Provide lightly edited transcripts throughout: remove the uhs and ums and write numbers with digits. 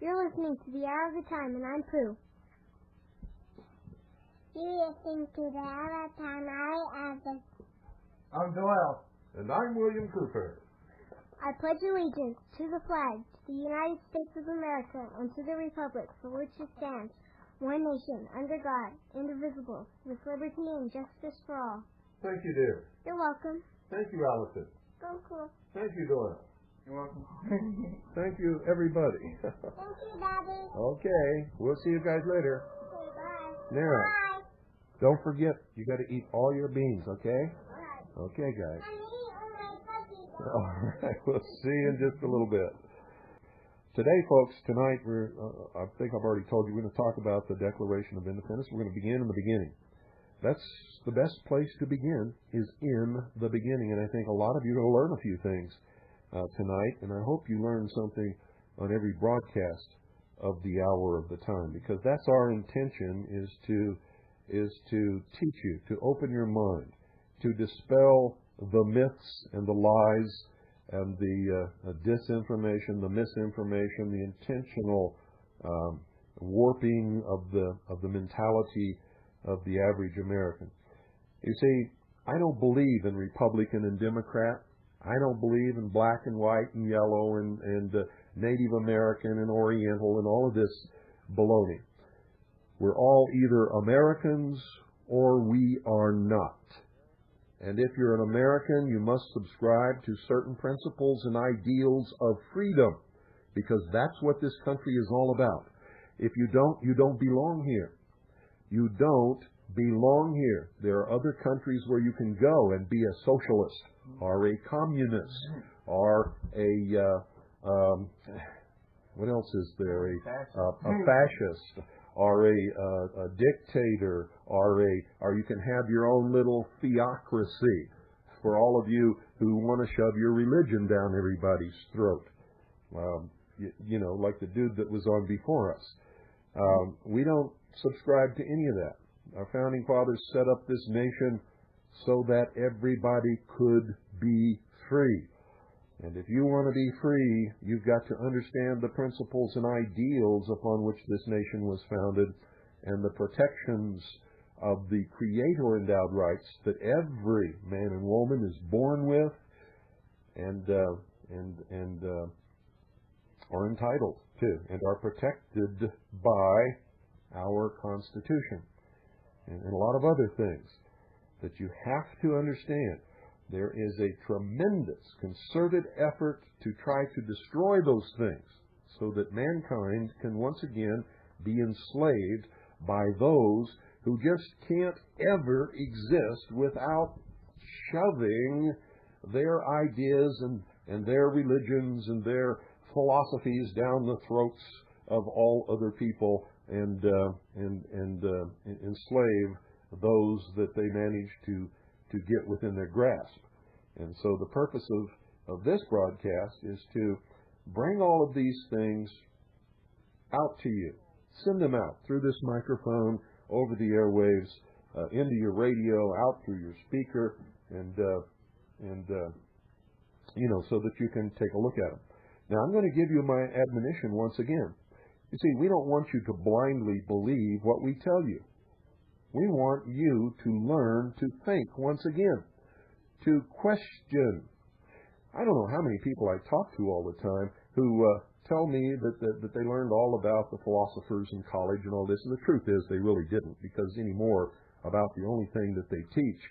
You're listening to the Hour of the Time, and I'm Pooh. You're listening to the Hour of the Time. I'm Joel. And I'm William Cooper. I pledge allegiance to the flag, to the United States of America, and to the republic for which it stands, one nation, under God, indivisible, with liberty and justice for all. Thank you, dear. You're welcome. Thank you, Allison. Oh, cool. Thank you, Doyle. You're welcome. Thank you, everybody. Thank you, Daddy. Okay, we'll see you guys later. Okay, bye. Now, Bye. don't forget, you got to eat all your beans, okay? All right. Okay, guys. I'm eating all my cookies. All right, we'll see you in just a little bit. Today, folks, tonight, I think I've already told you, we're going to talk about the Declaration of Independence. We're going to begin in the beginning. That's the best place to begin, is in the beginning. And I think a lot of you are going to learn a few things tonight, and I hope you learn something on every broadcast of the Hour of the Time, because that's our intention, is to teach you, to open your mind, to dispel the myths and the lies and the disinformation, the misinformation, the intentional warping of the mentality of the average American. You see, I don't believe in Republican and Democrat. I don't believe in black and white and yellow and Native American and Oriental and all of this baloney. We're all either Americans or we are not. And if you're an American, you must subscribe to certain principles and ideals of freedom, because that's what this country is all about. If you don't belong here. You don't belong here. There are other countries where you can go and be a socialist or a communist or what else is there? A fascist or a dictator or you can have your own little theocracy for all of you who want to shove your religion down everybody's throat. You know, like the dude that was on before us. We don't subscribe to any of that. Our founding fathers set up this nation so that everybody could be free. And if you want to be free, you've got to understand the principles and ideals upon which this nation was founded and the protections of the Creator-endowed rights that every man and woman is born with and are entitled to and are protected by our Constitution and a lot of other things that you have to understand. There is a tremendous concerted effort to try to destroy those things so that mankind can once again be enslaved by those who just can't ever exist without shoving their ideas and their religions and their philosophies down the throats of all other people and enslave those that they manage to get within their grasp. And so the purpose of this broadcast is to bring all of these things out to you. Send them out through this microphone, over the airwaves, into your radio, out through your speaker, and so that you can take a look at them. Now, I'm going to give you my admonition once again. You see, we don't want you to blindly believe what we tell you. We want you to learn to think once again, to question. I don't know how many people I talk to all the time who tell me that they learned all about the philosophers in college and all this, and the truth is they really didn't, because anymore about the only thing that they teach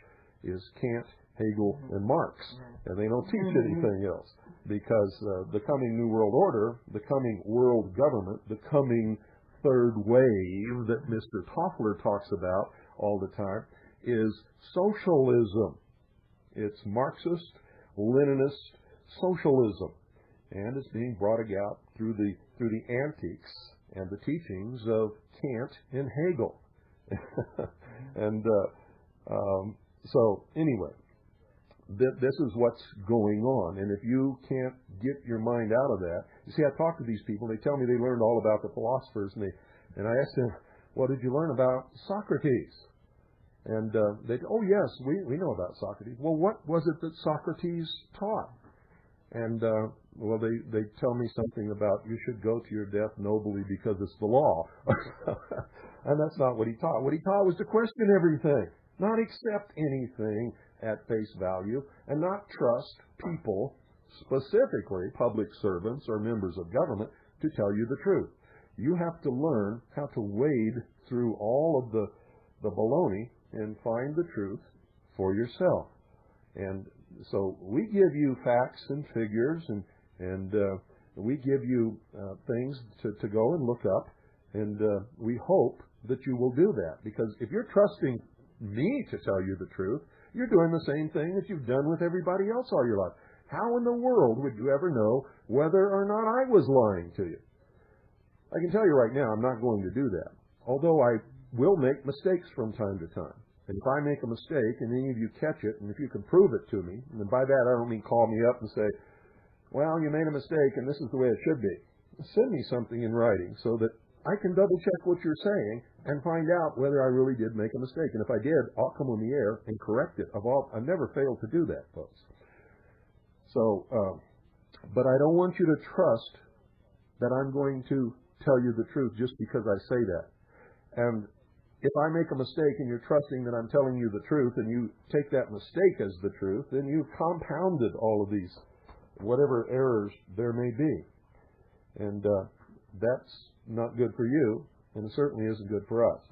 is Kant, Hegel, and Marx, and they don't teach anything else. Because the coming New World Order, the coming world government, the coming third wave that Mr. Toffler talks about all the time is socialism. It's Marxist, Leninist socialism, and it's being brought about through the antics and the teachings of Kant and Hegel. And so anyway. This is what's going on. And if you can't get your mind out of that, you see, I talk to these people, they tell me they learned all about the philosophers, and I ask them, what did you learn about Socrates? And they go, oh yes, we know about Socrates. Well, what was it that Socrates taught? And well, they tell me something about you should go to your death nobly because it's the law. And that's not what he taught. What he taught was to question everything, not accept anything at face value, and not trust people, specifically public servants or members of government, to tell you the truth. You have to learn how to wade through all of the baloney and find the truth for yourself. And so we give you facts and figures, and we give you things to go and look up, and we hope that you will do that. Because if you're trusting me to tell you the truth, you're doing the same thing that you've done with everybody else all your life. How in the world would you ever know whether or not I was lying to you? I can tell you right now, I'm not going to do that. Although I will make mistakes from time to time. And if I make a mistake and any of you catch it, and if you can prove it to me, and by that I don't mean call me up and say, well, you made a mistake and this is the way it should be. Send me something in writing so that I can double check what you're saying and find out whether I really did make a mistake. And if I did, I'll come on the air and correct it. I've never failed to do that, folks. So, but I don't want you to trust that I'm going to tell you the truth just because I say that. And if I make a mistake and you're trusting that I'm telling you the truth and you take that mistake as the truth, then you've compounded all of these, whatever errors there may be. And that's not good for you, and it certainly isn't good for us.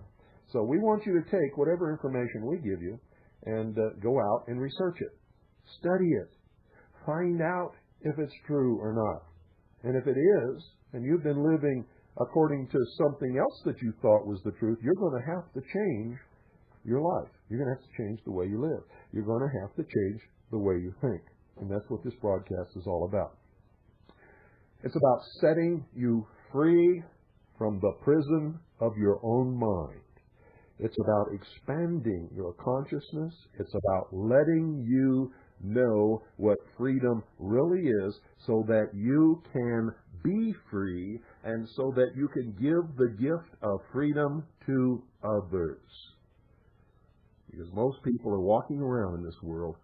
So we want you to take whatever information we give you and go out and research it. Study it. Find out if it's true or not. And if it is, and you've been living according to something else that you thought was the truth, you're going to have to change your life. You're going to have to change the way you live. You're going to have to change the way you think. And that's what this broadcast is all about. It's about setting you free from the prison of your own mind. It's about expanding your consciousness. It's about letting you know what freedom really is so that you can be free and so that you can give the gift of freedom to others. Because most people are walking around in this world,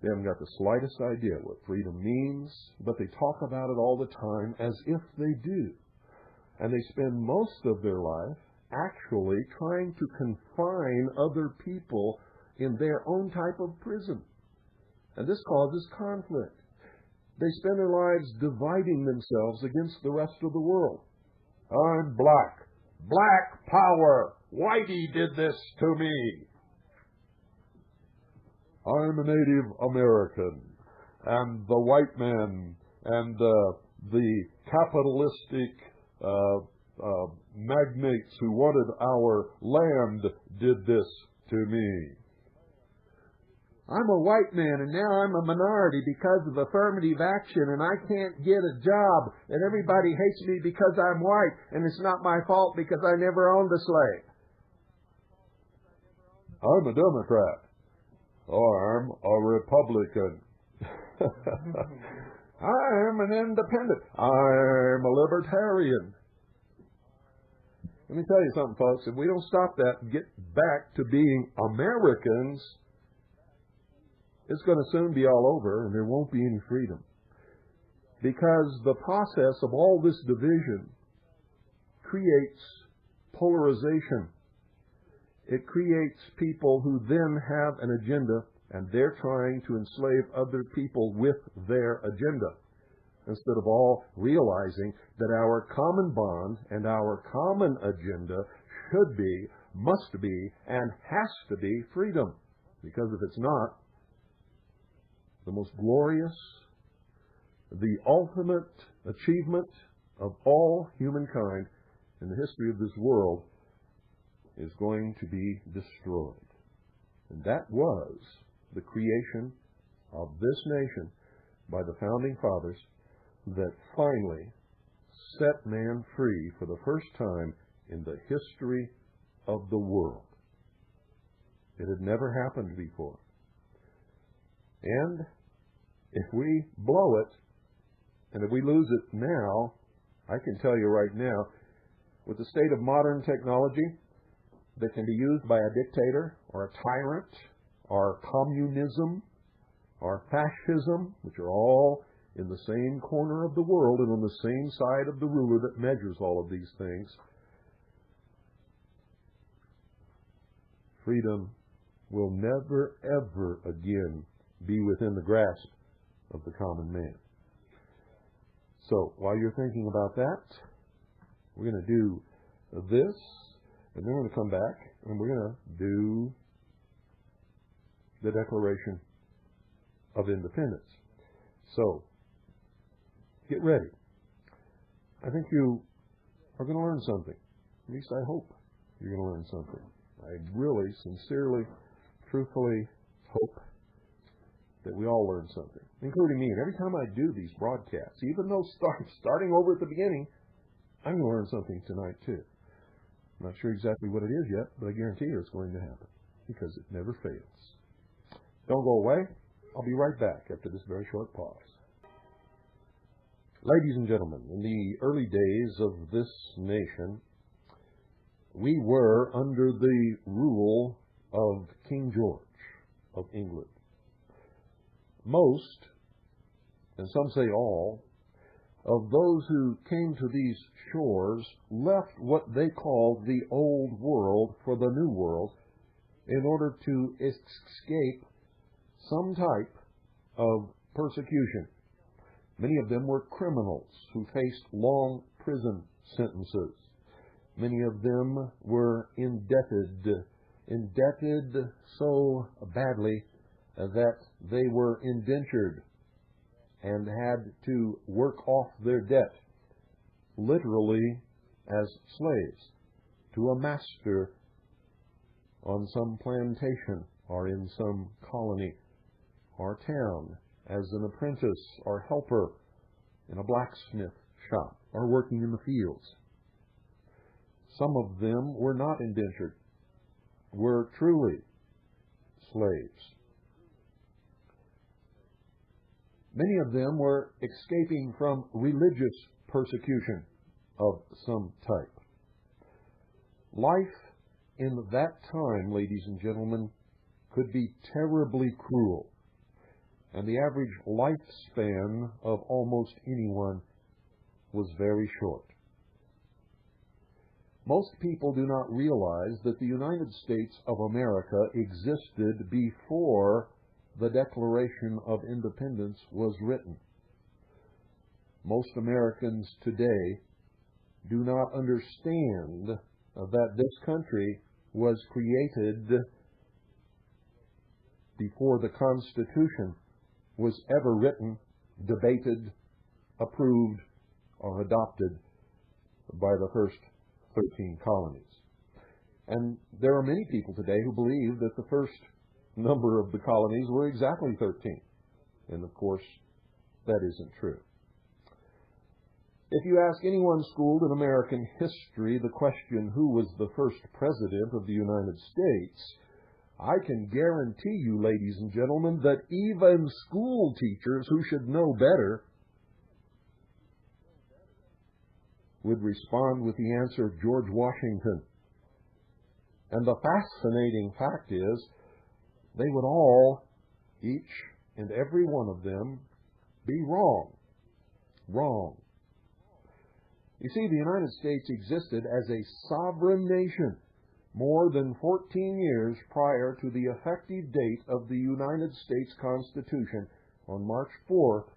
they haven't got the slightest idea what freedom means, but they talk about it all the time as if they do. And they spend most of their life actually trying to confine other people in their own type of prison. And this causes conflict. They spend their lives dividing themselves against the rest of the world. I'm black. Black power. Whitey did this to me. I'm a Native American. And the white man and the capitalistic magnates who wanted our land did this to me. I'm a white man, and now I'm a minority because of affirmative action, and I can't get a job, and everybody hates me because I'm white, and it's not my fault because I never owned a slave. I'm a Democrat. I'm a Republican. I'm an independent. I'm a libertarian. Let me tell you something, folks. If we don't stop that and get back to being Americans, it's going to soon be all over and there won't be any freedom. Because the process of all this division creates polarization. It creates people who then have an agenda and they're trying to enslave other people with their agenda, instead of all realizing that our common bond and our common agenda should be, must be, and has to be freedom. Because if it's not, the most glorious, the ultimate achievement of all humankind in the history of this world is going to be destroyed. And that was the creation of this nation by the founding fathers that finally set man free for the first time in the history of the world. It had never happened before. And if we blow it, and if we lose it now, I can tell you right now, with the state of modern technology that can be used by a dictator or a tyrant or communism or fascism, which are all in the same corner of the world and on the same side of the ruler that measures all of these things, freedom will never, ever again be within the grasp of the common man. So, while you're thinking about that, we're going to do this, and then we're going to come back, and we're going to do the Declaration of Independence. So, get ready. I think you are going to learn something. At least I hope you're going to learn something. I really, sincerely, truthfully hope that we all learn something, including me. And every time I do these broadcasts, even though starting over at the beginning, I'm going to learn something tonight too. I'm not sure exactly what it is yet, but I guarantee you it's going to happen because it never fails. Don't go away. I'll be right back after this very short pause. Ladies and gentlemen, in the early days of this nation, we were under the rule of King George of England. Most, and some say all, of those who came to these shores left what they called the old world for the new world in order to escape some type of persecution. Many of them were criminals who faced long prison sentences. Many of them were indebted so badly that they were indentured and had to work off their debt, literally as slaves, to a master on some plantation or in some colony or town, as an apprentice or helper in a blacksmith shop or working in the fields. Some of them were not indentured, were truly slaves. Many of them were escaping from religious persecution of some type. Life in that time, ladies and gentlemen, could be terribly cruel, and the average lifespan of almost anyone was very short. Most people do not realize that the United States of America existed before the Declaration of Independence was written. Most Americans today do not understand that this country was created before the Constitution was ever written, debated, approved, or adopted by the first 13 colonies. And there are many people today who believe that the first number of the colonies were exactly 13. And of course, that isn't true. If you ask anyone schooled in American history the question, who was the first president of the United States, I can guarantee you, ladies and gentlemen, that even school teachers who should know better would respond with the answer of George Washington. And the fascinating fact is, they would all, each and every one of them, be wrong. Wrong. You see, the United States existed as a sovereign nation more than 14 years prior to the effective date of the United States Constitution on March 4th,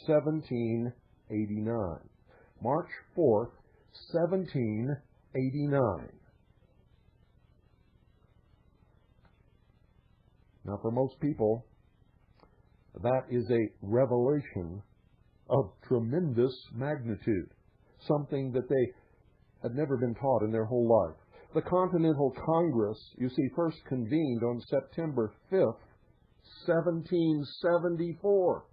1789. March 4th, 1789. Now, for most people, that is a revelation of tremendous magnitude, something that they had never been taught in their whole life. The Continental Congress, you see, first convened on September 5th, 1774.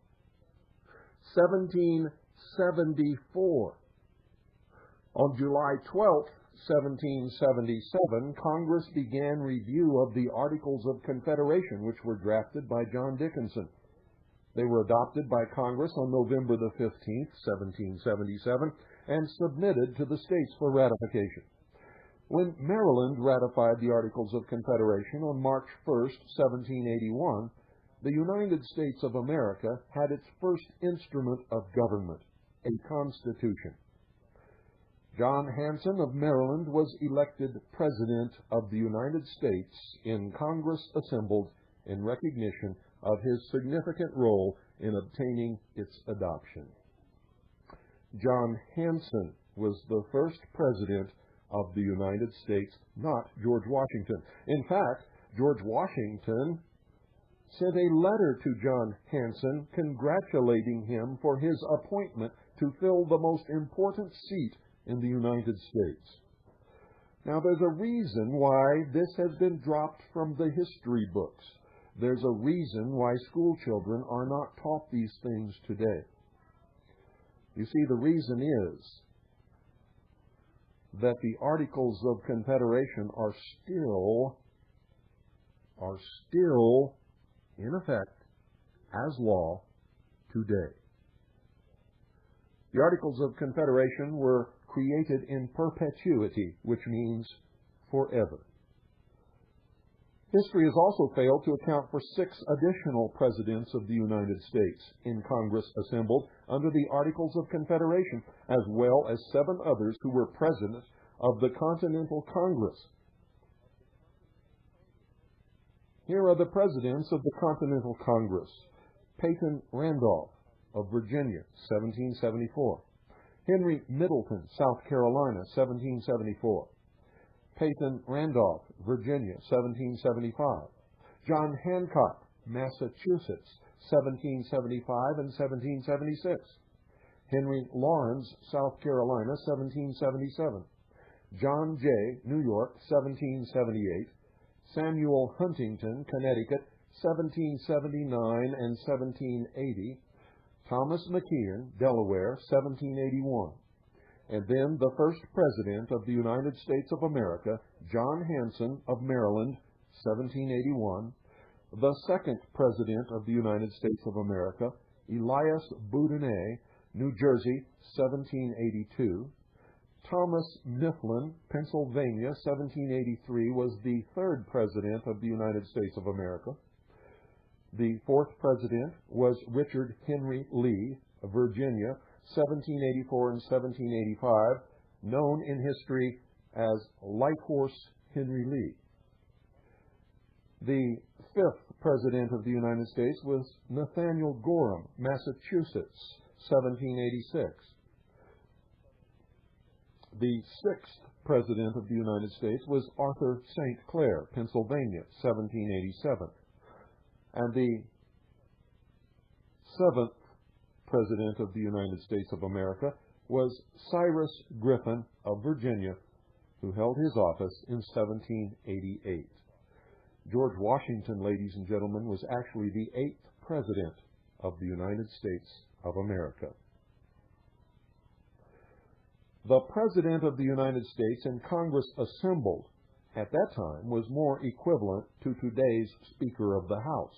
1774. On July 12th, 1777, Congress began review of the Articles of Confederation, which were drafted by John Dickinson. They were adopted by Congress on November the 15th, 1777, and submitted to the states for ratification. When Maryland ratified the Articles of Confederation on March 1st, 1781, the United States of America had its first instrument of government, a Constitution. John Hanson of Maryland was elected President of the United States in Congress assembled in recognition of his significant role in obtaining its adoption. John Hanson was the first President of the United States, not George Washington. In fact, George Washington sent a letter to John Hanson congratulating him for his appointment to fill the most important seat in the United States. Now, there's a reason why this has been dropped from the history books. There's a reason why school children are not taught these things today. You see, the reason is that the Articles of Confederation are still in effect as law today. The Articles of Confederation were created in perpetuity, which means forever. History has also failed to account for 6 additional presidents of the United States in Congress assembled under the Articles of Confederation, as well as 7 others who were presidents of the Continental Congress. Here are the presidents of the Continental Congress: Peyton Randolph of Virginia, 1774. Henry Middleton, South Carolina, 1774. Peyton Randolph, Virginia, 1775. John Hancock, Massachusetts, 1775 and 1776. Henry Lawrence, South Carolina, 1777. John Jay, New York, 1778. Samuel Huntington, Connecticut, 1779 and 1780. Thomas McKeon, Delaware, 1781. And then the first President of the United States of America, John Hanson of Maryland, 1781. The second President of the United States of America, Elias Boudinot, New Jersey, 1782. Thomas Mifflin, Pennsylvania, 1783, was the third President of the United States of America. The fourth President was Richard Henry Lee, of Virginia, 1784 and 1785, known in history as Light Horse Henry Lee. The fifth President of the United States was Nathaniel Gorham, Massachusetts, 1786. The sixth President of the United States was Arthur St. Clair, Pennsylvania, 1787. And the seventh President of the United States of America was Cyrus Griffin of Virginia, who held his office in 1788. George Washington, ladies and gentlemen, was actually the 8th President of the United States of America. The President of the United States and Congress assembled at that time was more equivalent to today's Speaker of the House.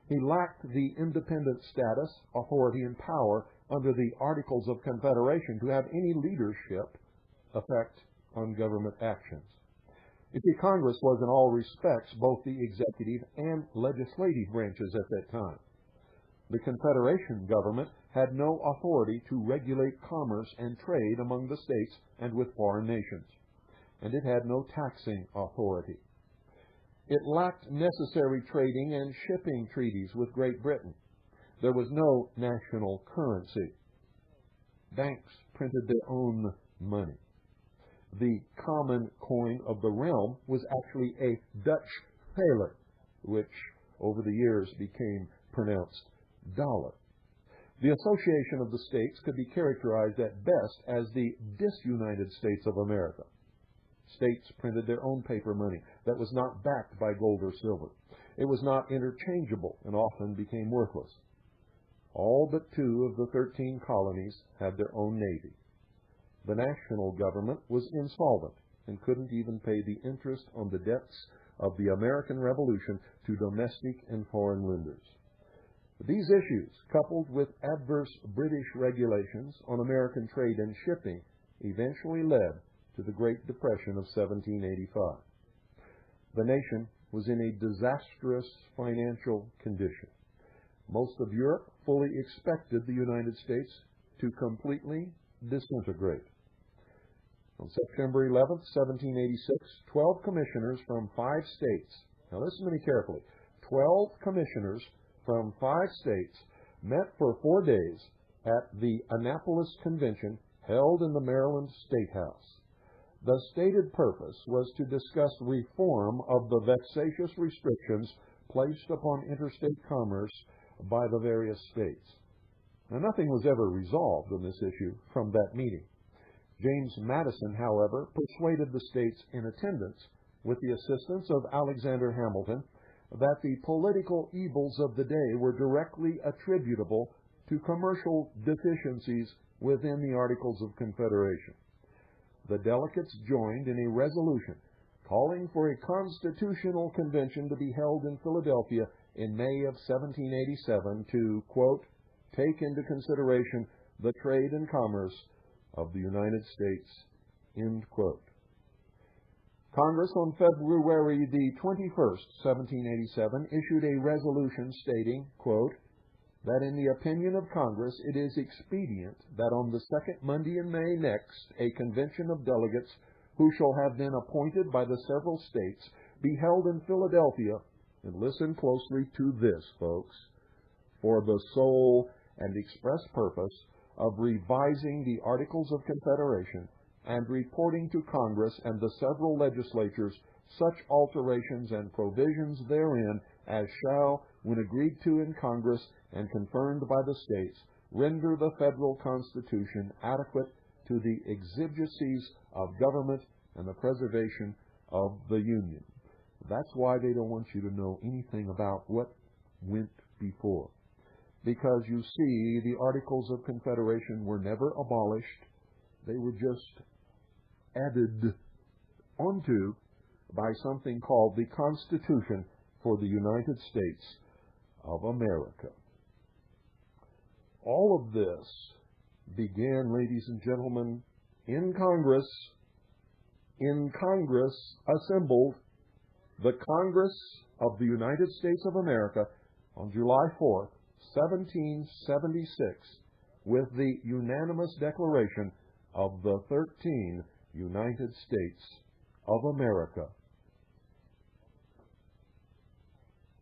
He lacked the independent status, authority, and power under the Articles of Confederation to have any leadership effect on government actions. You see, Congress was in all respects both the executive and legislative branches at that time. The Confederation government had no authority to regulate commerce and trade among the states and with foreign nations, and it had no taxing authority. It lacked necessary trading and shipping treaties with Great Britain. There was no national currency. Banks printed their own money. The common coin of the realm was actually a Dutch thaler, which over the years became pronounced dollar. The association of the states could be characterized at best as the disunited States of America. States printed their own paper money that was not backed by gold or silver. It was not interchangeable and often became worthless. All but 2 of the 13 colonies had their own navy. The national government was insolvent and couldn't even pay the interest on the debts of the American Revolution to domestic and foreign lenders. These issues, coupled with adverse British regulations on American trade and shipping, eventually led to the Great Depression of 1785. The nation was in a disastrous financial condition. Most of Europe fully expected the United States to completely disintegrate. On September 11, 1786, 12 commissioners from 5 states, now listen to me carefully, 12 commissioners from 5 states met for 4 days at the Annapolis Convention held in the Maryland State House. The stated purpose was to discuss reform of the vexatious restrictions placed upon interstate commerce by the various states. Now, nothing was ever resolved on this issue from that meeting. James Madison, however, persuaded the states in attendance, with the assistance of Alexander Hamilton, that the political evils of the day were directly attributable to commercial deficiencies within the Articles of Confederation. The delegates joined in a resolution calling for a constitutional convention to be held in Philadelphia in May of 1787 to, quote, take into consideration the trade and commerce of the United States, end quote. Congress on February the 21st, 1787, issued a resolution stating, quote, that in the opinion of Congress it is expedient that on the second Monday in May next a convention of delegates who shall have been appointed by the several states be held in Philadelphia, and listen closely to this, folks, for the sole and express purpose of revising the Articles of Confederation and reporting to Congress and the several legislatures such alterations and provisions therein as shall, when agreed to in Congress and confirmed by the states, render the federal Constitution adequate to the exigencies of government and the preservation of the Union. That's why they don't want you to know anything about what went before. Because you see, the Articles of Confederation were never abolished. They were just added onto by something called the Constitution for the United States of America. All of this began, ladies and gentlemen, in Congress assembled, the Congress of the United States of America on July 4th, 1776, with the unanimous declaration of the 13 United States of America.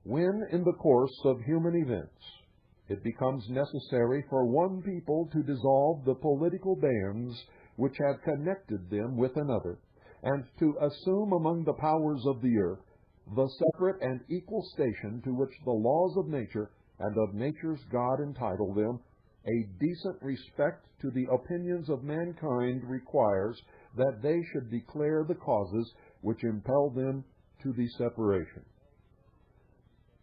When, in the course of human events, it becomes necessary for one people to dissolve the political bands which have connected them with another, and to assume among the powers of the earth the separate and equal station to which the laws of nature and of nature's God entitle them, a decent respect to the opinions of mankind requires that they should declare the causes which impel them to the separation.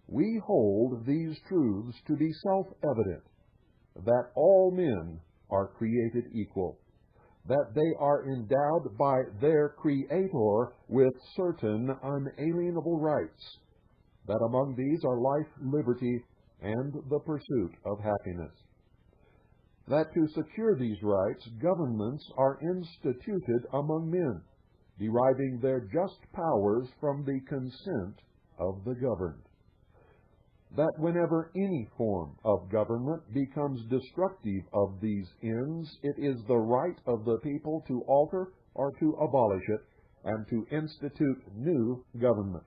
We hold these truths to be self-evident, that all men are created equal, that they are endowed by their Creator with certain unalienable rights, that among these are life, liberty, and the pursuit of happiness, that to secure these rights, governments are instituted among men, deriving their just powers from the consent of the governed, that whenever any form of government becomes destructive of these ends, it is the right of the people to alter or to abolish it, and to institute new government,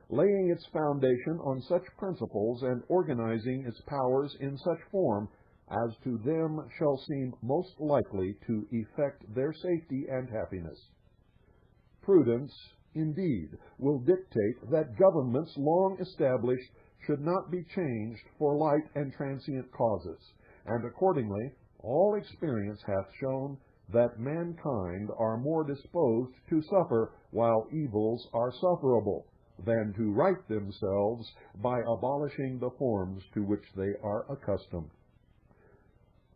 laying its foundation on such principles and organizing its powers in such form as to them shall seem most likely to effect their safety and happiness. Prudence, indeed, will dictate that governments long established should not be changed for light and transient causes, and accordingly all experience hath shown that mankind are more disposed to suffer while evils are sufferable than to right themselves by abolishing the forms to which they are accustomed.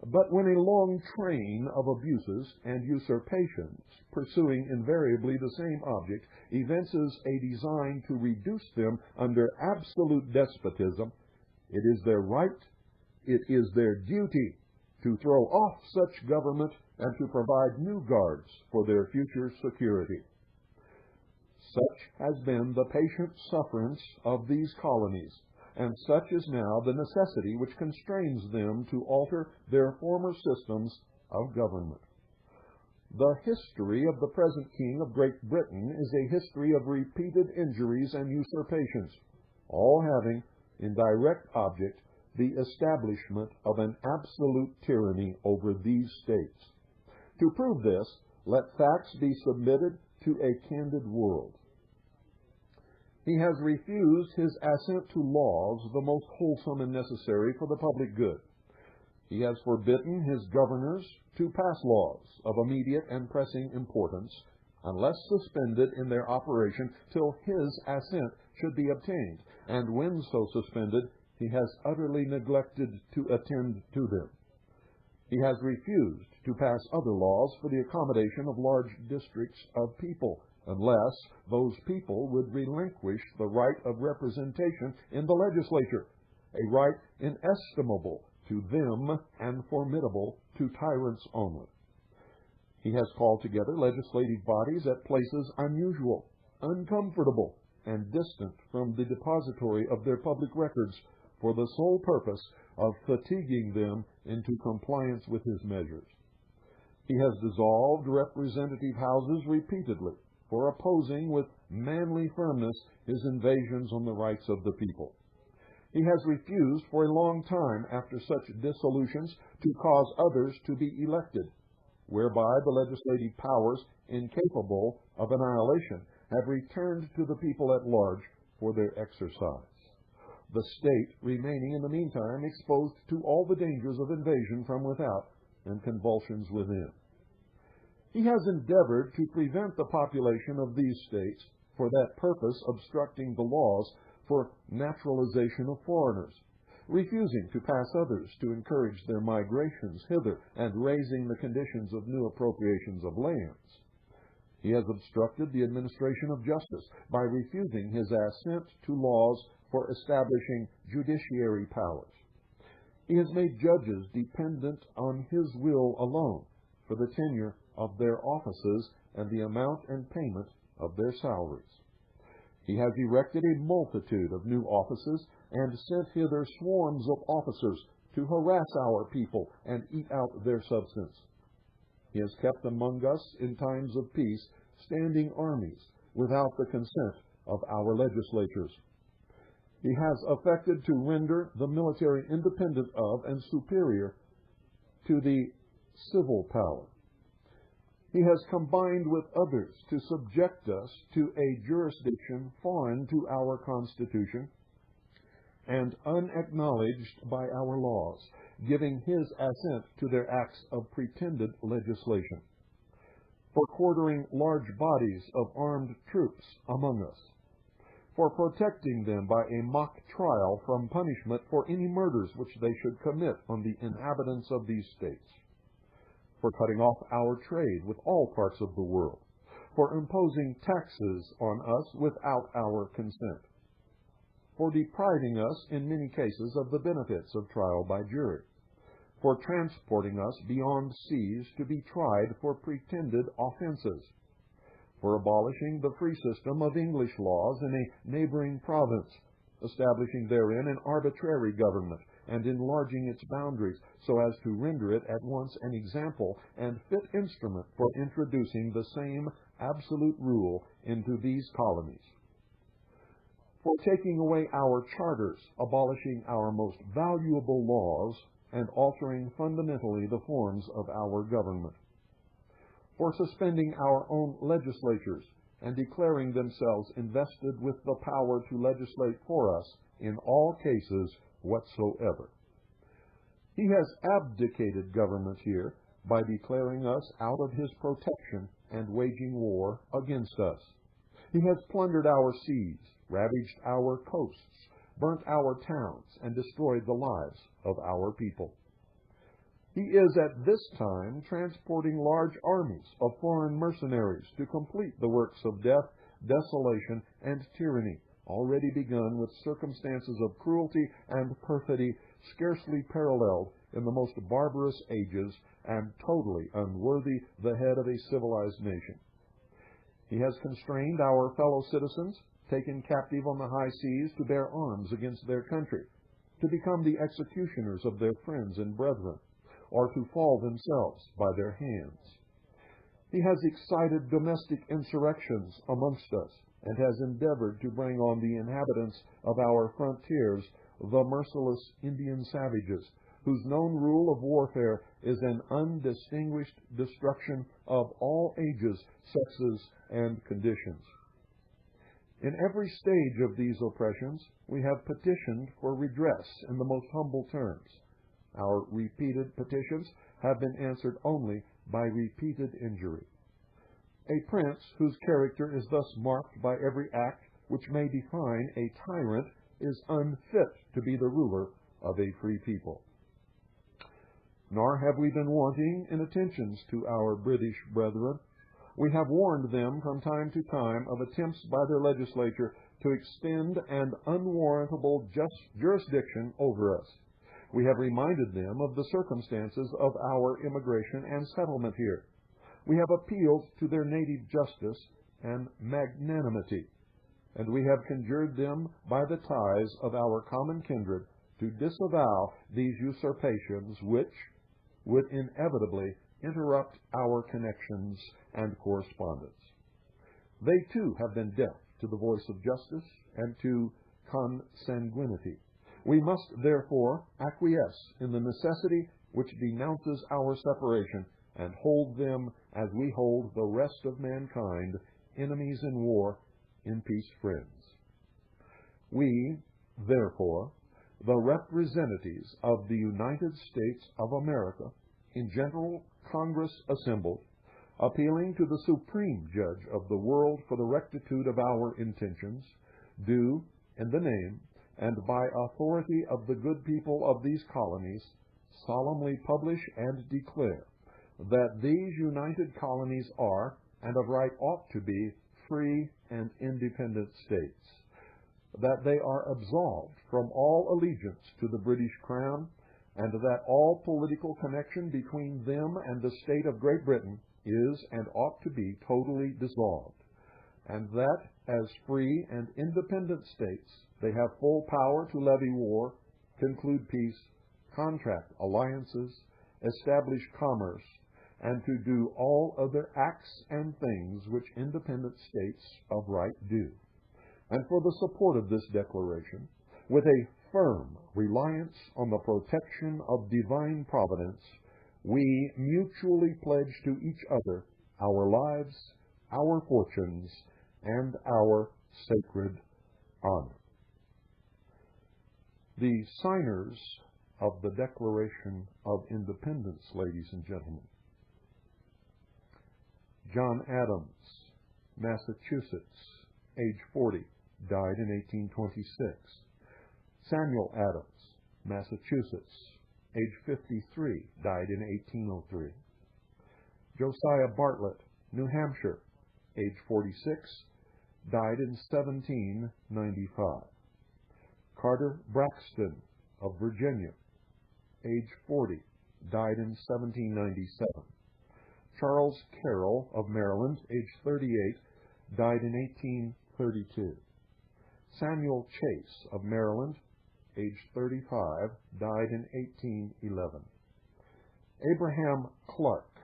But when a long train of abuses and usurpations, pursuing invariably the same object, evinces a design to reduce them under absolute despotism, it is their right, it is their duty to throw off such government and to provide new guards for their future security. Such has been the patient sufferance of these colonies, and such is now the necessity which constrains them to alter their former systems of government. The history of the present King of Great Britain is a history of repeated injuries and usurpations, all having in direct object the establishment of an absolute tyranny over these states. To prove this, let facts be submitted to a candid world. He has refused his assent to laws the most wholesome and necessary for the public good. He has forbidden his governors to pass laws of immediate and pressing importance, unless suspended in their operation till his assent should be obtained, and when so suspended, he has utterly neglected to attend to them. He has refused to pass other laws for the accommodation of large districts of people, unless those people would relinquish the right of representation in the legislature, a right inestimable to them and formidable to tyrants only. He has called together legislative bodies at places unusual, uncomfortable, and distant from the depository of their public records for the sole purpose of fatiguing them into compliance with his measures. He has dissolved representative houses repeatedly for opposing with manly firmness his invasions on the rights of the people. He has refused for a long time after such dissolutions to cause others to be elected, whereby the legislative powers, incapable of annihilation, have returned to the people at large for their exercise, the state remaining in the meantime exposed to all the dangers of invasion from without and convulsions within. He has endeavored to prevent the population of these states, for that purpose obstructing the laws for naturalization of foreigners, refusing to pass others to encourage their migrations hither, and raising the conditions of new appropriations of lands. He has obstructed the administration of justice by refusing his assent to laws for establishing judiciary powers. He has made judges dependent on his will alone for the tenure of their offices and the amount and payment of their salaries. He has erected a multitude of new offices and sent hither swarms of officers to harass our people and eat out their substance. He has kept among us in times of peace standing armies without the consent of our legislatures. He has affected to render the military independent of and superior to the civil power. He has combined with others to subject us to a jurisdiction foreign to our Constitution and unacknowledged by our laws, giving his assent to their acts of pretended legislation, for quartering large bodies of armed troops among us, for protecting them by a mock trial from punishment for any murders which they should commit on the inhabitants of these states, for cutting off our trade with all parts of the world, for imposing taxes on us without our consent, for depriving us in many cases of the benefits of trial by jury, for transporting us beyond seas to be tried for pretended offenses, for abolishing the free system of English laws in a neighboring province, establishing therein an arbitrary government, and enlarging its boundaries so as to render it at once an example and fit instrument for introducing the same absolute rule into these colonies, for taking away our charters, abolishing our most valuable laws, and altering fundamentally the forms of our government, for suspending our own legislatures and declaring themselves invested with the power to legislate for us in all cases whatsoever. He has abdicated government here by declaring us out of his protection and waging war against us. He has plundered our seas, ravaged our coasts, burnt our towns, and destroyed the lives of our people. He is at this time transporting large armies of foreign mercenaries to complete the works of death, desolation, and tyranny, already begun with circumstances of cruelty and perfidy scarcely paralleled in the most barbarous ages and totally unworthy the head of a civilized nation. He has constrained our fellow citizens taken captive on the high seas to bear arms against their country, to become the executioners of their friends and brethren, or to fall themselves by their hands. He has excited domestic insurrections amongst us, and has endeavored to bring on the inhabitants of our frontiers the merciless Indian savages, whose known rule of warfare is an undistinguished destruction of all ages, sexes, and conditions. In every stage of these oppressions, we have petitioned for redress in the most humble terms. Our repeated petitions have been answered only by repeated injury. A prince whose character is thus marked by every act which may define a tyrant is unfit to be the ruler of a free people. Nor have we been wanting in attentions to our British brethren. We have warned them from time to time of attempts by their legislature to extend an unwarrantable jurisdiction over us. We have reminded them of the circumstances of our immigration and settlement here. We have appealed to their native justice and magnanimity, and we have conjured them by the ties of our common kindred to disavow these usurpations which would inevitably interrupt our connections and correspondence. They too have been deaf to the voice of justice and to consanguinity. We must therefore acquiesce in the necessity which denounces our separation, and hold them as we hold the rest of mankind, enemies in war, in peace friends. We, therefore, the representatives of the United States of America, in General Congress assembled, appealing to the Supreme Judge of the world for the rectitude of our intentions, do, in the name and by authority of the good people of these colonies, solemnly publish and declare that these united colonies are, and of right ought to be, free and independent states, that they are absolved from all allegiance to the British Crown, and that all political connection between them and the state of Great Britain is and ought to be totally dissolved, and that as free and independent states they have full power to levy war, conclude peace, contract alliances, establish commerce, and to do all other acts and things which independent states of right do. And for the support of this declaration, with a firm reliance on the protection of divine providence, we mutually pledge to each other our lives, our fortunes, and our sacred honor. The signers of the Declaration of Independence, ladies and gentlemen: John Adams, Massachusetts, age 40, died in 1826. Samuel Adams, Massachusetts, age 53, died in 1803. Josiah Bartlett, New Hampshire, age 46, died in 1795. Carter Braxton of Virginia, age 40, died in 1797. Charles Carroll of Maryland, age 38, died in 1832. Samuel Chase of Maryland, age 35, died in 1811. Abraham Clark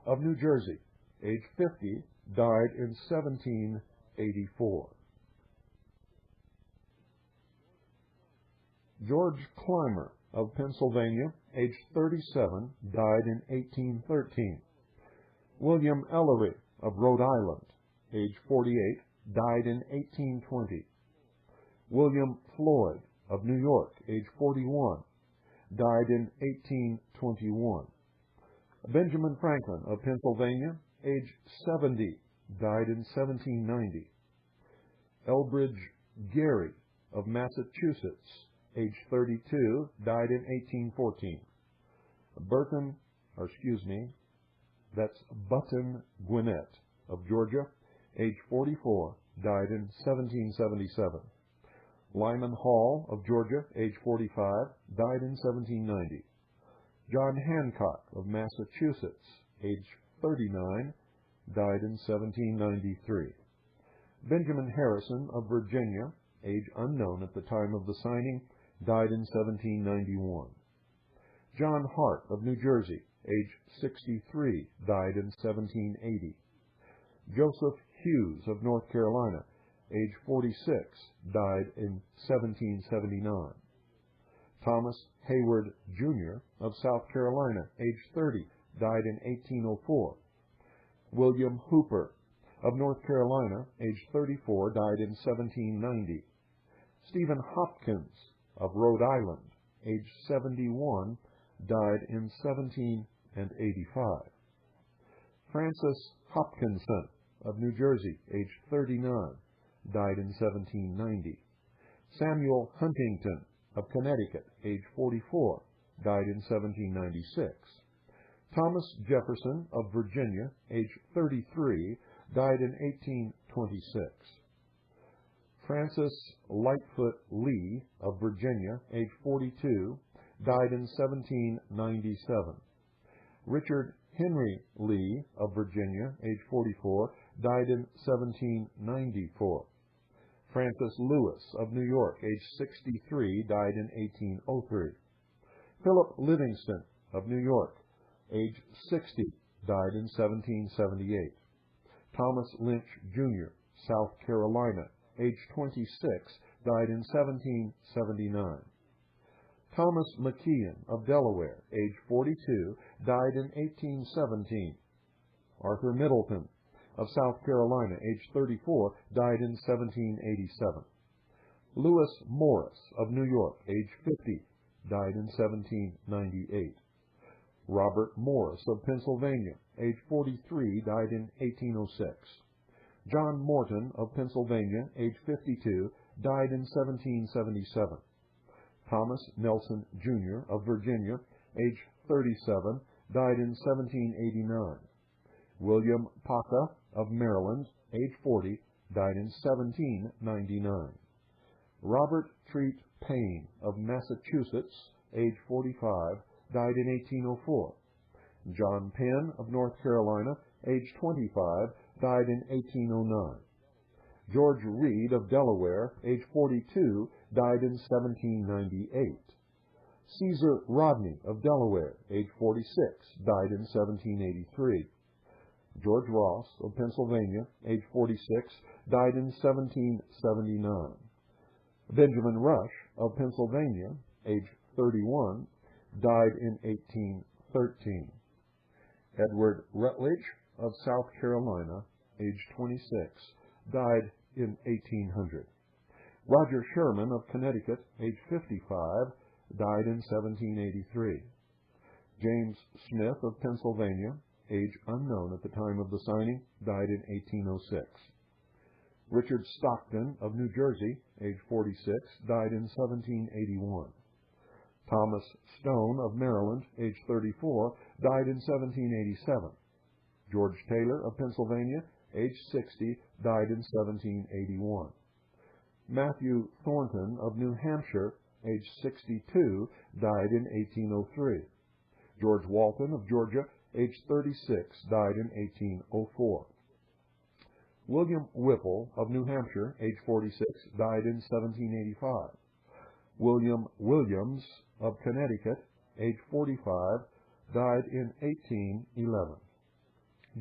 of New Jersey, age 50, died in 1784. George Clymer of Pennsylvania, age 37, died in 1813. William Ellery of Rhode Island, age 48, died in 1820. William Floyd of New York, age 41, died in 1821. Benjamin Franklin of Pennsylvania, age 70, died in 1790. Elbridge Gerry of Massachusetts, age 32, died in 1814. Button Gwinnett of Georgia, age 44, died in 1777. Lyman Hall of Georgia, age 45, died in 1790. John Hancock of Massachusetts, age 39, died in 1793. Benjamin Harrison of Virginia, age unknown at the time of the signing, died in 1791. John Hart of New Jersey, age 63, died in 1780. Joseph Hughes of North Carolina, age 46, died in 1779. Thomas Hayward, Jr. of South Carolina, age 30, died in 1804. William Hooper of North Carolina, age 34, died in 1790. Stephen Hopkins of Rhode Island, age 71, died in 1785. Francis Hopkinson of New Jersey, age 39, died in 1790. Samuel Huntington of Connecticut, age 44, died in 1796. Thomas Jefferson of Virginia, age 33, died in 1826. Francis Lightfoot Lee of Virginia, age 42, died in 1797. Richard Henry Lee of Virginia, age 44, died in 1794. Francis Lewis of New York, age 63, died in 1803. Philip Livingston of New York, age 60, died in 1778. Thomas Lynch, Jr., South Carolina, age 26, died in 1779. Thomas McKeon of Delaware, age 42, died in 1817. Arthur Middleton of South Carolina, age 34, died in 1787. Lewis Morris of New York, age 50, died in 1798. Robert Morris of Pennsylvania, age 43, died in 1806. John Morton of Pennsylvania, age 52, died in 1777. Thomas Nelson, Jr. of Virginia, age 37, died in 1789. William Paca of Maryland, age 40, died in 1799. Robert Treat Paine of Massachusetts, age 45, died in 1804. John Penn of North Carolina, age 25, died in 1809. George Reed of Delaware, age 42, died in 1798. Caesar Rodney of Delaware, age 46, died in 1783. George Ross of Pennsylvania, age 46, died in 1779. Benjamin Rush of Pennsylvania, age 31, died in 1813. Edward Rutledge of South Carolina, age 26, died in 1800. Roger Sherman of Connecticut, age 55, died in 1783. James Smith of Pennsylvania, age unknown at the time of the signing, died in 1806. Richard Stockton of New Jersey, age 46, died in 1781. Thomas Stone of Maryland, age 34, died in 1787. George Taylor of Pennsylvania, age 60, died in 1781. Matthew Thornton of New Hampshire, age 62, died in 1803. George Walton of Georgia, age 36, died in 1804. William Whipple of New Hampshire, age 46, died in 1785. William Williams of Connecticut, age 45, died in 1811.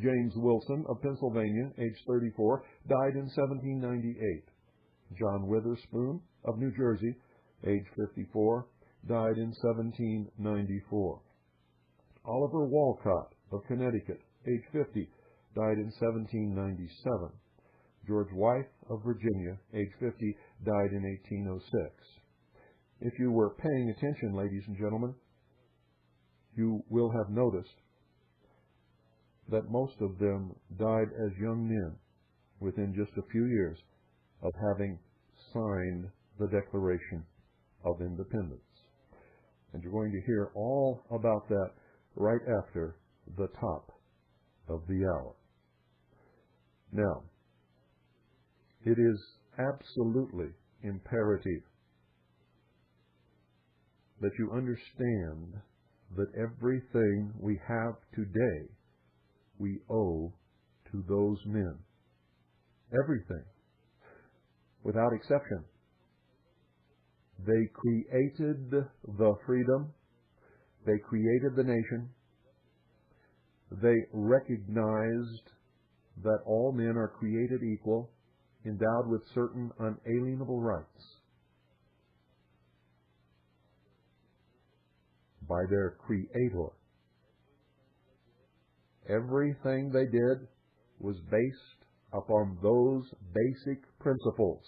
James Wilson of Pennsylvania, age 34, died in 1798. John Witherspoon of New Jersey, age 54, died in 1794. Oliver Walcott of Connecticut, age 50, died in 1797. George Wythe of Virginia, age 50, died in 1806. If you were paying attention, ladies and gentlemen, you will have noticed that most of them died as young men within just a few years of having signed the Declaration of Independence. And you're going to hear all about that right after the top of the hour. Now, it is absolutely imperative that you understand that everything we have today we owe to those men. Everything without exception. They created the freedom. They created the nation. They recognized that all men are created equal, endowed with certain unalienable rights. By their Creator. Everything they did was based upon those basic principles.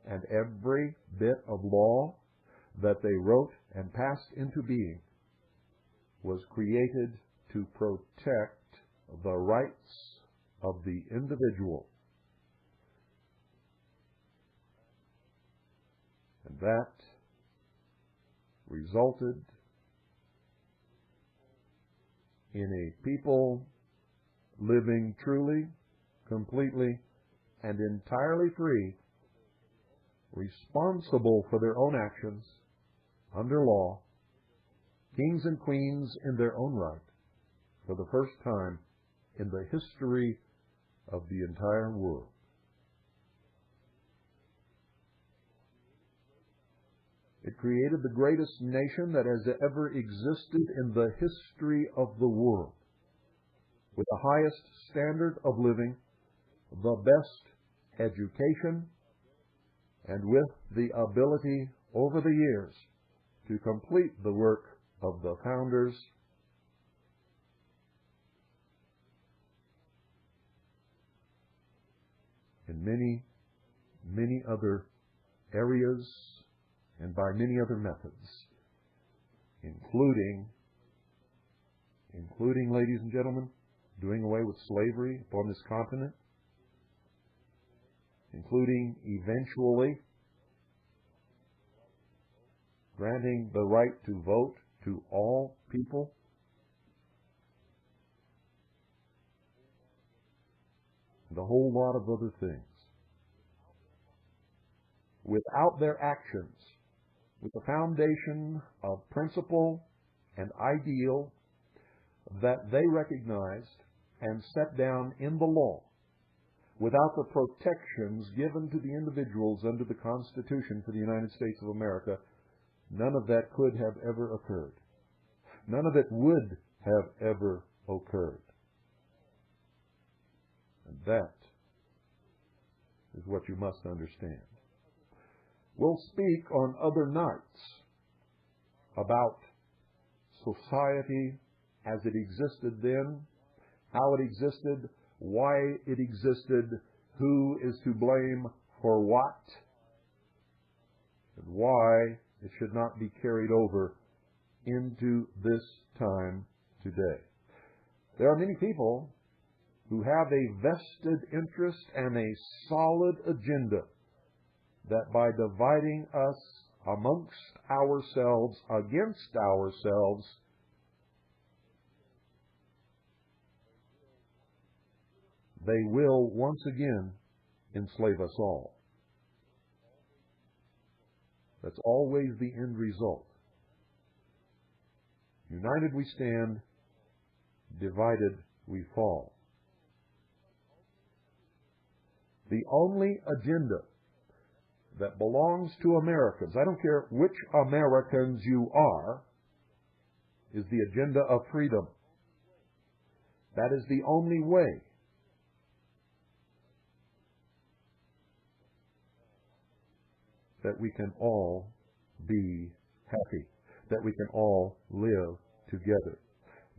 And every bit of law that they wrote and passed into being was created to protect the rights of the individual. And that resulted in a people living truly, completely, and entirely free, responsible for their own actions, under law, kings and queens in their own right, for the first time in the history of the entire world. It created the greatest nation that has ever existed in the history of the world, with the highest standard of living, the best education, and with the ability over the years to complete the work of the founders in many, many other areas and by many other methods, including, ladies and gentlemen, doing away with slavery upon this continent, including eventually granting the right to vote to all people, and a whole lot of other things. Without their actions, with the foundation of principle and ideal that they recognized and set down in the law, without the protections given to the individuals under the Constitution for the United States of America, none of that could have ever occurred. None of it would have ever occurred. And that is what you must understand. We'll speak on other nights about society as it existed then, how it existed, why it existed, who is to blame for what, and why it should not be carried over into this time today. There are many people who have a vested interest and a solid agenda that by dividing us amongst ourselves, against ourselves, they will once again enslave us all. That's always the end result. United we stand, divided we fall. The only agenda that belongs to Americans, I don't care which Americans you are, is the agenda of freedom. That is the only way that we can all be happy, that we can all live together,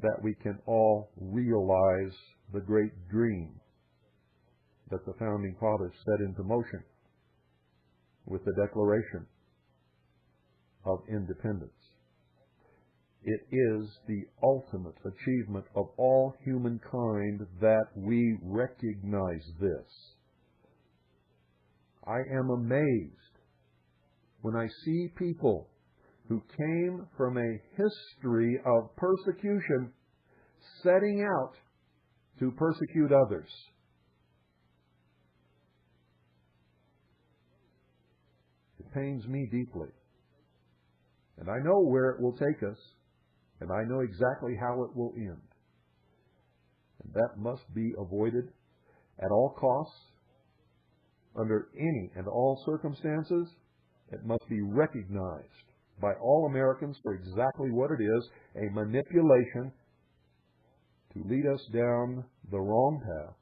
that we can all realize the great dream that the Founding Fathers set into motion with the Declaration of Independence. It is the ultimate achievement of all humankind that we recognize this. I am amazed when I see people who came from a history of persecution setting out to persecute others. It pains me deeply. And I know where it will take us, and I know exactly how it will end. And that must be avoided at all costs, under any and all circumstances, it must be recognized by all Americans for exactly what it is, a manipulation to lead us down the wrong path,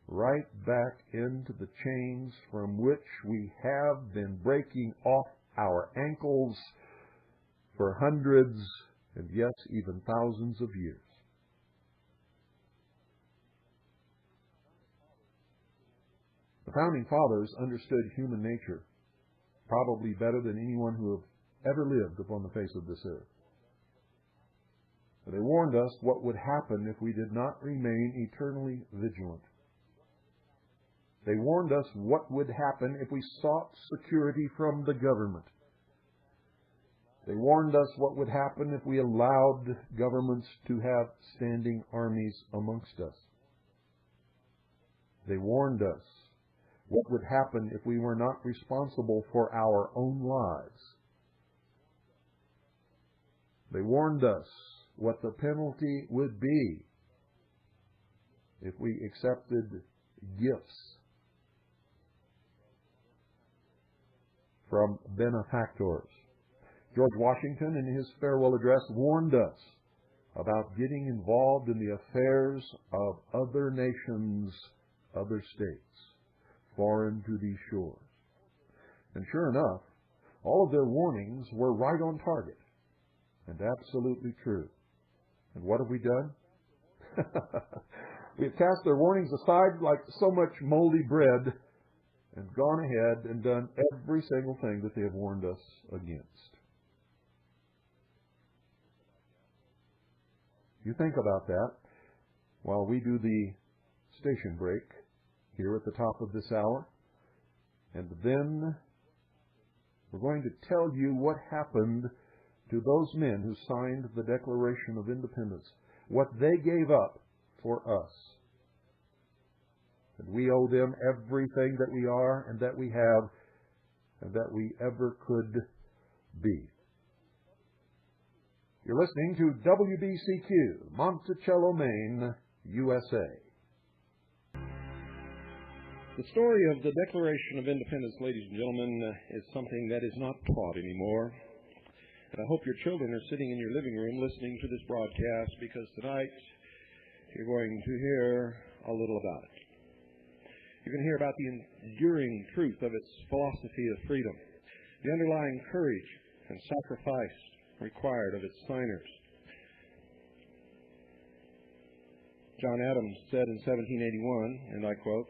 right back into the chains from which we have been breaking off our ankles for hundreds and yes, even thousands of years. The Founding Fathers understood human nature probably better than anyone who have ever lived upon the face of this earth. They warned us what would happen if we did not remain eternally vigilant. They warned us what would happen if we sought security from the government. They warned us what would happen if we allowed governments to have standing armies amongst us. They warned us what would happen if we were not responsible for our own lives. They warned us what the penalty would be if we accepted gifts from benefactors. George Washington, in his farewell address, warned us about getting involved in the affairs of other nations, other states, foreign to these shores. And sure enough, all of their warnings were right on target and absolutely true. And what have we done? We've cast their warnings aside like so much moldy bread and gone ahead and done every single thing that they have warned us against. You think about that while we do the station break here at the top of this hour. And then we're going to tell you what happened to those men who signed the Declaration of Independence, what they gave up for us. And we owe them everything that we are and that we have and that we ever could be. You're listening to WBCQ, Monticello, Maine, USA. The story of the Declaration of Independence, ladies and gentlemen, is something that is not taught anymore. And I hope your children are sitting in your living room listening to this broadcast, because tonight you're going to hear a little about it. You're going to hear about the enduring truth of its philosophy of freedom, the underlying courage and sacrifice required of its signers. John Adams said in 1781, and I quote,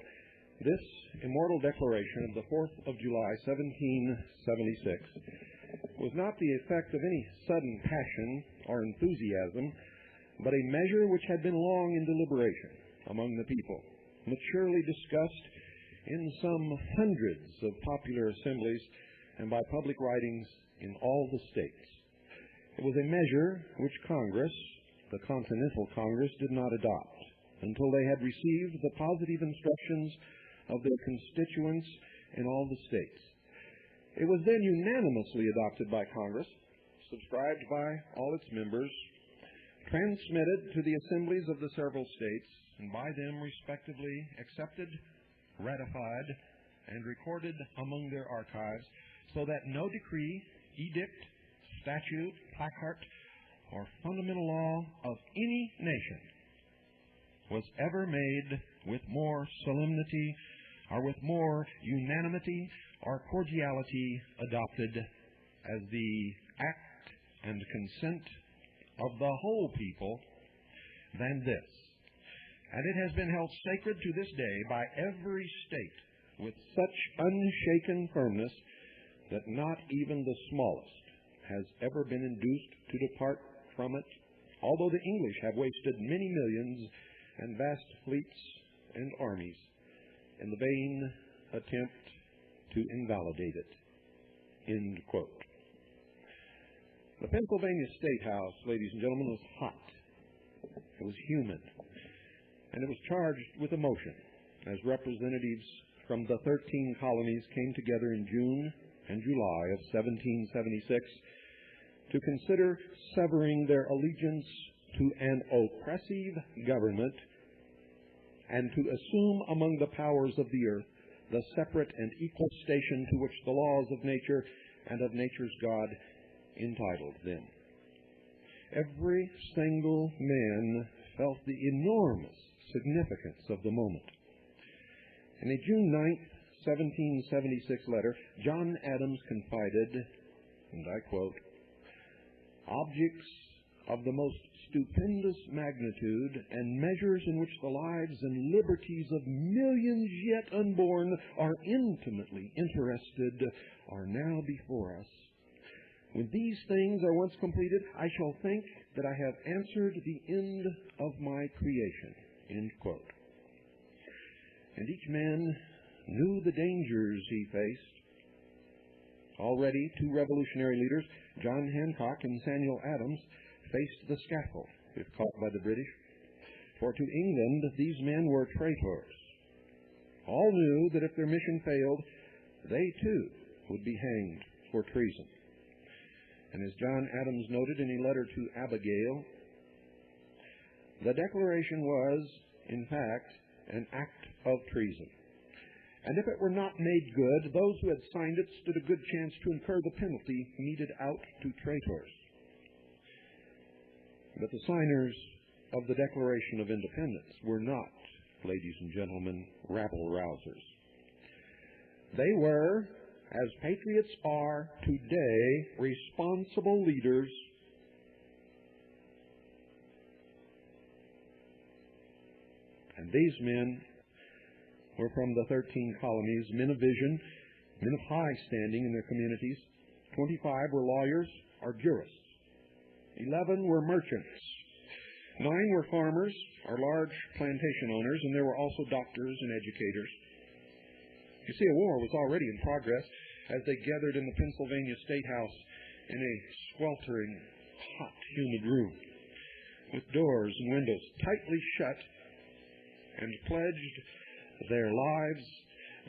"This immortal declaration of the 4th of July, 1776, was not the effect of any sudden passion or enthusiasm, but a measure which had been long in deliberation among the people, maturely discussed in some hundreds of popular assemblies and by public writings in all the states. It was a measure which Congress, the Continental Congress, did not adopt until they had received the positive instructions of their constituents in all the states. It was then unanimously adopted by Congress, subscribed by all its members, transmitted to the assemblies of the several states, and by them respectively accepted, ratified, and recorded among their archives, so that no decree, edict, statute, placard, or fundamental law of any nation was ever made with more solemnity or with more unanimity or cordiality adopted as the act and consent of the whole people than this. And it has been held sacred to this day by every state with such unshaken firmness that not even the smallest has ever been induced to depart from it, although the English have wasted many millions and vast fleets and armies in the vain attempt to invalidate it." End quote. The Pennsylvania State House, ladies and gentlemen, was hot. It was humid. And it was charged with emotion as representatives from the 13 colonies came together in June and July of 1776 to consider severing their allegiance to an oppressive government and to assume among the powers of the earth the separate and equal station to which the laws of nature and of nature's God entitled them. Every single man felt the enormous significance of the moment. In a June 9th, 1776 letter, John Adams confided, and I quote, "Objects of the most stupendous magnitude and measures in which the lives and liberties of millions yet unborn are intimately interested are now before us. When these things are once completed, I shall think that I have answered the end of my creation." End quote. And each man knew the dangers he faced. Already, two revolutionary leaders, John Hancock and Samuel Adams, faced the scaffold if caught by the British. For to England, these men were traitors. All knew that if their mission failed, they too would be hanged for treason. And as John Adams noted in a letter to Abigail, the declaration was, in fact, an act of treason. And if it were not made good, those who had signed it stood a good chance to incur the penalty meted out to traitors. But the signers of the Declaration of Independence were not, ladies and gentlemen, rabble-rousers. They were, as patriots are today, responsible leaders and these men were from the 13 colonies, men of vision, men of high standing in their communities. 25 were lawyers or jurists. 11 were merchants. 9 were farmers or large plantation owners, and there were also doctors and educators. You see, a war was already in progress as they gathered in the Pennsylvania State House in a sweltering, hot, humid room with doors and windows tightly shut, and pledged their lives,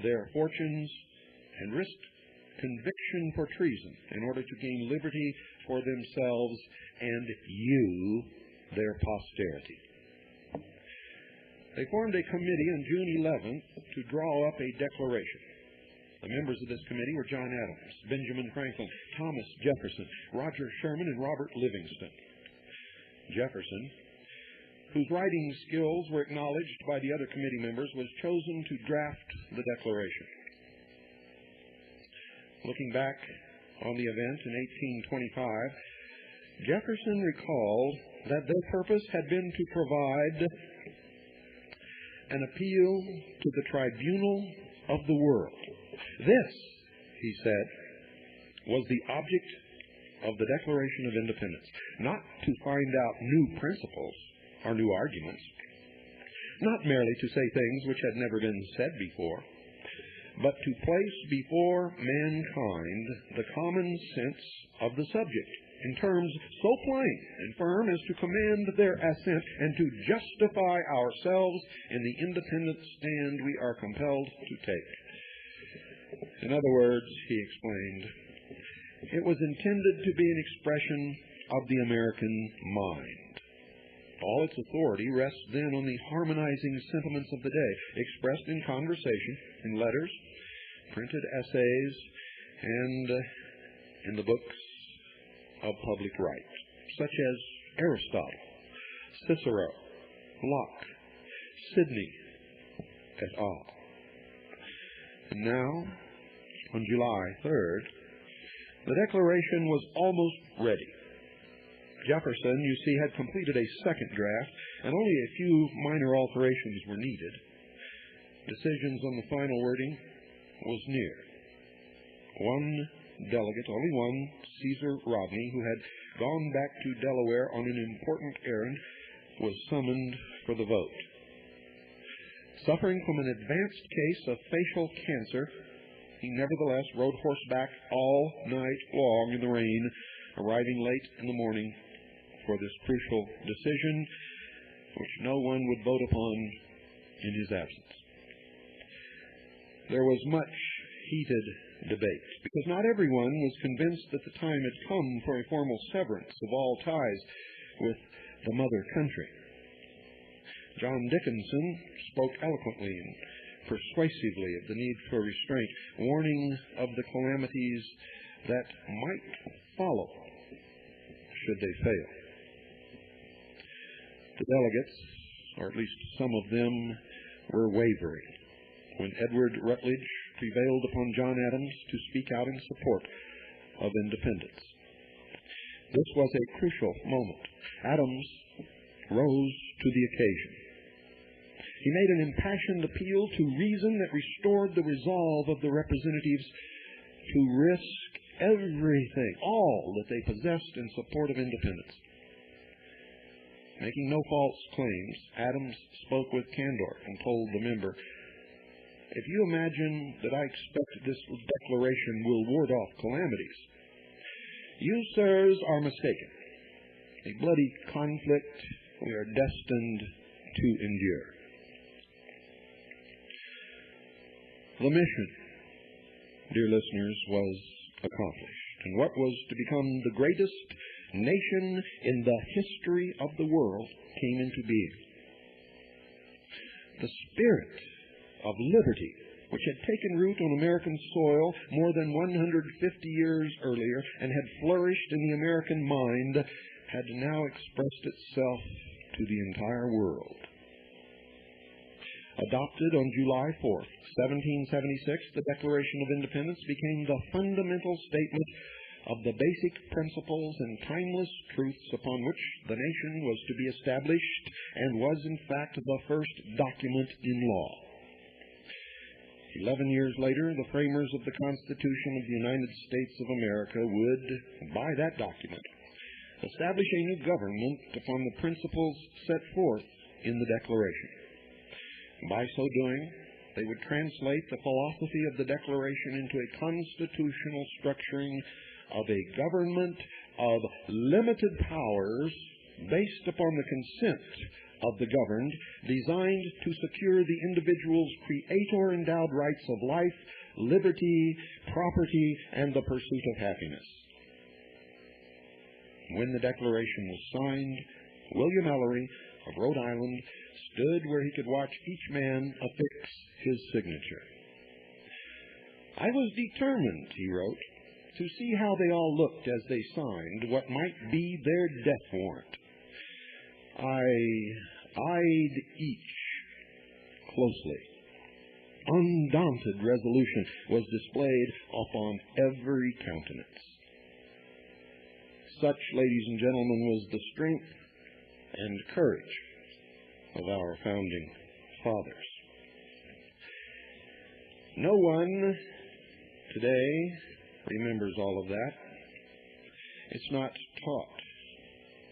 their fortunes, and risked conviction for treason in order to gain liberty for themselves and you, their posterity. They formed a committee on June 11th to draw up a declaration. The members of this committee were John Adams, Benjamin Franklin, Thomas Jefferson, Roger Sherman, and Robert Livingston. Jefferson, whose writing skills were acknowledged by the other committee members, was chosen to draft the declaration. Looking back on the event in 1825, Jefferson recalled that their purpose had been to provide an appeal to the tribunal of the world. This, he said, was the object of the Declaration of Independence, not to find out new principles or new arguments, not merely to say things which had never been said before, but to place before mankind the common sense of the subject in terms so plain and firm as to command their assent and to justify ourselves in the independent stand we are compelled to take. In other words, he explained, it was intended to be an expression of the American mind. All its authority rests then on the harmonizing sentiments of the day, expressed in conversation, in letters, printed essays, and in the books of public right, such as Aristotle, Cicero, Locke, Sidney, et al. And now, on July 3rd, the Declaration was almost ready. Jefferson, you see, had completed a second draft, and only a few minor alterations were needed. Decisions on the final wording was near. One delegate, only one, Caesar Rodney, who had gone back to Delaware on an important errand, was summoned for the vote. Suffering from an advanced case of facial cancer, he nevertheless rode horseback all night long in the rain, arriving late in the morning for this crucial decision, which no one would vote upon in his absence. There was much heated debate, because not everyone was convinced that the time had come for a formal severance of all ties with the mother country. John Dickinson spoke eloquently and persuasively of the need for restraint, warning of the calamities that might follow should they fail. The delegates, or at least some of them, were wavering when Edward Rutledge prevailed upon John Adams to speak out in support of independence. This was a crucial moment. Adams rose to the occasion. He made an impassioned appeal to reason that restored the resolve of the representatives to risk everything, all that they possessed in support of independence. Making no false claims, Adams spoke with candor and told the member, "If you imagine that I expect this declaration will ward off calamities, you, sirs, are mistaken. A bloody conflict we are destined to endure." The mission, dear listeners, was accomplished. And what was to become the greatest nation in the history of the world came into being. The spirit of liberty, which had taken root on American soil more than 150 years earlier and had flourished in the American mind, had now expressed itself to the entire world. Adopted on July 4th, 1776, the Declaration of Independence became the fundamental statement of the basic principles and timeless truths upon which the nation was to be established, and was in fact the first document in law. 11 years later, the framers of the Constitution of the United States of America would, by that document, establish a new government upon the principles set forth in the Declaration. By so doing, they would translate the philosophy of the Declaration into a constitutional structuring of a government of limited powers based upon the consent of the governed, designed to secure the individual's creator-endowed rights of life, liberty, property, and the pursuit of happiness. When the Declaration was signed, William Ellery of Rhode Island stood where he could watch each man affix his signature. "I was determined," he wrote, "to see how they all looked as they signed what might be their death warrant. I eyed each closely. Undaunted resolution was displayed upon every countenance." Such, ladies and gentlemen, was the strength and courage of our founding fathers. No one today remembers all of that. It's not taught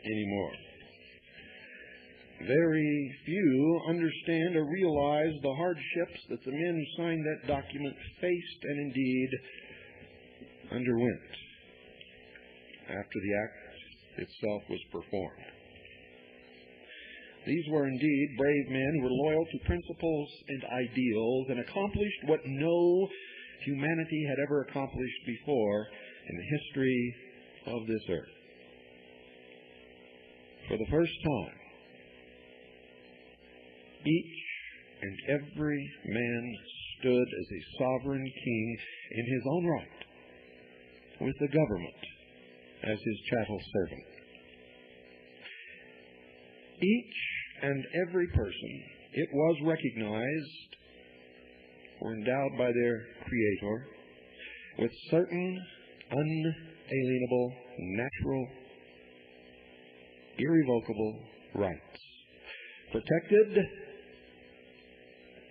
anymore. Very few understand or realize the hardships that the men who signed that document faced and indeed underwent after the act itself was performed. These were indeed brave men who were loyal to principles and ideals and accomplished what no humanity had ever accomplished before in the history of this earth. For the first time, each and every man stood as a sovereign king in his own right, with the government as his chattel servant. Each and every person, it was recognized, were endowed by their Creator with certain unalienable, natural, irrevocable rights, protected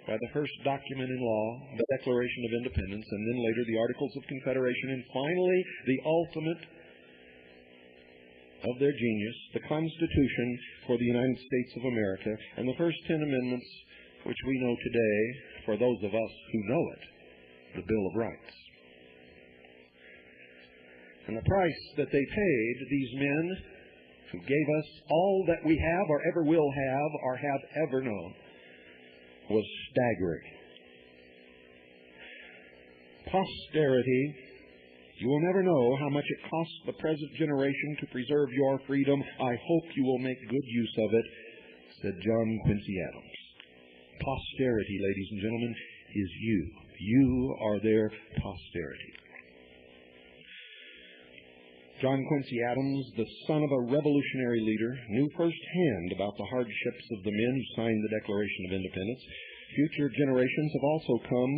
by the first document in law, the Declaration of Independence, and then later the Articles of Confederation, and finally the ultimate of their genius, the Constitution for the United States of America, and the first 10 amendments, which we know today, for those of us who know it, the Bill of Rights. And the price that they paid, these men who gave us all that we have or ever will have or have ever known, was staggering. Posterity, you will never know how much it costs the present generation to preserve your freedom. I hope you will make good use of it, said John Quincy Adams. Posterity, ladies and gentlemen, is you. You are their posterity. John Quincy Adams, the son of a revolutionary leader, knew firsthand about the hardships of the men who signed the Declaration of Independence. Future generations have also come,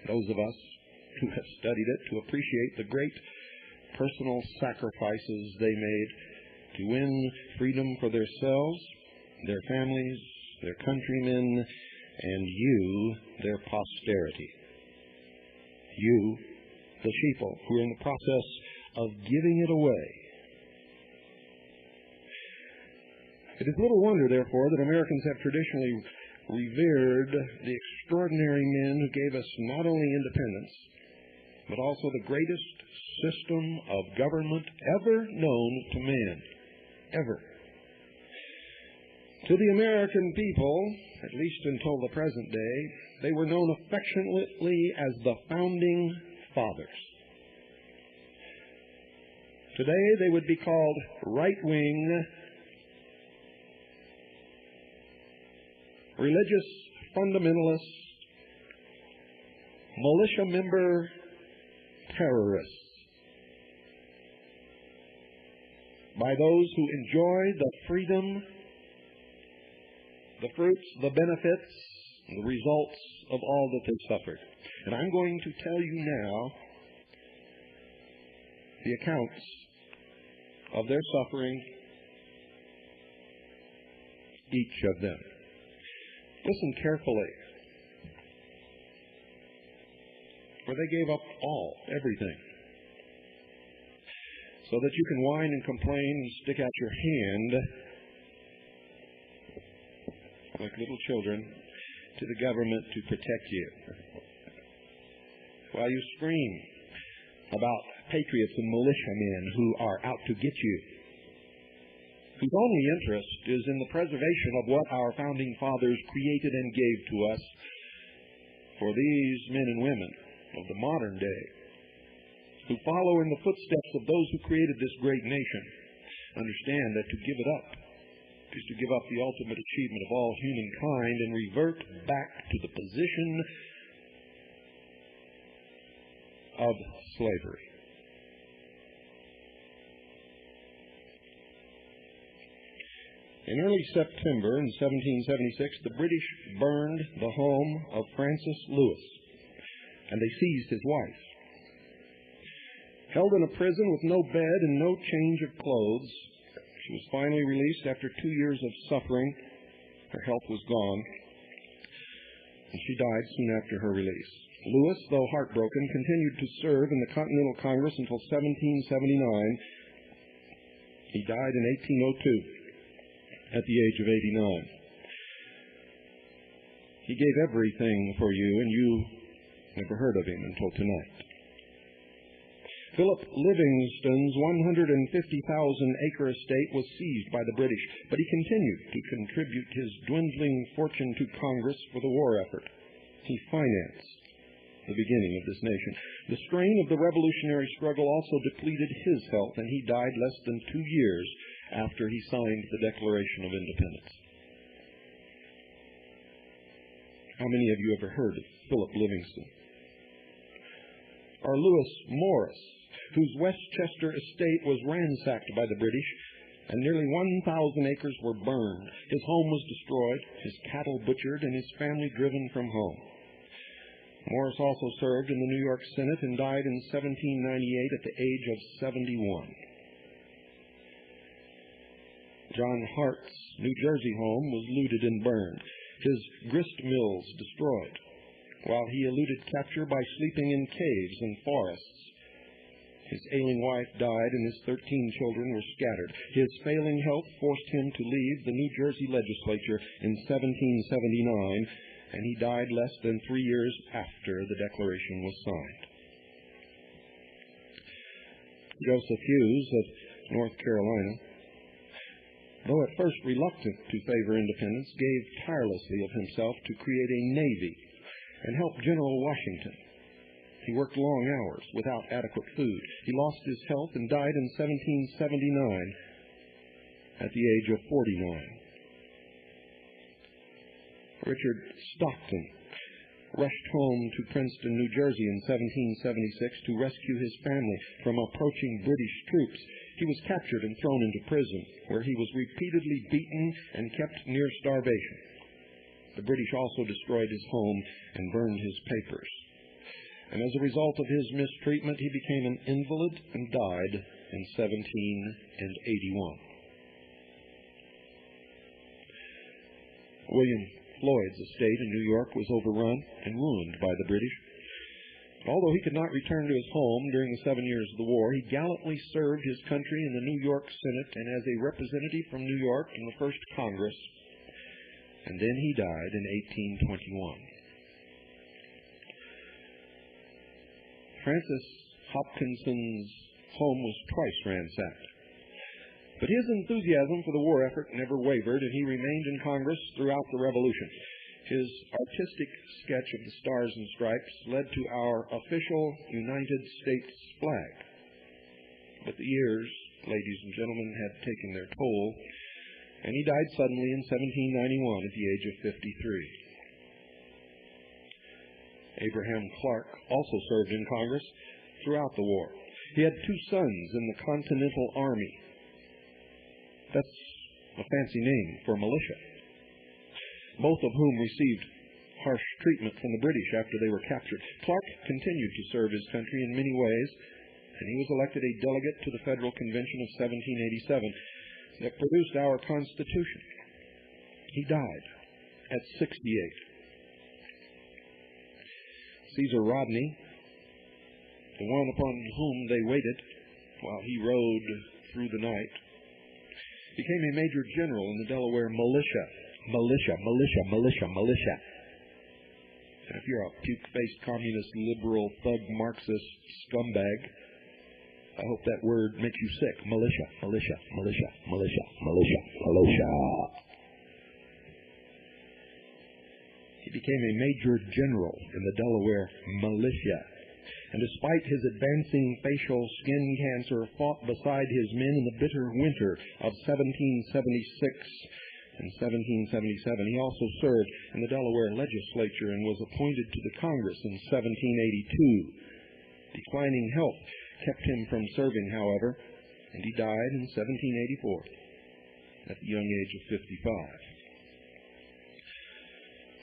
those of us who have studied it, to appreciate the great personal sacrifices they made to win freedom for themselves, their families, their countrymen, and you, their posterity. You, the sheeple, who are in the process of giving it away. It is little wonder, therefore, that Americans have traditionally revered the extraordinary men who gave us not only independence, but also the greatest system of government ever known to man. Ever. To the American people, at least until the present day, they were known affectionately as the Founding Fathers. Today they would be called right-wing, religious fundamentalists, militia member terrorists, by those who enjoy the freedom, the fruits, the benefits, the results of all that they suffered. And I'm going to tell you now the accounts of their suffering, each of them. Listen carefully, for they gave up all, everything, so that you can whine and complain and stick out your hand like little children to the government to protect you, while you scream about patriots and militiamen who are out to get you, whose only interest is in the preservation of what our Founding Fathers created and gave to us. For these men and women of the modern day, who follow in the footsteps of those who created this great nation, understand that to give it up is to give up the ultimate achievement of all humankind and revert back to the position of slavery. In early September in 1776, the British burned the home of Francis Lewis, and they seized his wife. Held in a prison with no bed and no change of clothes, she was finally released after 2 years of suffering. Her health was gone, and she died soon after her release. Lewis, though heartbroken, continued to serve in the Continental Congress until 1779. He died in 1802 at the age of 89. He gave everything for you, and you never heard of him until tonight. Philip Livingston's 150,000-acre estate was seized by the British, but he continued to contribute his dwindling fortune to Congress for the war effort. He financed the beginning of this nation. The strain of the revolutionary struggle also depleted his health, and he died less than 2 years after he signed the Declaration of Independence. How many of you ever heard of Philip Livingston? Or Lewis Morris, whose Westchester estate was ransacked by the British, and nearly 1,000 acres were burned. His home was destroyed, his cattle butchered, and his family driven from home. Morris also served in the New York Senate and died in 1798 at the age of 71. John Hart's New Jersey home was looted and burned, his grist mills destroyed, while he eluded capture by sleeping in caves and forests. His ailing wife died and his 13 children were scattered. His failing health forced him to leave the New Jersey legislature in 1779, and he died less than 3 years after the Declaration was signed. Joseph Hughes of North Carolina, though at first reluctant to favor independence, gave tirelessly of himself to create a navy and help General Washington. He worked long hours without adequate food. He lost his health and died in 1779 at the age of 49. Richard Stockton rushed home to Princeton, New Jersey in 1776 to rescue his family from approaching British troops. He was captured and thrown into prison, where he was repeatedly beaten and kept near starvation. The British also destroyed his home and burned his papers. And as a result of his mistreatment, he became an invalid and died in 1781. William Floyd's estate in New York was overrun and ruined by the British. Although he could not return to his home during the 7 years of the war, he gallantly served his country in the New York Senate and as a representative from New York in the First Congress. And then he died in 1821. Francis Hopkinson's home was twice ransacked. But his enthusiasm for the war effort never wavered, and he remained in Congress throughout the Revolution. His artistic sketch of the Stars and Stripes led to our official United States flag. But the years, ladies and gentlemen, had taken their toll, and he died suddenly in 1791 at the age of 53. Abraham Clark also served in Congress throughout the war. He had 2 sons in the Continental Army. That's a fancy name for militia, both of whom received harsh treatment from the British after they were captured. Clark continued to serve his country in many ways, and he was elected a delegate to the Federal Convention of 1787 that produced our Constitution. He died at 68. Caesar Rodney, the one upon whom they waited while he rode through the night, became a major general in the Delaware militia. Militia. And if you're a puke-faced communist, liberal, thug, Marxist scumbag, I hope that word makes you sick. Militia. He became a major general in the Delaware militia, and despite his advancing facial skin cancer, fought beside his men in the bitter winter of 1776 and 1777. He also served in the Delaware legislature and was appointed to the Congress in 1782. Declining health kept him from serving, however, and he died in 1784 at the young age of 55.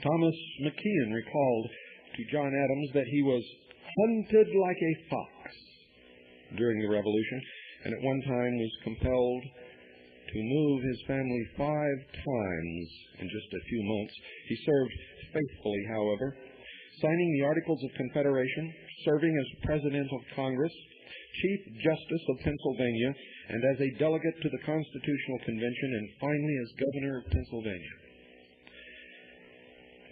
Thomas McKeon recalled to John Adams that he was hunted like a fox during the Revolution, and at one time was compelled to move his family 5 times in just a few months. He served faithfully, however, signing the Articles of Confederation, serving as President of Congress, Chief Justice of Pennsylvania, and as a delegate to the Constitutional Convention, and finally as Governor of Pennsylvania.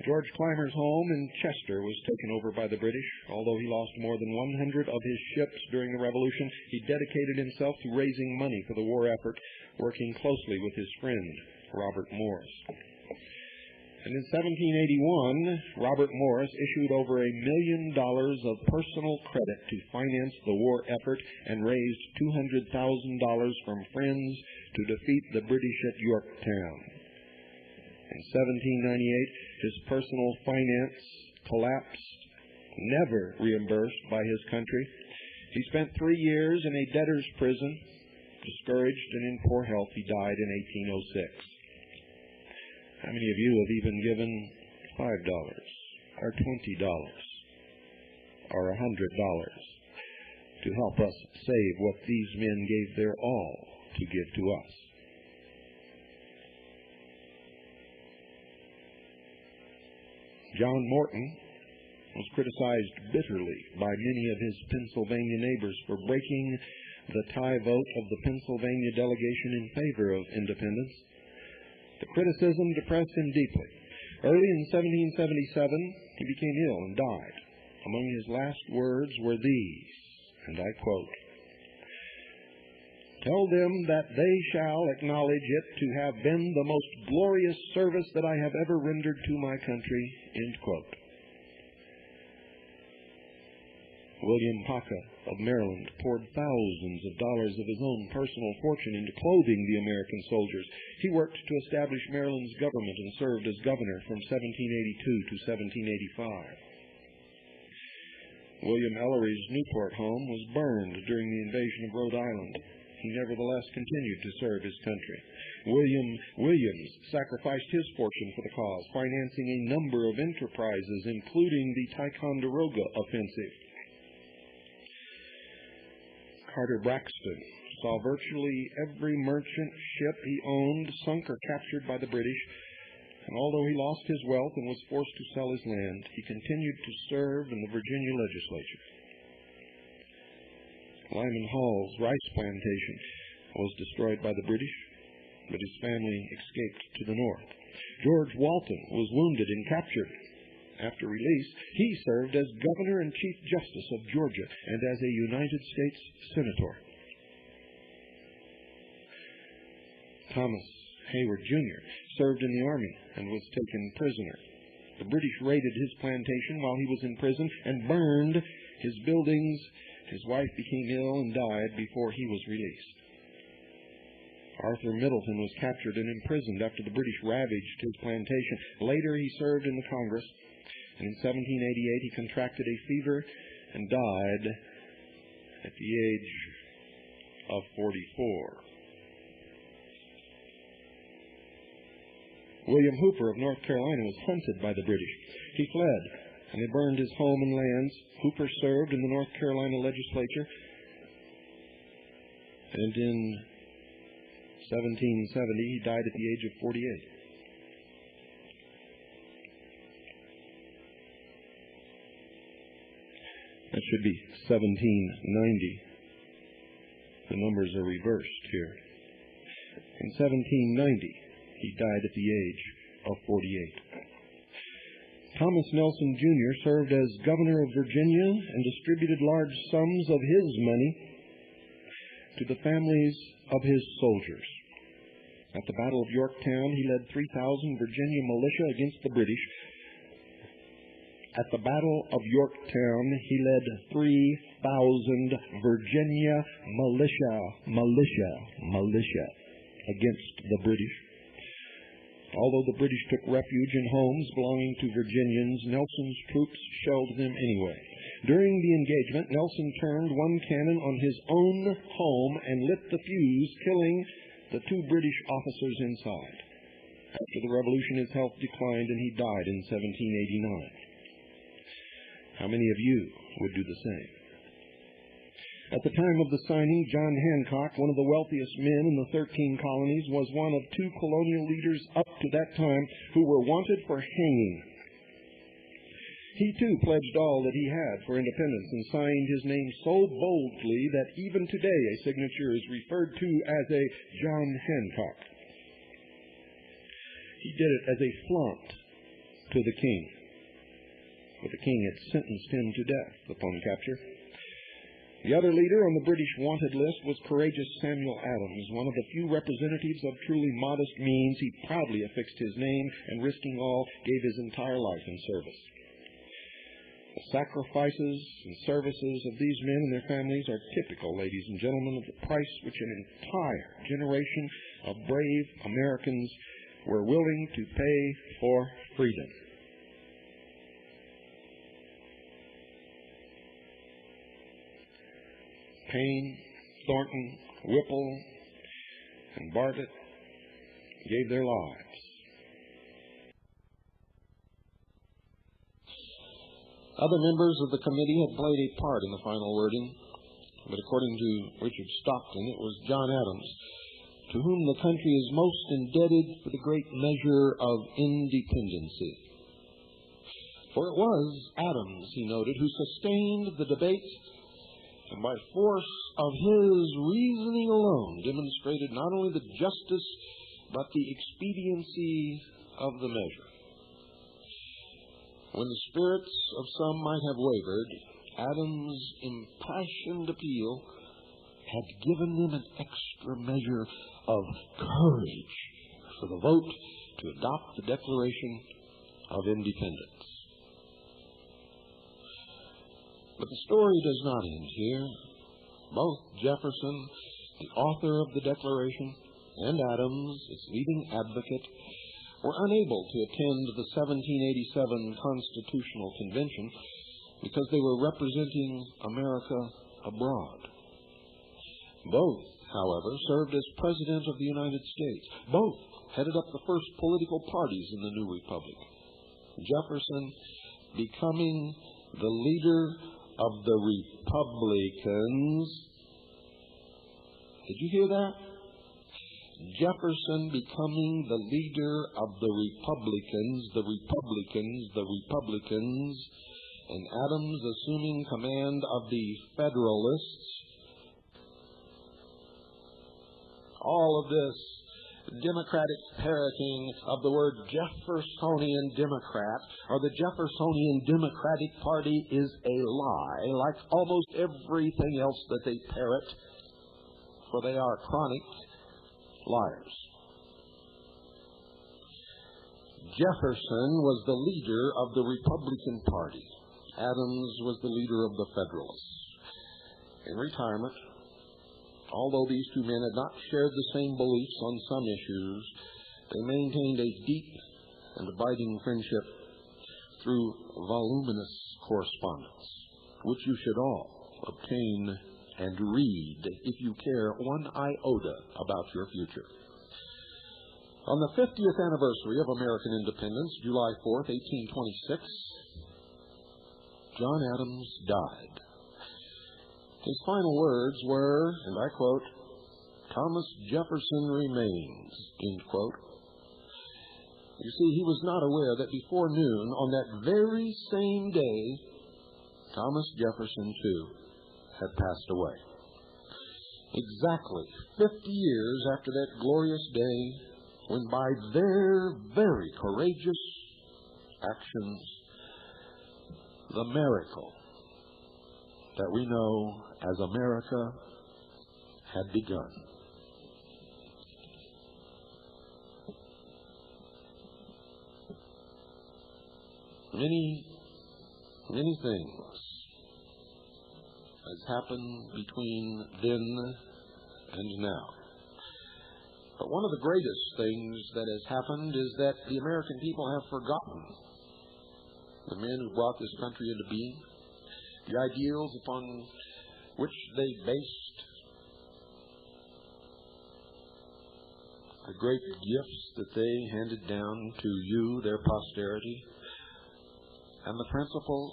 George Clymer's home in Chester was taken over by the British. Although he lost more than 100 of his ships during the Revolution, he dedicated himself to raising money for the war effort, working closely with his friend, Robert Morris. And in 1781, Robert Morris issued over $1 million of personal credit to finance the war effort and raised $200,000 from friends to defeat the British at Yorktown. In 1798, his personal finance collapsed, never reimbursed by his country. He spent 3 years in a debtor's prison. Discouraged and in poor health, he died in 1806. How many of you have even given $5 or $20 or $100 to help us save what these men gave their all to give to us? John Morton was criticized bitterly by many of his Pennsylvania neighbors for breaking the tie vote of the Pennsylvania delegation in favor of independence. The criticism depressed him deeply. Early in 1777, he became ill and died. Among his last words were these, and I quote, "Tell them that they shall acknowledge it to have been the most glorious service that I have ever rendered to my country," end quote. William Paca of Maryland poured thousands of dollars of his own personal fortune into clothing the American soldiers. He worked to establish Maryland's government and served as governor from 1782 to 1785. William Ellery's Newport home was burned during the invasion of Rhode Island. He nevertheless continued to serve his country. William Williams sacrificed his fortune for the cause, financing a number of enterprises, including the Ticonderoga offensive. Carter Braxton saw virtually every merchant ship he owned sunk or captured by the British, and although he lost his wealth and was forced to sell his land, he continued to serve in the Virginia legislature. Lyman Hall's rice plantation was destroyed by the British, but his family escaped to the north. George Walton was wounded and captured. After release, he served as Governor and Chief Justice of Georgia and as a United States Senator. Thomas Hayward, Jr. served in the Army and was taken prisoner. The British raided his plantation while he was in prison and burned his buildings. His wife became ill and died before he was released. Arthur Middleton was captured and imprisoned after the British ravaged his plantation. Later, he served in the Congress, and in 1788 he contracted a fever and died at the age of 44. William Hooper of North Carolina was hunted by the British. He fled, and they burned his home and lands. Hooper served in the North Carolina legislature, and in 1770 he died at the age of 48. That should be 1790. The numbers are reversed here. In 1790, he died at the age of 48. Thomas Nelson, Jr. served as governor of Virginia and distributed large sums of his money to the families of his soldiers. At the Battle of Yorktown, he led 3,000 Virginia militia against the British. At the Battle of Yorktown, he led 3,000 Virginia militia against the British. Although the British took refuge in homes belonging to Virginians, Nelson's troops shelled them anyway. During the engagement, Nelson turned one cannon on his own home and lit the fuse, killing the 2 British officers inside. After the Revolution, his health declined and he died in 1789. How many of you would do the same? At the time of the signing, John Hancock, one of the wealthiest men in the 13 colonies, was one of 2 colonial leaders up to that time who were wanted for hanging. He, too, pledged all that he had for independence and signed his name so boldly that even today a signature is referred to as a John Hancock. He did it as a flaunt to the king, for the king had sentenced him to death upon capture. The other leader on the British wanted list was courageous Samuel Adams, one of the few representatives of truly modest means. He proudly affixed his name and, risking all, gave his entire life in service. The sacrifices and services of these men and their families are typical, ladies and gentlemen, of the price which an entire generation of brave Americans were willing to pay for freedom. Payne, Thornton, Whipple, and Bartlett gave their lives. Other members of the committee had played a part in the final wording, but according to Richard Stockton, it was John Adams to whom the country is most indebted for the great measure of independency. For it was Adams, he noted, who sustained the debate and by force of his reasoning alone demonstrated not only the justice but the expediency of the measure. When the spirits of some might have wavered, Adams' impassioned appeal had given them an extra measure of courage for the vote to adopt the Declaration of Independence. But the story does not end here. Both Jefferson, the author of the Declaration, and Adams, its leading advocate, were unable to attend the 1787 Constitutional Convention because they were representing America abroad. Both, however, served as President of the United States. Both headed up the first political parties in the new republic. Jefferson becoming the leader of the Republicans. Did you hear that? Jefferson becoming the leader of the Republicans, and Adams assuming command of the Federalists. All of this Democratic parroting of the word Jeffersonian Democrat or the Jeffersonian Democratic Party is a lie, like almost everything else that they parrot, for they are chronic liars. Jefferson was the leader of the Republican Party. Adams was the leader of the Federalists. In retirement, although these two men had not shared the same beliefs on some issues, they maintained a deep and abiding friendship through voluminous correspondence, which you should all obtain and read if you care one iota about your future. On the 50th anniversary of American independence, July 4th, 1826, John Adams died. His final words were, and I quote, "Thomas Jefferson remains," end quote. You see, he was not aware that before noon on that very same day, Thomas Jefferson, too, had passed away. Exactly 50 years after that glorious day, when by their very courageous actions, the miracle that we know as America had begun. Many things has happened between then and now. But one of the greatest things that has happened is that the American people have forgotten the men who brought this country into being, the ideals upon which they based the great gifts that they handed down to you, their posterity, and the principles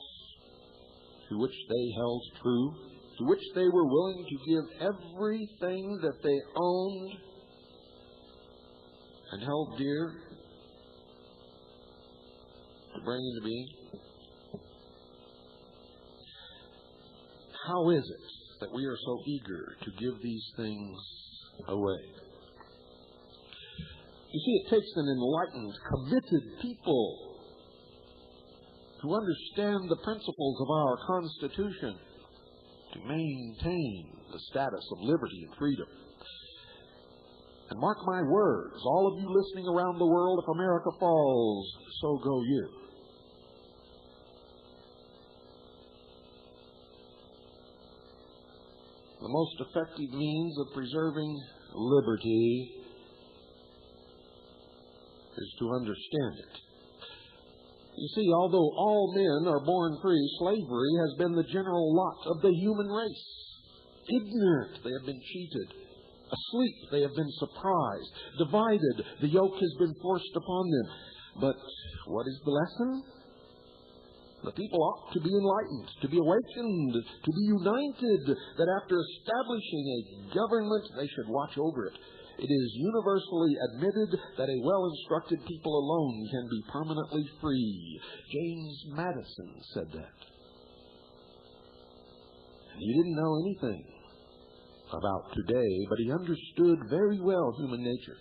to which they held true, to which they were willing to give everything that they owned and held dear to bring into being. How is it that we are so eager to give these things away? You see, it takes an enlightened, committed people to understand the principles of our Constitution to maintain the status of liberty and freedom. And mark my words, all of you listening around the world, if America falls, so go you. The most effective means of preserving liberty is to understand it. You see, although all men are born free, slavery has been the general lot of the human race. Ignorant, they have been cheated. Asleep, they have been surprised. Divided, the yoke has been forced upon them. But what is the lesson? The people ought to be enlightened, to be awakened, to be united, that after establishing a government, they should watch over it. It is universally admitted that a well-instructed people alone can be permanently free. James Madison said that. He didn't know anything about today, but he understood very well human nature.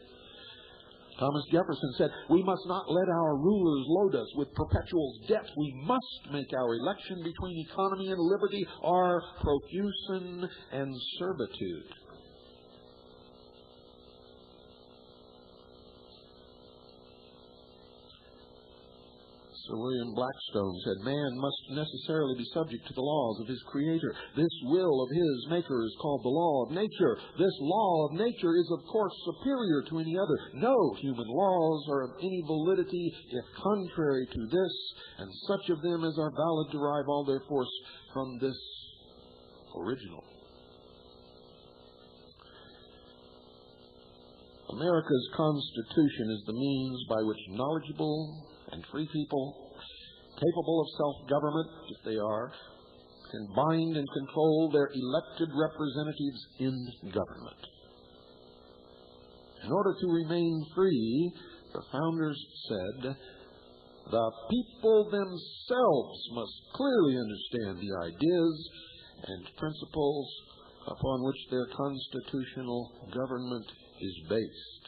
Thomas Jefferson said, "We must not let our rulers load us with perpetual debt. We must make our election between economy and liberty our profusion and servitude." Sir William Blackstone said, man must necessarily be subject to the laws of his Creator. This will of his Maker is called the law of nature. This law of nature is, of course, superior to any other. No human laws are of any validity if contrary to this, and such of them as are valid derive all their force from this original. America's Constitution is the means by which knowledgeable and free people, capable of self-government, if they are, can bind and control their elected representatives in government. In order to remain free, the founders said, the people themselves must clearly understand the ideas and principles upon which their constitutional government is based.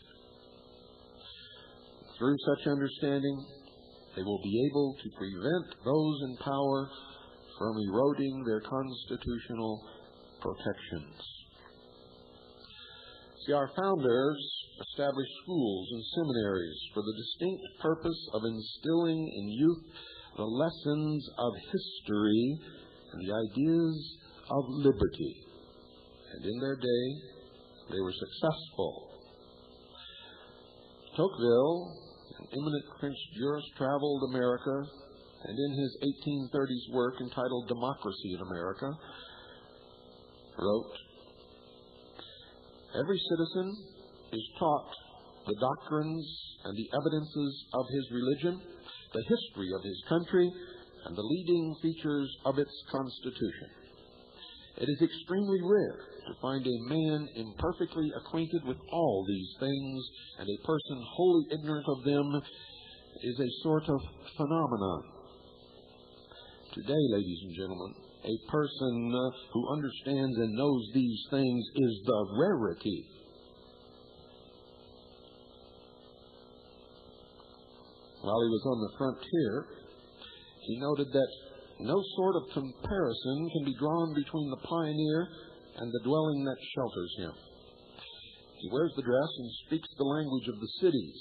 Through such understanding, they will be able to prevent those in power from eroding their constitutional protections. See, our founders established schools and seminaries for the distinct purpose of instilling in youth the lessons of history and the ideas of liberty. And in their day, they were successful. Tocqueville, an eminent French jurist, traveled America, and in his 1830s work entitled Democracy in America, wrote, every citizen is taught the doctrines and the evidences of his religion, the history of his country, and the leading features of its constitution. It is extremely rare to find a man imperfectly acquainted with all these things, and a person wholly ignorant of them is a sort of phenomenon. Today, ladies and gentlemen, a person who understands and knows these things is the rarity. While he was on the frontier, he noted that no sort of comparison can be drawn between the pioneer and the dwelling that shelters him. He wears the dress and speaks the language of the cities.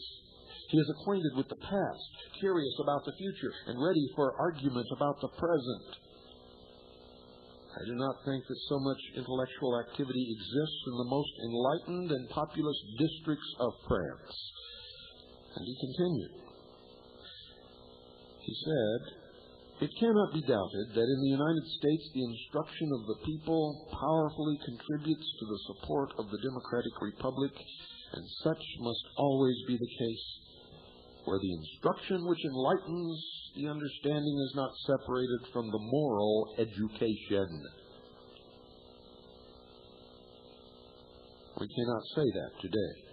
He is acquainted with the past, curious about the future, and ready for argument about the present. I do not think that so much intellectual activity exists in the most enlightened and populous districts of France. And he continued. He said, it cannot be doubted that in the United States the instruction of the people powerfully contributes to the support of the democratic republic, and such must always be the case, where the instruction which enlightens the understanding is not separated from the moral education. We cannot say that today.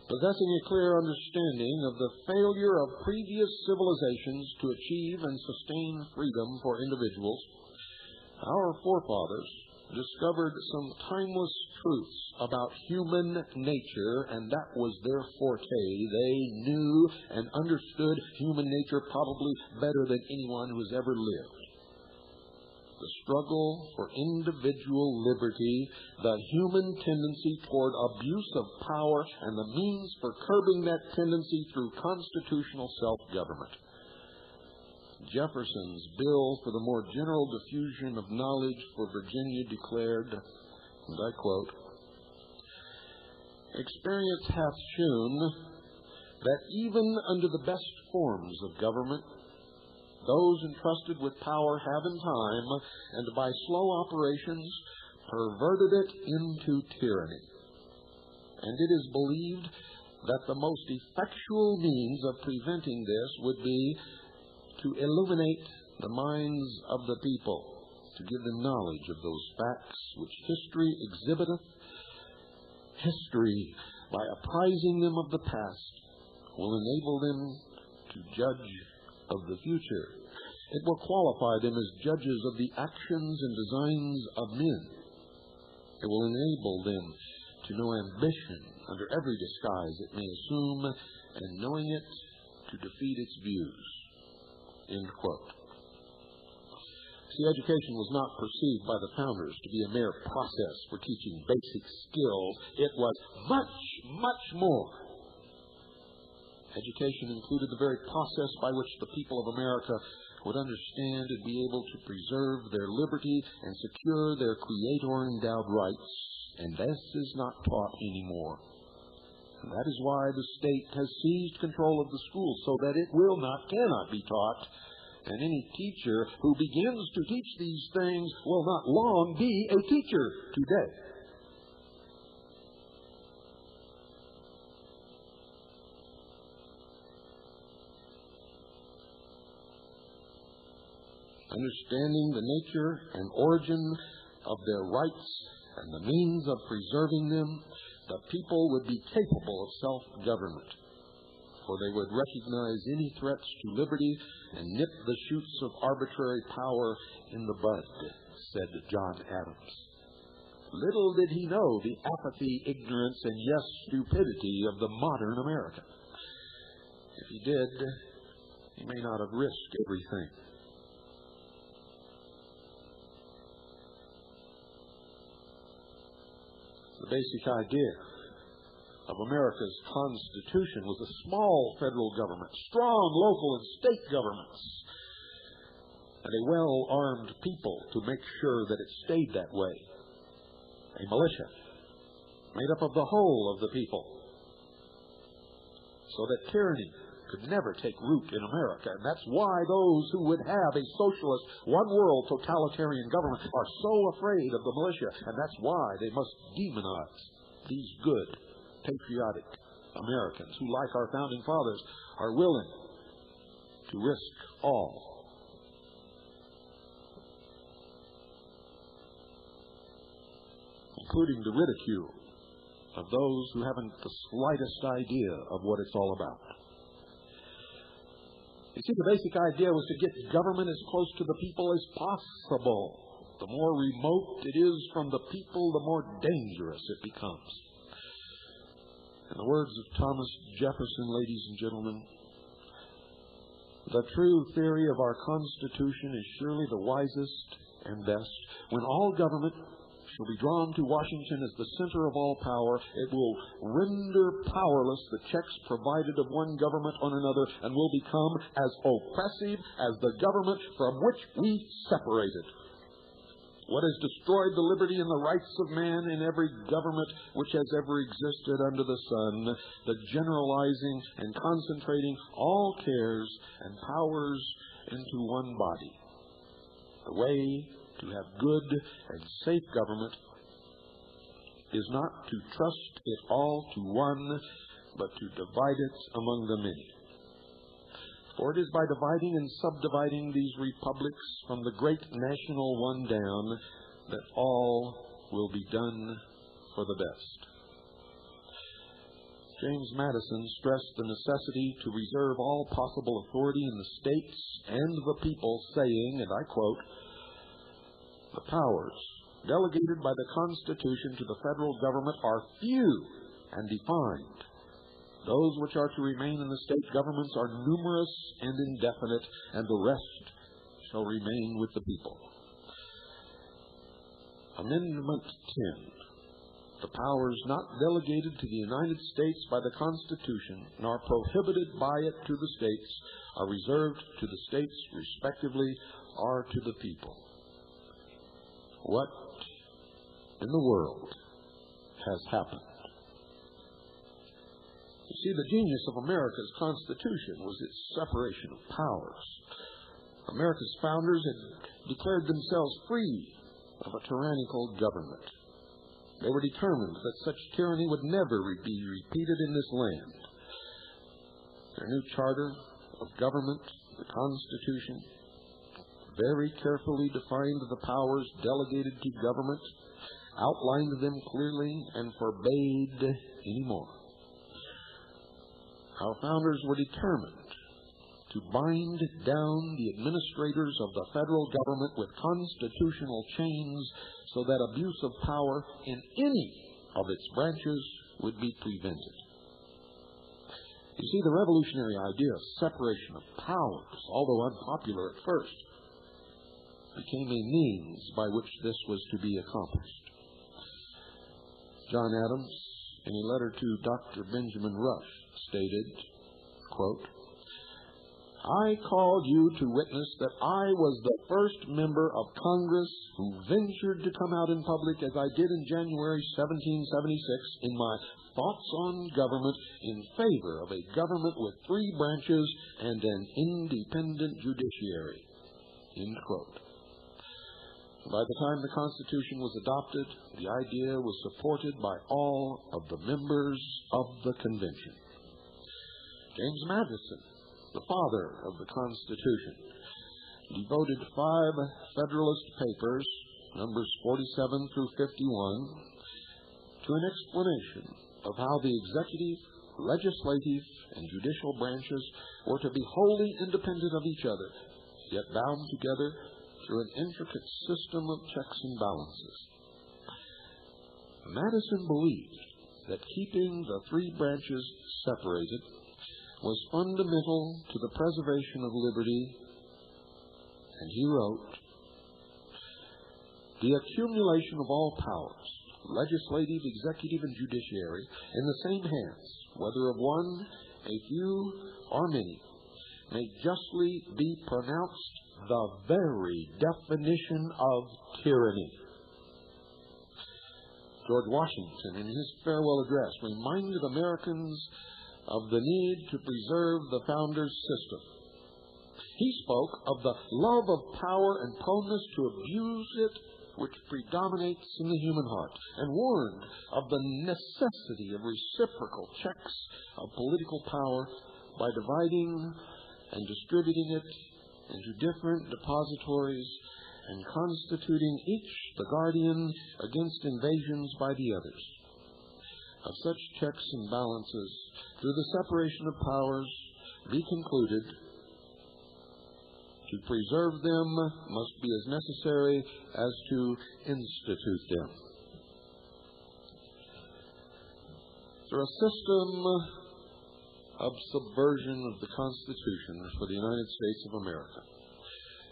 Possessing a clear understanding of the failure of previous civilizations to achieve and sustain freedom for individuals, our forefathers discovered some timeless truths about human nature, and that was their forte. They knew and understood human nature probably better than anyone who has ever lived. The struggle for individual liberty, the human tendency toward abuse of power, and the means for curbing that tendency through constitutional self-government. Jefferson's bill for the more general diffusion of knowledge for Virginia declared, and I quote, experience hath shewn that even under the best forms of government, those entrusted with power have in time, and by slow operations, perverted it into tyranny. And it is believed that the most effectual means of preventing this would be to illuminate the minds of the people, to give them knowledge of those facts which history exhibiteth. History, by apprising them of the past, will enable them to judge of the future. It will qualify them as judges of the actions and designs of men. It will enable them to know ambition under every disguise it may assume, and knowing it, to defeat its views. End quote. See, education was not perceived by the founders to be a mere process for teaching basic skills. It was much, much more. Education included the very process by which the people of America would understand and be able to preserve their liberty and secure their Creator-endowed rights, and this is not taught anymore. And that is why the state has seized control of the schools, so that it cannot be taught, and any teacher who begins to teach these things will not long be a teacher today. Understanding the nature and origin of their rights and the means of preserving them, the people would be capable of self-government, for they would recognize any threats to liberty and nip the shoots of arbitrary power in the bud, said John Adams. Little did he know the apathy, ignorance, and yes, stupidity of the modern American. If he did, he may not have risked everything. The basic idea of America's Constitution was a small federal government, strong local and state governments, and a well-armed people to make sure that it stayed that way. A militia made up of the whole of the people, so that tyranny could never take root in America. And that's why those who would have a socialist, one-world totalitarian government are so afraid of the militia. And that's why they must demonize these good, patriotic Americans who, like our founding fathers, are willing to risk all. Including the ridicule of those who haven't the slightest idea of what it's all about. You see, the basic idea was to get government as close to the people as possible. The more remote it is from the people, the more dangerous it becomes. In the words of Thomas Jefferson, ladies and gentlemen, the true theory of our Constitution is surely the wisest and best. When all government shall be drawn to Washington as the center of all power, it will render powerless the checks provided of one government on another, and will become as oppressive as the government from which we separated. What has destroyed the liberty and the rights of man in every government which has ever existed under the sun, the generalizing and concentrating all cares and powers into one body. The way to have good and safe government is not to trust it all to one, but to divide it among the many. For it is by dividing and subdividing these republics from the great national one down that all will be done for the best. James Madison stressed the necessity to reserve all possible authority in the states and the people, saying, and I quote, "The powers delegated by the Constitution to the federal government are few and defined. Those which are to remain in the state governments are numerous and indefinite, and the rest shall remain with the people." Amendment 10. The powers not delegated to the United States by the Constitution, nor prohibited by it to the states, are reserved to the states respectively, or to the people. What in the world has happened? You see, the genius of America's Constitution was its separation of powers. America's founders had declared themselves free of a tyrannical government. They were determined that such tyranny would never be repeated in this land. Their new charter of government, the Constitution, very carefully defined the powers delegated to government, outlined them clearly, and forbade any more. Our founders were determined to bind down the administrators of the federal government with constitutional chains so that abuse of power in any of its branches would be prevented. You see, the revolutionary idea of separation of powers, although unpopular at first, became a means by which this was to be accomplished. John Adams, in a letter to Dr. Benjamin Rush, stated, quote, I call you to witness that I was the first member of Congress who ventured to come out in public as I did in January 1776 in my thoughts on government in favor of a government with 3 branches and an independent judiciary. End quote. By the time the Constitution was adopted, the idea was supported by all of the members of the Convention. James Madison, the father of the Constitution, devoted 5 Federalist Papers, numbers 47 through 51, to an explanation of how the executive, legislative, and judicial branches were to be wholly independent of each other, yet bound together through an intricate system of checks and balances. Madison believed that keeping the 3 branches separated was fundamental to the preservation of liberty, and he wrote, the accumulation of all powers, legislative, executive, and judiciary, in the same hands, whether of one, a few, or many, may justly be pronounced the very definition of tyranny. George Washington, in his farewell address, reminded Americans of the need to preserve the Founders' system. He spoke of the love of power and proneness to abuse it which predominates in the human heart, and warned of the necessity of reciprocal checks of political power by dividing and distributing it into different depositories and constituting each the guardian against invasions by the others. Of such checks and balances, through the separation of powers, be concluded, to preserve them must be as necessary as to institute them. Through a system of subversion of the Constitution for the United States of America,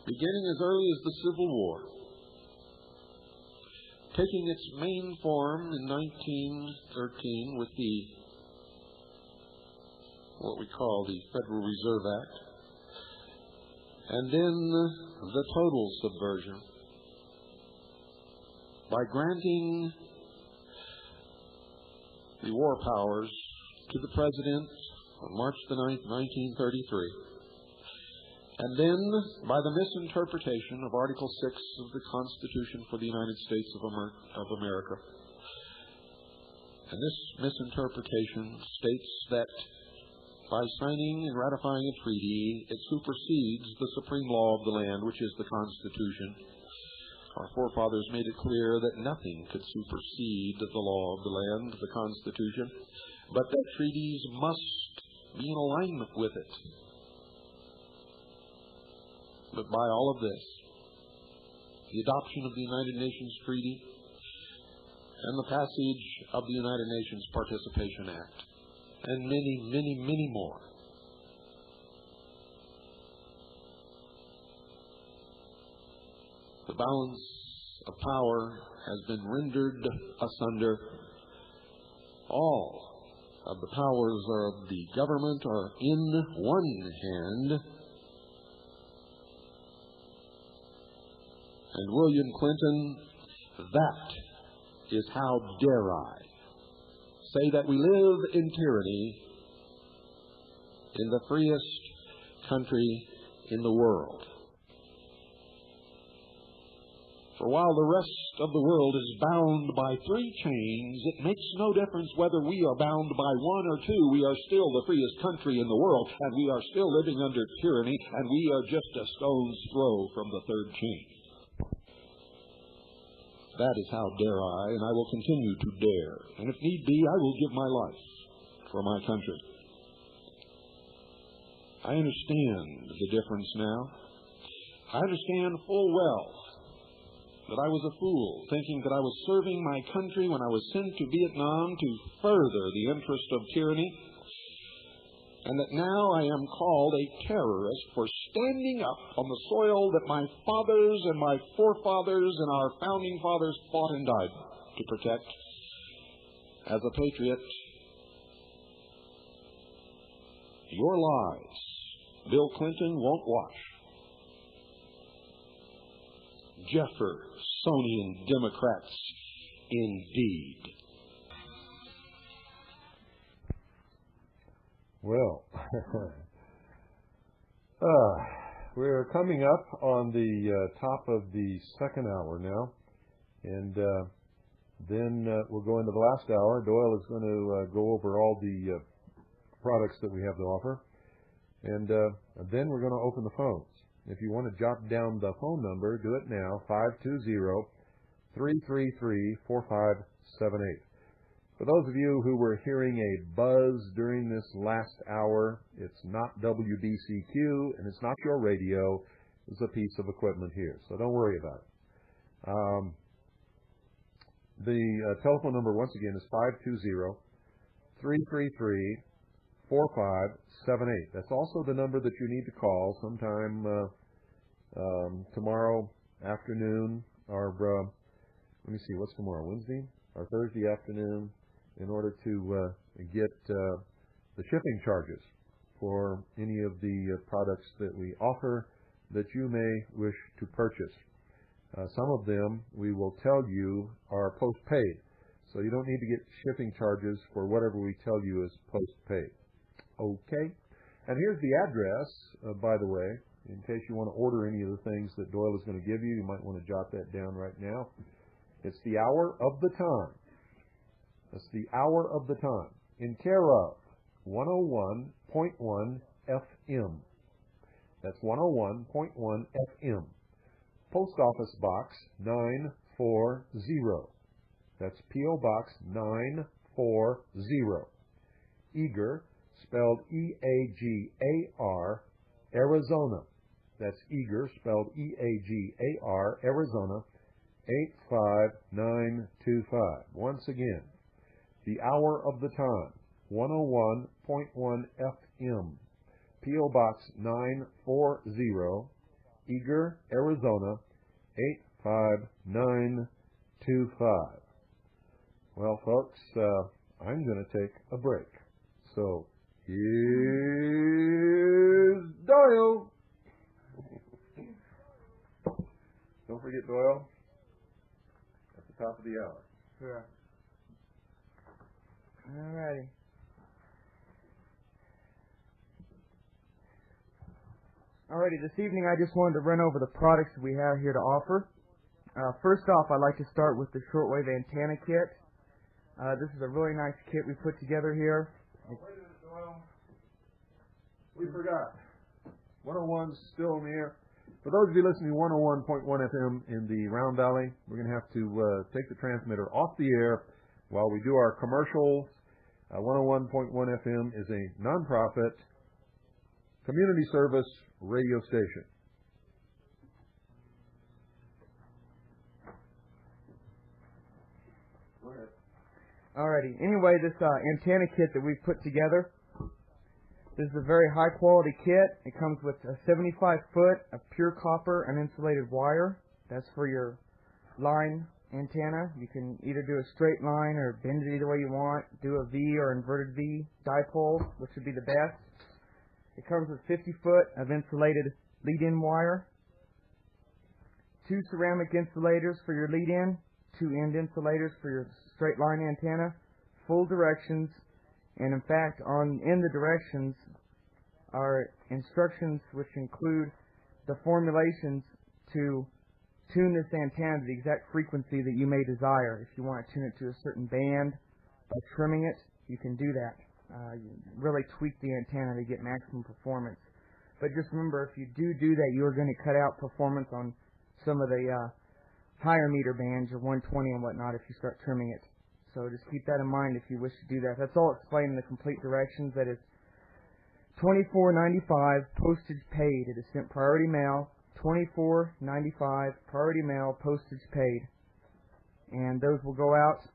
beginning as early as the Civil War, taking its main form in 1913 with what we call the Federal Reserve Act, and then the total subversion by granting the war powers to the President on March the 9th, 1933, and then by the misinterpretation of Article 6 of the Constitution for the United States of America. And this misinterpretation states that by signing and ratifying a treaty, it supersedes the supreme law of the land, which is the Constitution. Our forefathers made it clear that nothing could supersede the law of the land, the Constitution, but that treaties must be in alignment with it. But by all of this, the adoption of the United Nations Treaty and the passage of the United Nations Participation Act, and many, many, many more, the balance of power has been rendered asunder. All of the powers of the government are in one hand, and William Clinton, that is how dare I say that we live in tyranny in the freest country in the world. For while the rest of the world is bound by 3 chains, it makes no difference whether we are bound by 1 or 2. We are still the freest country in the world, and we are still living under tyranny, and we are just a stone's throw from the 3rd chain. That is how dare I, and I will continue to dare. And if need be, I will give my life for my country. I understand the difference now. I understand full well that I was a fool, thinking that I was serving my country when I was sent to Vietnam to further the interest of tyranny, and that now I am called a terrorist for standing up on the soil that my fathers and my forefathers and our founding fathers fought and died to protect. As a patriot, your lies Bill Clinton won't wash. Jeffersonian Democrats, indeed. Well, we're coming up on the top of the second hour now, and then we'll go into the last hour. Doyle is going to go over all the products that we have to offer, and then we're going to open the phones. If you want to jot down the phone number, do it now, 520-333-4578. For those of you who were hearing a buzz during this last hour, it's not WBCQ, and it's not your radio. It's a piece of equipment here, so don't worry about it. The telephone number, once again, is 520-333-4578. That's also the number that you need to call sometime tomorrow afternoon, or let me see, what's tomorrow, Wednesday? Or Thursday afternoon, in order to get the shipping charges for any of the products that we offer that you may wish to purchase. Some of them, we will tell you, are post-paid. So you don't need to get shipping charges for whatever we tell you is post-paid. Okay? And here's the address, by the way, in case you want to order any of the things that Doyle is going to give you. You might want to jot that down right now. It's the Hour of the Time. That's the Hour of the Time. In care of 101.1 FM. That's 101.1 FM. Post Office Box 940. That's P.O. Box 940. Eager, spelled E-A-G-A-R, Arizona. That's Eager, spelled E-A-G-A-R, Arizona, 85925. Once again, the Hour of the Time, 101.1 FM, P.O. Box 940, Eager, Arizona, 85925. Well, folks, I'm going to take a break. So, here's Doyle. Don't forget Doyle at the top of the hour. Sure. All righty. Alrighty, this evening I just wanted to run over the products we have here to offer. First off, I'd like to start with the shortwave antenna kit. This is a really nice kit we put together here. Wait a minute, Doyle. We forgot. 101's still in the air. For those of you listening to 101.1 FM in the Round Valley, we're going to have to take the transmitter off the air while we do our commercials. 101.1 FM is a nonprofit community service radio station. Go ahead. Alrighty. Anyway, this antenna kit that we've put together, this is a very high quality kit. It comes with a 75 foot of pure copper and insulated wire. That's for your line antenna. You can either do a straight line or bend it either way you want. Do a V or inverted V dipole, which would be the best. It comes with 50 foot of insulated lead-in wire, 2 ceramic insulators for your lead-in, 2 end insulators for your straight line antenna, full directions, and in fact, in the directions are instructions which include the formulations to tune this antenna to the exact frequency that you may desire. If you want to tune it to a certain band by trimming it, you can do that. You really tweak the antenna to get maximum performance. But just remember, if you do that, you are going to cut out performance on some of the higher meter bands, your 120 and whatnot, if you start trimming it. So just keep that in mind if you wish to do that. That's all explained in the complete directions. That is $24.95 postage paid. It is sent priority mail. $24.95 priority mail, postage paid. And those will go out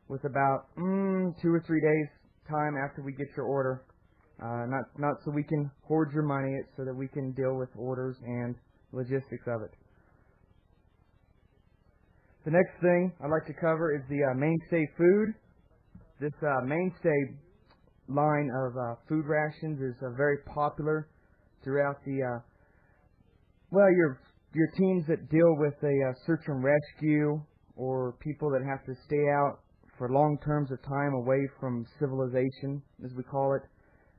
with about 2 or 3 days time after we get your order. Not so we can hoard your money, it's so that we can deal with orders and logistics of it. The next thing I'd like to cover is the Mainstay food. This Mainstay line of food rations is very popular throughout the your teams that deal with a search and rescue, or people that have to stay out for long terms of time away from civilization, as we call it,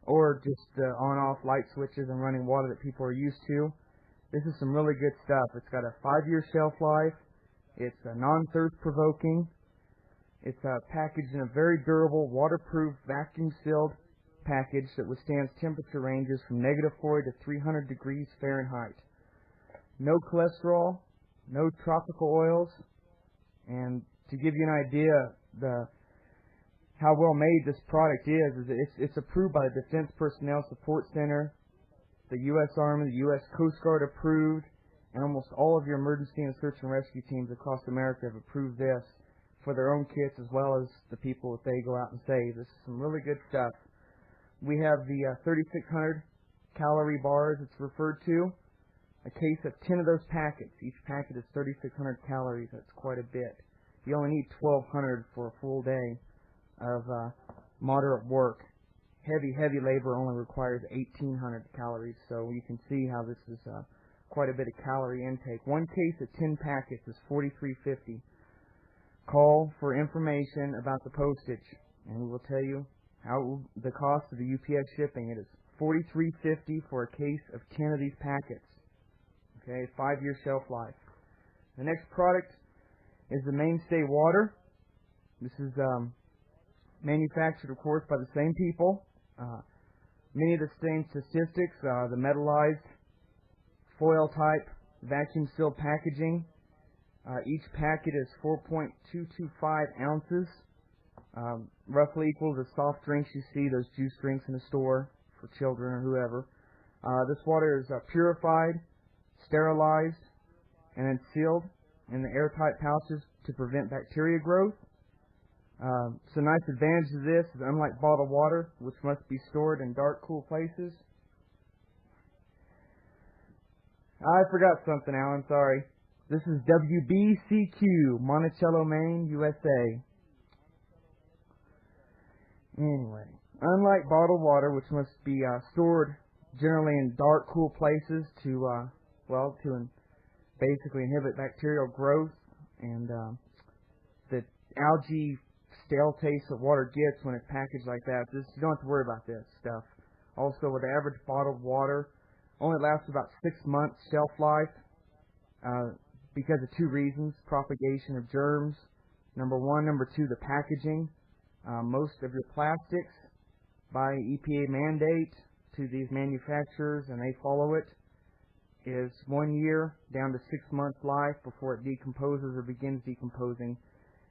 or just on-off light switches and running water that people are used to. This is some really good stuff. It's got a 5-year shelf life. It's non-thirst provoking. It's packaged in a very durable, waterproof, vacuum-sealed package that withstands temperature ranges from -40 to 300 degrees Fahrenheit. No cholesterol, no tropical oils, and to give you an idea how well made this product is it's approved by the Defense Personnel Support Center, the U.S. Army, the U.S. Coast Guard approved, and almost all of your emergency and search and rescue teams across America have approved this for their own kits as well as the people that they go out and save. This is some really good stuff. We have the 3,600 calorie bars it's referred to. A case of 10 of those packets. Each packet is 3,600 calories. That's quite a bit. You only need 1,200 for a full day of moderate work. Heavy labor only requires 1,800 calories. So you can see how this is quite a bit of calorie intake. One case of 10 packets is $43.50. Call for information about the postage, and we will tell you how the cost of the UPS shipping. It is $43.50 for a case of 10 of these packets. Okay, 5-year shelf life. The next product is the Mainstay Water. This is manufactured, of course, by the same people. Many of the same statistics, the metallized foil type vacuum-sealed packaging. Each packet is 4.225 ounces, roughly equal to soft drinks you see, those juice drinks in the store for children or whoever. This water is purified, sterilized, and then sealed in the airtight pouches to prevent bacteria growth. Some nice advantages of this is, unlike bottled water, which must be stored in dark, cool places. I forgot something, Alan. Sorry. This is WBCQ, Monticello, Maine, USA. Anyway, unlike bottled water, which must be stored generally in dark, cool places to basically inhibit bacterial growth and the algae stale taste that water gets when it's packaged like that. You don't have to worry about this stuff. Also, with the average bottled water, only lasts about 6 months shelf life because of 2 reasons: propagation of germs, number 1. Number 2, the packaging. Most of your plastics, by EPA mandate to these manufacturers, and they follow it, is 1 year down to 6 months life before it decomposes or begins decomposing.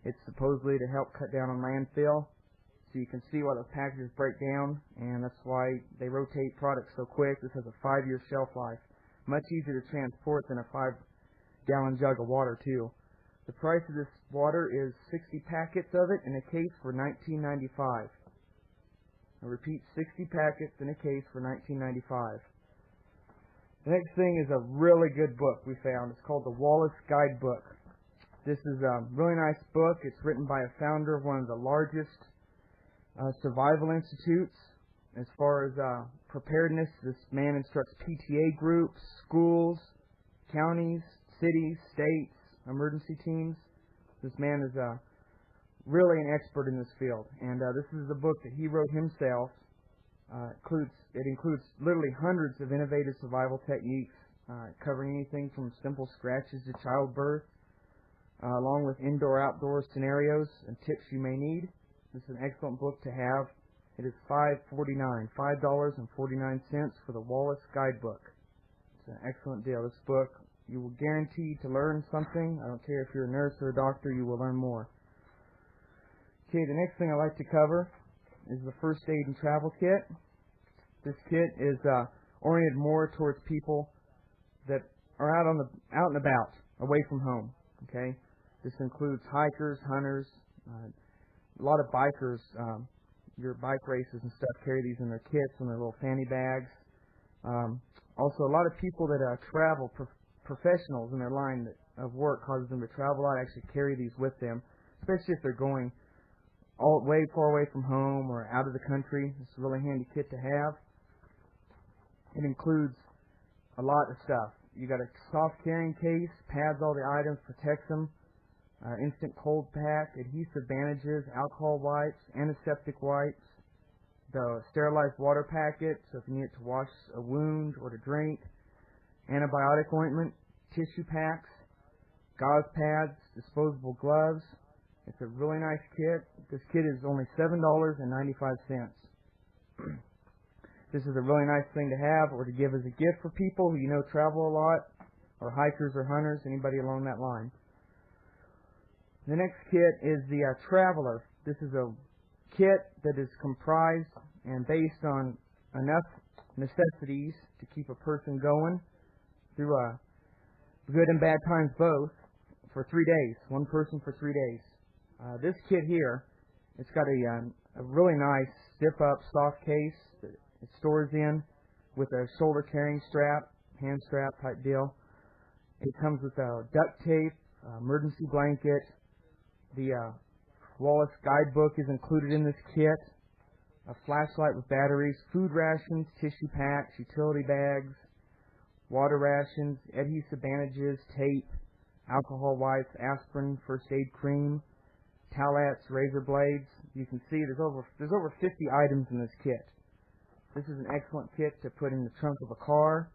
It's supposedly to help cut down on landfill. So you can see why those packages break down, and that's why they rotate products so quick. This has a 5-year shelf life. Much easier to transport than a 5-gallon jug of water, too. The price of this water is 60 packets of it in a case for $19.95. I repeat, 60 packets in a case for $19.95. The next thing is a really good book we found. It's called the Wallace Guidebook. This is a really nice book. It's written by a founder of one of the largest survival institutes. As far as preparedness, this man instructs PTA groups, schools, counties, cities, states, emergency teams. This man is really an expert in this field. And this is a book that he wrote himself. It includes literally hundreds of innovative survival techniques, covering anything from simple scratches to childbirth, along with indoor-outdoor scenarios and tips you may need. This is an excellent book to have. It is $5.49 for the Wallace Guidebook. It's an excellent deal. This book, you will guarantee to learn something. I don't care if you're a nurse or a doctor, you will learn more. Okay, the next thing I like to cover is the First Aid and Travel Kit. This kit is oriented more towards people that are out and about, away from home. Okay, this includes hikers, hunters, a lot of bikers. Your bike races and stuff carry these in their kits and their little fanny bags. Also, a lot of people that travel, professionals in their line of work causes them to travel a lot, actually carry these with them, especially if they're going all way far away from home or out of the country, it's a really handy kit to have. It includes a lot of stuff. You got a soft carrying case, pads all the items, protects them, instant cold pack, adhesive bandages, alcohol wipes, antiseptic wipes, the sterilized water packet, so if you need it to wash a wound or to drink, antibiotic ointment, tissue packs, gauze pads, disposable gloves. It's a really nice kit. This kit is only $7.95. This is a really nice thing to have or to give as a gift for people who you know travel a lot, or hikers or hunters, anybody along that line. The next kit is the Traveler. This is a kit that is comprised and based on enough necessities to keep a person going through good and bad times both for 3 days. One person for 3 days. This kit here, it's got a really nice zip-up soft case that it stores in with a shoulder carrying strap, hand strap type deal. It comes with a duct tape, emergency blanket. The Wallace guidebook is included in this kit. A flashlight with batteries, food rations, tissue packs, utility bags, water rations, adhesive bandages, tape, alcohol wipes, aspirin, first aid cream, towelettes, razor blades. You can see there's over 50 items in this kit. This is an excellent kit to put in the trunk of a car.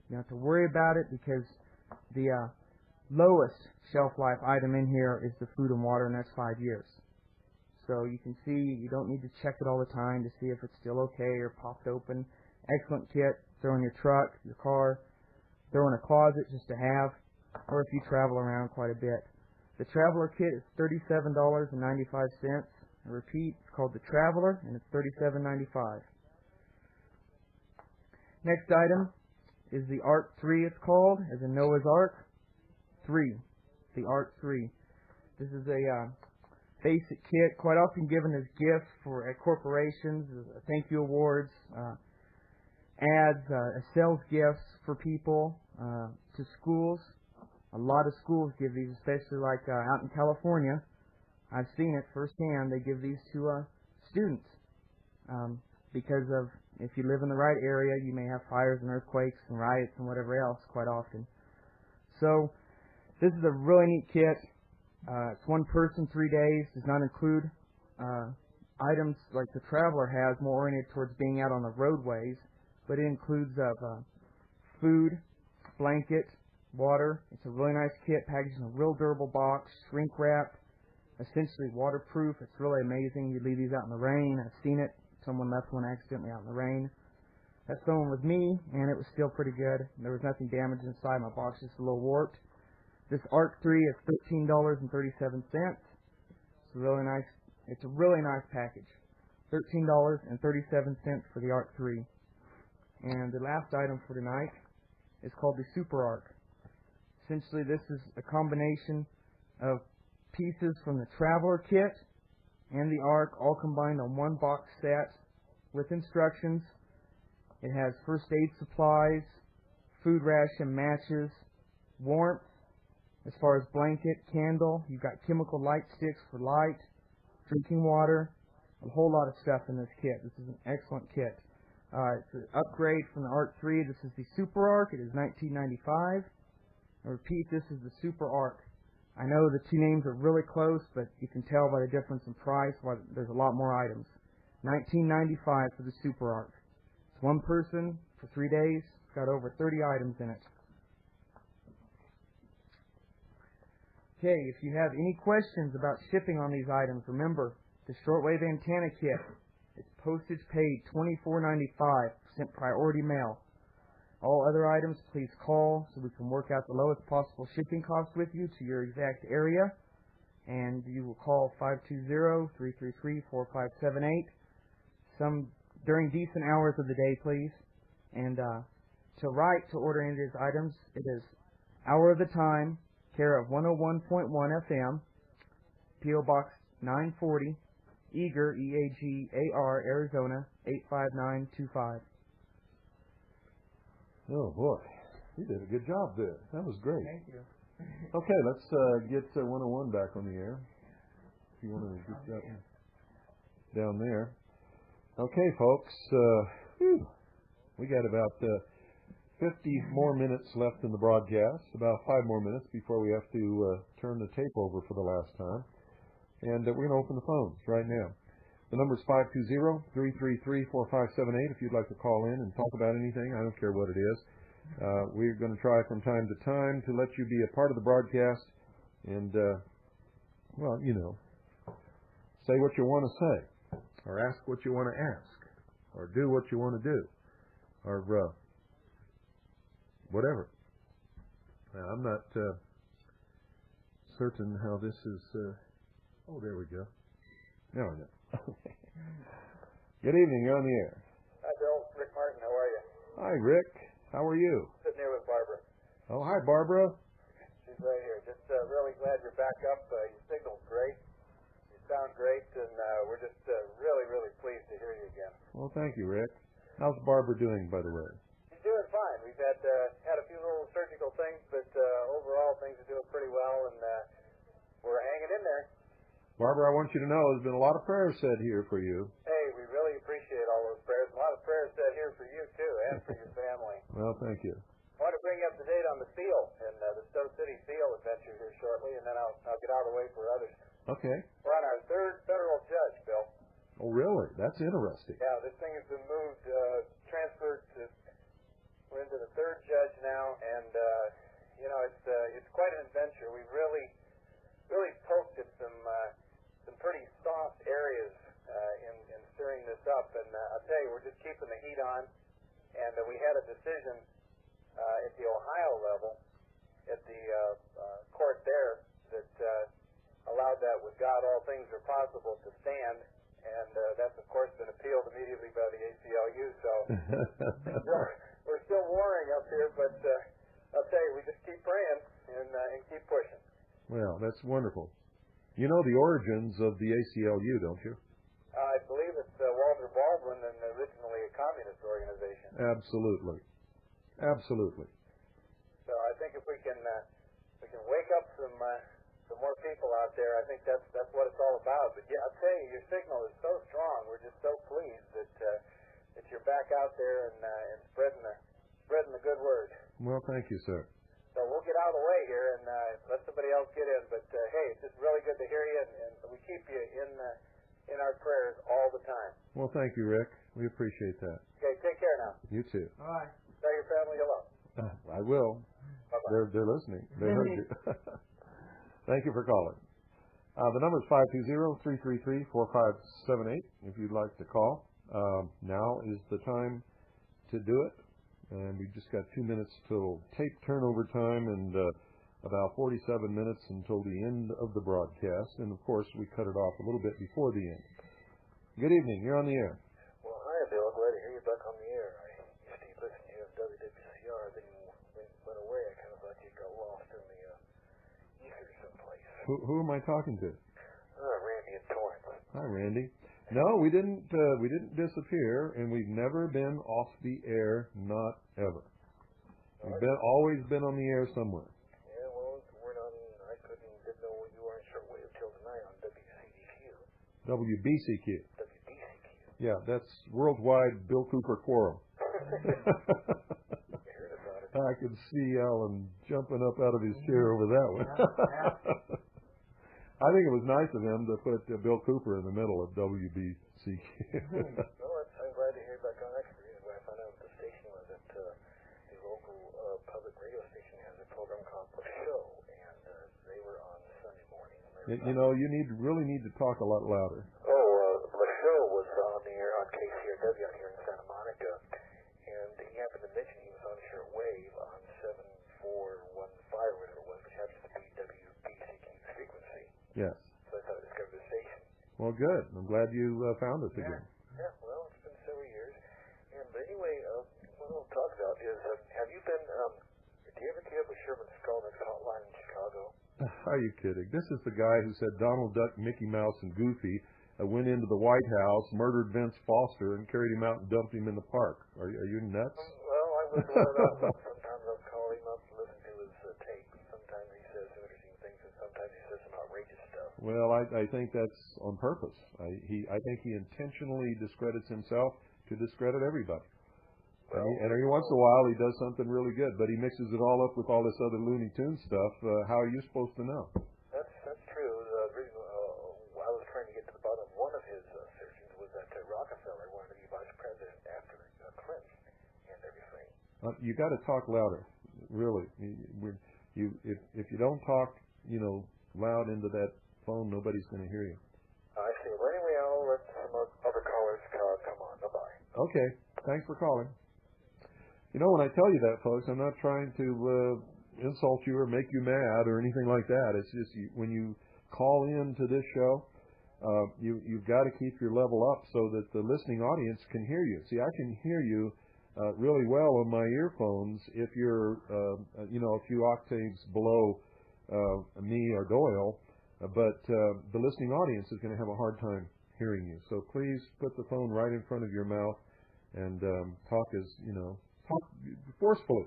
You don't have to worry about it because the lowest shelf life item in here is the food and water, and that's 5 years. So you can see you don't need to check it all the time to see if it's still okay or popped open. Excellent kit. Throw in your truck, your car, throw in a closet just to have, or if you travel around quite a bit. The Traveler kit is $37.95. I repeat, it's called the Traveler, and it's $37.95. Next item is the Ark 3, it's called, as in Noah's Ark 3. The Ark 3. This is a basic kit, quite often given as gifts at corporations, thank you awards, ads, sales gifts for people, to schools. A lot of schools give these, especially like out in California. I've seen it firsthand. They give these to students because of, if you live in the right area, you may have fires and earthquakes and riots and whatever else quite often. So this is a really neat kit. It's one person, 3 days. Does not include items like the Traveler has, more oriented towards being out on the roadways, but it includes food, blanket, water. It's a really nice kit, packaged in a real durable box, shrink wrapped, essentially waterproof. It's really amazing. You leave these out in the rain. I've seen it. Someone left one accidentally out in the rain. That someone was me, and it was still pretty good. There was nothing damaged inside. My box is just a little warped. This Ark 3 is $13.37. It's really nice. It's a really nice package. $13.37 for the Ark 3. And the last item for tonight is called the Super Ark. Essentially, this is a combination of pieces from the Traveler kit and the Ark, all combined on one box set with instructions. It has first aid supplies, food ration, matches, warmth, as far as blanket, candle. You've got chemical light sticks for light, drinking water, a whole lot of stuff in this kit. This is an excellent kit. It's an upgrade from the Ark 3. This is the Super Ark. It is $19.95. I repeat, this is the Super Ark. I know the two names are really close, but you can tell by the difference in price why there's a lot more items. $19.95 for the Super Ark. It's one person for 3 days. It's got over 30 items in it. Okay, if you have any questions about shipping on these items, remember the shortwave antenna kit. It's postage paid $24.95, sent priority mail. All other items, please call so we can work out the lowest possible shipping cost with you to your exact area. And you will call 520-333-4578 during decent hours of the day, please. And to write to order any of these items, it is Hour of the Time, care of 101.1 FM, P.O. Box 940, Eagar, E-A-G-A-R, Arizona, 85925. Oh, boy. You did a good job there. That was great. Thank you. Okay, let's get 101 back on the air. If you want to get that one. down there. Okay, folks, we got about 50 more minutes left in the broadcast, about 5 more minutes before we have to turn the tape over for the last time. And we're going to open the phones right now. The number is 520-333-4578 if you'd like to call in and talk about anything. I don't care what it is. We're going to try from time to time to let you be a part of the broadcast and, well, you know, say what you want to say or ask what you want to ask or do what you want to do or whatever. I'm not certain how this is... oh, there we go. Now I know. Good evening. You're on the air. Hi, Bill. Rick Martin. How are you? Hi, Rick. How are you? Sitting here with Barbara. Oh, hi, Barbara. She's right here. Just really glad you're back up. Your signal's great. You sound great, and we're just really, really pleased to hear you again. Well, thank you, Rick. How's Barbara doing, by the way? She's doing fine. We've had a few little surgical things, but overall things are doing pretty well, and we're hanging in there. Barbara, I want you to know there's been a lot of prayers said here for you. Hey, we really appreciate all those prayers. A lot of prayers said here for you, too, and for your family. Well, thank you. I want to bring you up to date on the SEAL and the Stowe City SEAL adventure here shortly, and then I'll get out of the way for others. Okay. We're on our third federal judge, Bill. Oh, really? That's interesting. Yeah, this thing has been moved, transferred to. We're into the third judge now, and you know, it's quite an adventure. We've really poked at some pretty soft areas in stirring this up, and I'll tell you, we're just keeping the heat on. And we had a decision at the Ohio level, at the court there, that allowed that with God all things are possible to stand, and that's of course been appealed immediately by the ACLU. So we're still warring up here, but I'll tell you, we just keep praying and keep pushing. Well, that's wonderful. You know the origins of the ACLU, don't you? I believe it's Walter Baldwin, and originally a communist organization. Absolutely. Absolutely. So I think if we can wake up some more people out there, I think that's what it's all about. But yeah, I'll tell you, your signal is so strong. We're just so pleased that you're back out there and spreading the good word. Well, thank you, sir. So we'll get out of the way here and let somebody else get in. But hey, it's just really good to hear you, and we keep you in our prayers all the time. Well, thank you, Rick. We appreciate that. Okay, take care now. You too. Bye. Tell your family hello. I will. Bye-bye. They're listening. They heard you. Thank you for calling. The number is 520-333-4578 if you'd like to call. Now is the time to do it. And we've just got 2 minutes till tape turnover time and about 47 minutes until the end of the broadcast. And, of course, we cut it off a little bit before the end. Good evening. You're on the air. Well, hi, Bill. I'm glad to hear you back on the air. I used to listen to you on WWCR, then you went away. I kind of thought you got lost in the ether someplace. Who am I talking to? Randy and Torrance. Hi, Randy. No, we didn't disappear, and we've never been off the air, not ever. We've always been on the air somewhere. Yeah, well, I didn't know where you were in shortwave till tonight on WCDQ. WBCQ. WBCQ. Yeah, that's Worldwide Bill Cooper Quorum. You heard about it. I could see Alan jumping up out of his chair over that one. I think it was nice of him to put Bill Cooper in the middle of WBCQ. Well, I'm glad to hear back on that. The reason why I found out the station was that the local public radio station has a program called The Show, and they were on Sunday morning. You know, you really need to talk a lot louder. The Show was on the air on KCRW out here in Santa Monica, and he happened to mention he was on shortwave on 7415 or whatever it was, which happens to be WBCQ's frequency. Yes. So I thought I discovered the station. Well, good. I'm glad you found us again. Yeah, well, it's been several years. But anyway, what I'll talk about is, have you been, do you ever get up with Sherman Skolnick's hotline in Chicago? Are you kidding? This is the guy who said Donald Duck, Mickey Mouse, and Goofy went into the White House, murdered Vince Foster, and carried him out and dumped him in the park. Are you nuts? Well, I listen to it. Sometimes I'll call him up and listen to his tape. Sometimes he says some interesting things, and sometimes he says some outrageous stuff. Well, I think that's on purpose. I think he intentionally discredits himself to discredit everybody. Well, And every once in a while he does something really good, but he mixes it all up with all this other Looney Tunes stuff. How are you supposed to know? That's true. The reason I was trying to get to the bottom of one of his assertions was that Rockefeller wanted to be vice president after Clinton and everything. You got to talk louder, really. If you don't talk, loud into that phone, nobody's going to hear you. I see. Well, anyway, I'll let some other callers come on. Bye-bye. Okay. Thanks for calling. When I tell you that, folks, I'm not trying to insult you or make you mad or anything like that. It's just when you call in to this show, you've got to keep your level up so that the listening audience can hear you. See, I can hear you really well on my earphones if you're, a few octaves below me or Doyle, but the listening audience is going to have a hard time hearing you. So please put the phone right in front of your mouth and talk forcefully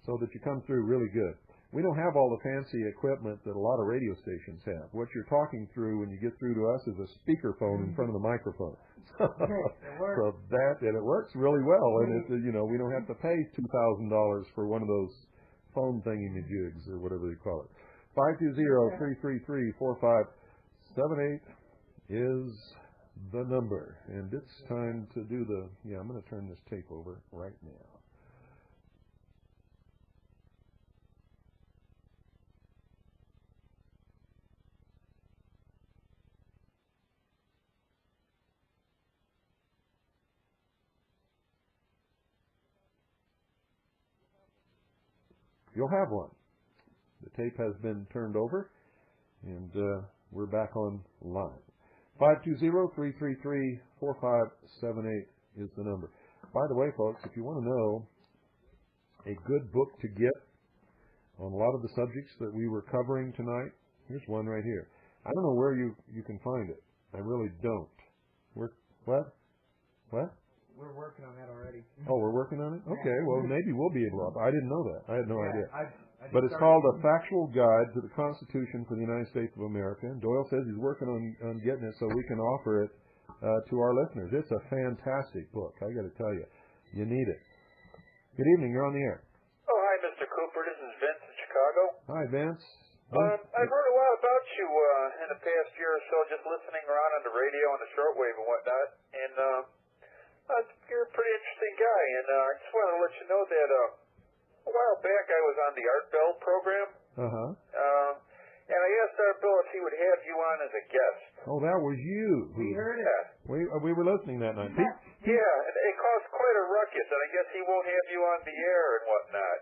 so that you come through really good. We don't have all the fancy equipment that a lot of radio stations have. What you're talking through when you get through to us is a speakerphone in front of the microphone. So it works really well, and we don't have to pay $2,000 for one of those phone thingy-majigs or whatever they call it. 520-333-4578 is the number, and it's time to do I'm going to turn this tape over right now. You'll have one. The tape has been turned over, and we're back on line. 520-333-4578 is the number. By the way, folks, if you want to know a good book to get on a lot of the subjects that we were covering tonight, here's one right here. I don't know where you can find it. I really don't. What? We're working on that already. Oh, we're working on it? Okay, well, maybe we'll be able to. I didn't know that. I had no idea. But it's called A Factual Guide to the Constitution for the United States of America. And Doyle says he's working on getting it so we can offer it to our listeners. It's a fantastic book. I got to tell you. You need it. Good evening. You're on the air. Oh, hi, Mr. Cooper. This is Vince in Chicago. Hi, Vince. I've heard a lot about you in the past year or so, just listening around on the radio and the shortwave and whatnot. And you're a pretty interesting guy. And I just wanted to let you know that a while back I was on the Art Bell program. Uh-huh. And I asked Art Bell if he would have you on as a guest. Oh, that was you. We heard it. We were listening that night. Yeah, and it caused quite a ruckus, and I guess he won't have you on the air and whatnot.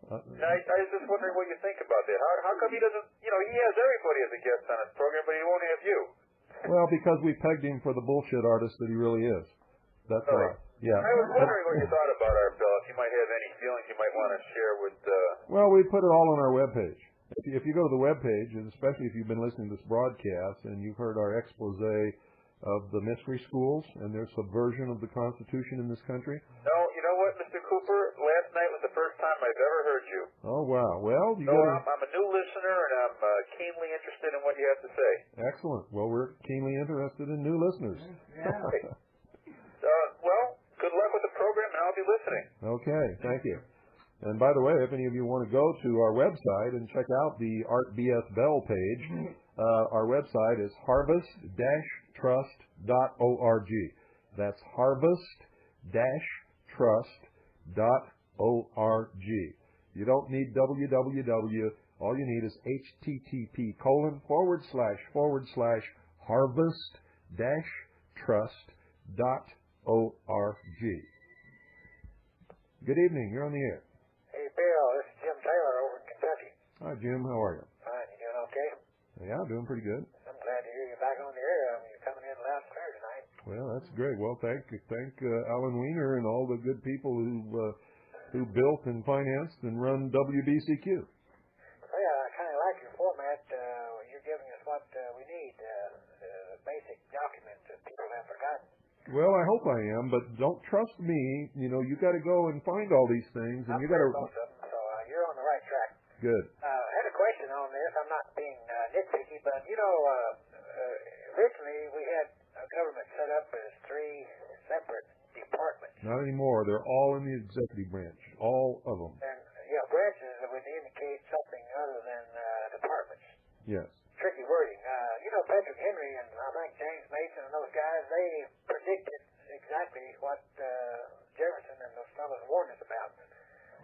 I was just wondering what you think about that. How come he doesn't, he has everybody as a guest on his program, but he won't have you? Well, because we pegged him for the bullshit artist that he really is. That's right. Yeah. I was wondering what you thought about Art Bell, if you might have any feelings you might want to share with... Well, we put it all on our webpage. If you go to the webpage, and especially if you've been listening to this broadcast and you've heard our expose of the mystery schools and their subversion of the Constitution in this country. No, you know what, Mr. Cooper? Last night was the first time I've ever heard you. Oh, wow. Well, I'm a new listener, and I'm keenly interested in what you have to say. Excellent. Well, we're keenly interested in new listeners. Yeah. Well, good luck with the program, and I'll be listening. Okay, thank you. And by the way, if any of you want to go to our website and check out the Art B.S. Bell page, our website is harvest-trust.org. That's harvest-trust.org. You don't need www. All you need is http://harvest-trust.org. Good evening. You're on the air. Hey, Bill. This is Jim Taylor over in Kentucky. Hi, Jim. How are you? Fine. You doing okay? Yeah, doing pretty good. I'm glad to hear you're back on the air. You're coming in loud and clear tonight. Well, that's great. Well, thank Alan Weiner and all the good people who built and financed and run WBCQ. Well, yeah, I kind of like your format. You're giving us what we need, basic documents that people have forgotten. Well, I hope I am, but don't trust me. You got to go and find all these things, and you got to. So you're on the right track. Good. I had a question question on this. I'm not being nitpicky, but, originally we had a government set up as 3 separate departments. Not anymore. They're all in the executive branch, all of them. And, branches that would indicate something other than departments. Yes. Tricky wording. Patrick Henry and I think James Mason and those guys, they predicted exactly what Jefferson and those fellows warned us about.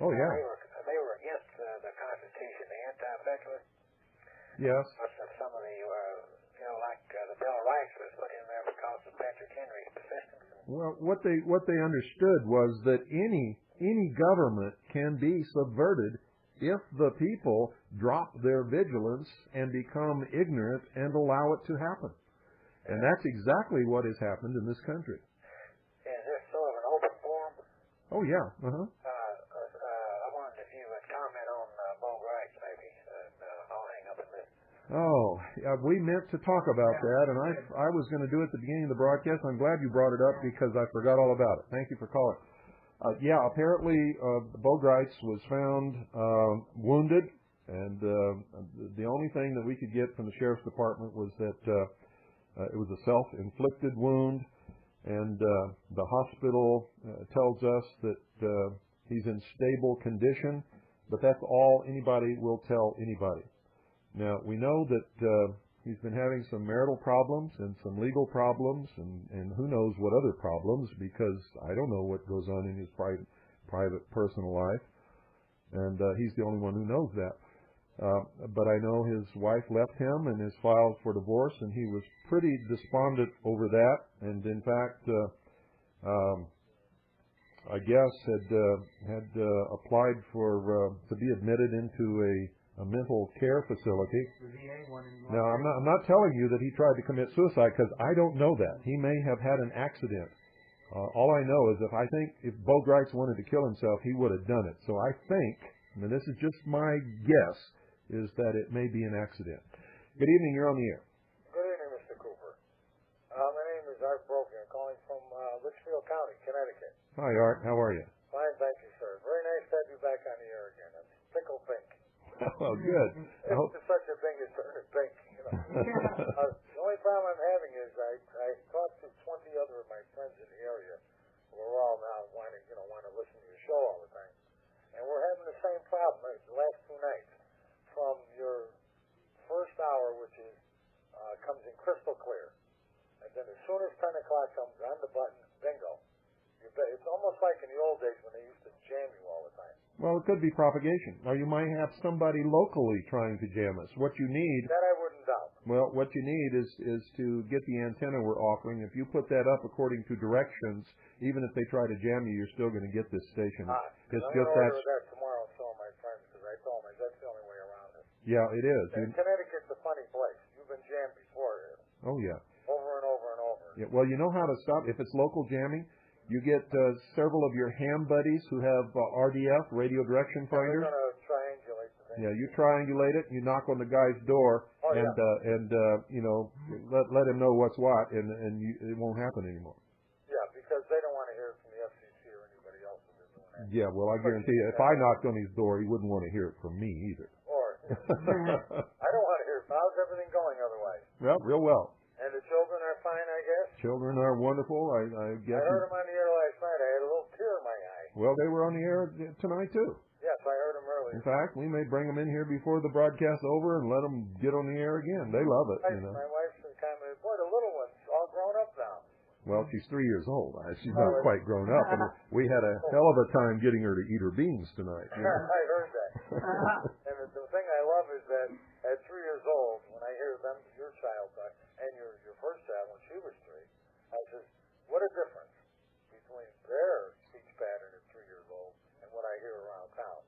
Oh, yeah. They were against the Constitution, the anti-federalists. Yes. Some of the, like the Bill of Rights was put in there because of Patrick Henry's persistence. Well, what they understood was that any government can be subverted if the people drop their vigilance and become ignorant and allow it to happen. And that's exactly what has happened in this country. Is this sort of an open forum? Oh, yeah. Uh-huh. I wondered if you would comment on Bo Gritz, maybe. I'll hang up and listen. Oh, we meant to talk about that, and I was going to do it at the beginning of the broadcast. I'm glad you brought it up because I forgot all about it. Thank you for calling. Apparently Bo Gritz was found wounded, and the only thing that we could get from the sheriff's department was that it was a self-inflicted wound, and the hospital tells us that he's in stable condition, but that's all anybody will tell anybody. Now, we know that he's been having some marital problems and some legal problems and who knows what other problems, because I don't know what goes on in his private personal life. And he's the only one who knows that. But I know his wife left him and has filed for divorce, and he was pretty despondent over that. And in fact, I guess had applied for to be admitted into a mental care facility. Now, I'm not telling you that he tried to commit suicide, because I don't know that. He may have had an accident. All I know is if Bo Gritz wanted to kill himself, he would have done it. So I think, and this is just my guess, is that it may be an accident. Good evening. You're on the air. Good evening, Mr. Cooper. My name is Art Broken. I'm calling from Litchfield County, Connecticut. Hi, Art. How are you? Fine, thank you, sir. Very nice to have you back on the air again. It's tickle pink. Oh, good. It's such a thing as turning pink. The only problem I'm having is I talked to 20 other of my friends in the area who are all now wanting to listen to your show all the time. And we're having the same problem as the last 2 nights. From your first hour, which is comes in crystal clear. And then as soon as 10 o'clock comes on the button, bingo. It's almost like in the old days when they used to jam you all the time. Well, it could be propagation. Or you might have somebody locally trying to jam us. What you need... That I wouldn't doubt. Well, what you need is to get the antenna we're offering. If you put that up according to directions, even if they try to jam you, you're still going to get this station. It's just that tomorrow, so my friends, because I told them that's the only way around it. Yeah, it is. And Connecticut's a funny place. You've been jammed before here. Oh, yeah. Over and over and over. Yeah, well, you know how to stop. If it's local jamming, you get several of your ham buddies who have RDF, radio direction finders. They're going to triangulate the thing. Yeah, you triangulate it, and you knock on the guy's door, let him know what's what, and it won't happen anymore. Yeah, because they don't want to hear it from the FCC or anybody else that they're doing that. Yeah, well, I guarantee you, if I knocked on his door, he wouldn't want to hear it from me either. I don't want to hear it. How's everything going otherwise? Well, real well. And the children are fine, I guess? Children are wonderful. I guess. I heard them on the air last night. I had a little tear in my eye. Well, they were on the air tonight, too. Yes, I heard them earlier. In fact, we may bring them in here before the broadcast's over and let them get on the air again. They love it, My wife's been commenting, boy, the little one's all grown up now. Well, she's 3 years old. She's not quite grown up. And we had a hell of a time getting her to eat her beans tonight. I heard that. And the thing I love is that at 3 years old, when I hear them, your child talk, and your first child when she was 3, I says, what a difference between their speech pattern at 3 years old and what I hear around town.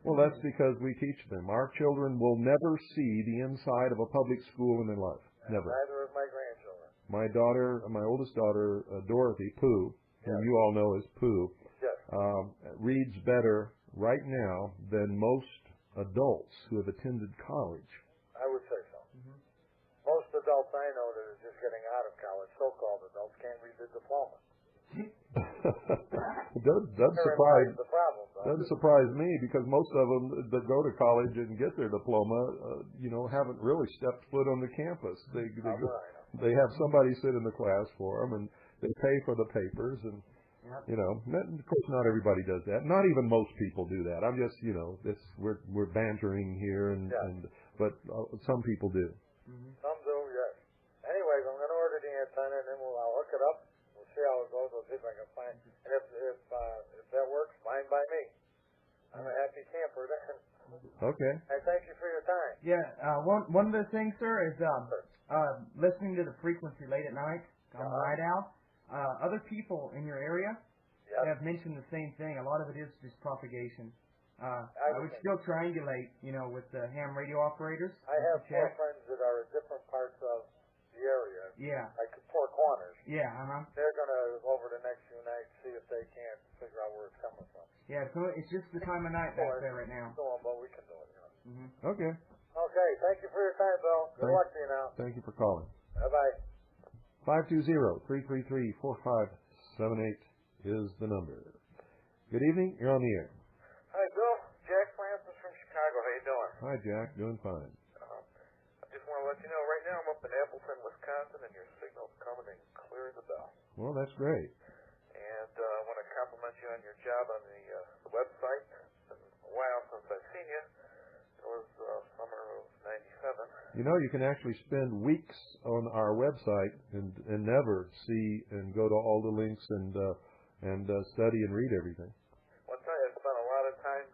Well, that's because we teach them. Our children will never see the inside of a public school in their life. Never. Neither of my grandchildren. My oldest daughter, Dorothy, Pooh, who you all know as Pooh, reads better right now than most adults who have attended college. I would say so. Mm-hmm. Most adults I know that are just getting out of college, so-called adults, can't read the diploma. Doesn't surprise me, because most of them that go to college and get their diploma, haven't really stepped foot on the campus. They have somebody sit in the class for them, and they pay for the papers, and of course not everybody does that. Not even most people do that. I'm just, we're bantering here, but some people do. Mm-hmm. Some do, yes. Anyways, I'm going to order the antenna, and then I'll hook it up. We'll see how it goes. We'll see if I can find. And if that works, fine by me. I'm a happy camper then. Okay. I thank you for your time. Yeah. One of the things, sir, is listening to the frequency late at night on the night owl. Other people in your area have mentioned the same thing. A lot of it is just propagation. I would still triangulate, with the ham radio operators. I have 4 friends that are in different parts of the area. Yeah. Like 4 corners. Yeah, They're going to, over the next few nights, see if they can't figure out where it's coming from. Yeah, so it's just the time of night back there right now. But we can do it, Mm-hmm. Okay. Okay, thank you for your time, Bill. Good luck to you now. Thank you for calling. Bye-bye. 520-333-4578 is the number. Good evening. You're on the air. Hi, Bill. Jack Francis from Chicago. How you doing? Hi, Jack. Doing fine. I just want to let you know, right now I'm up in Appleton, Wisconsin, and your signal's coming in clear as a bell. Well, that's great. And I want to compliment you on your job on the website. It's been a while since I've seen you. It was summer of '97. You can actually spend weeks on our website and never see and go to all the links and study and read everything. Well, I tell you, I spent a lot of time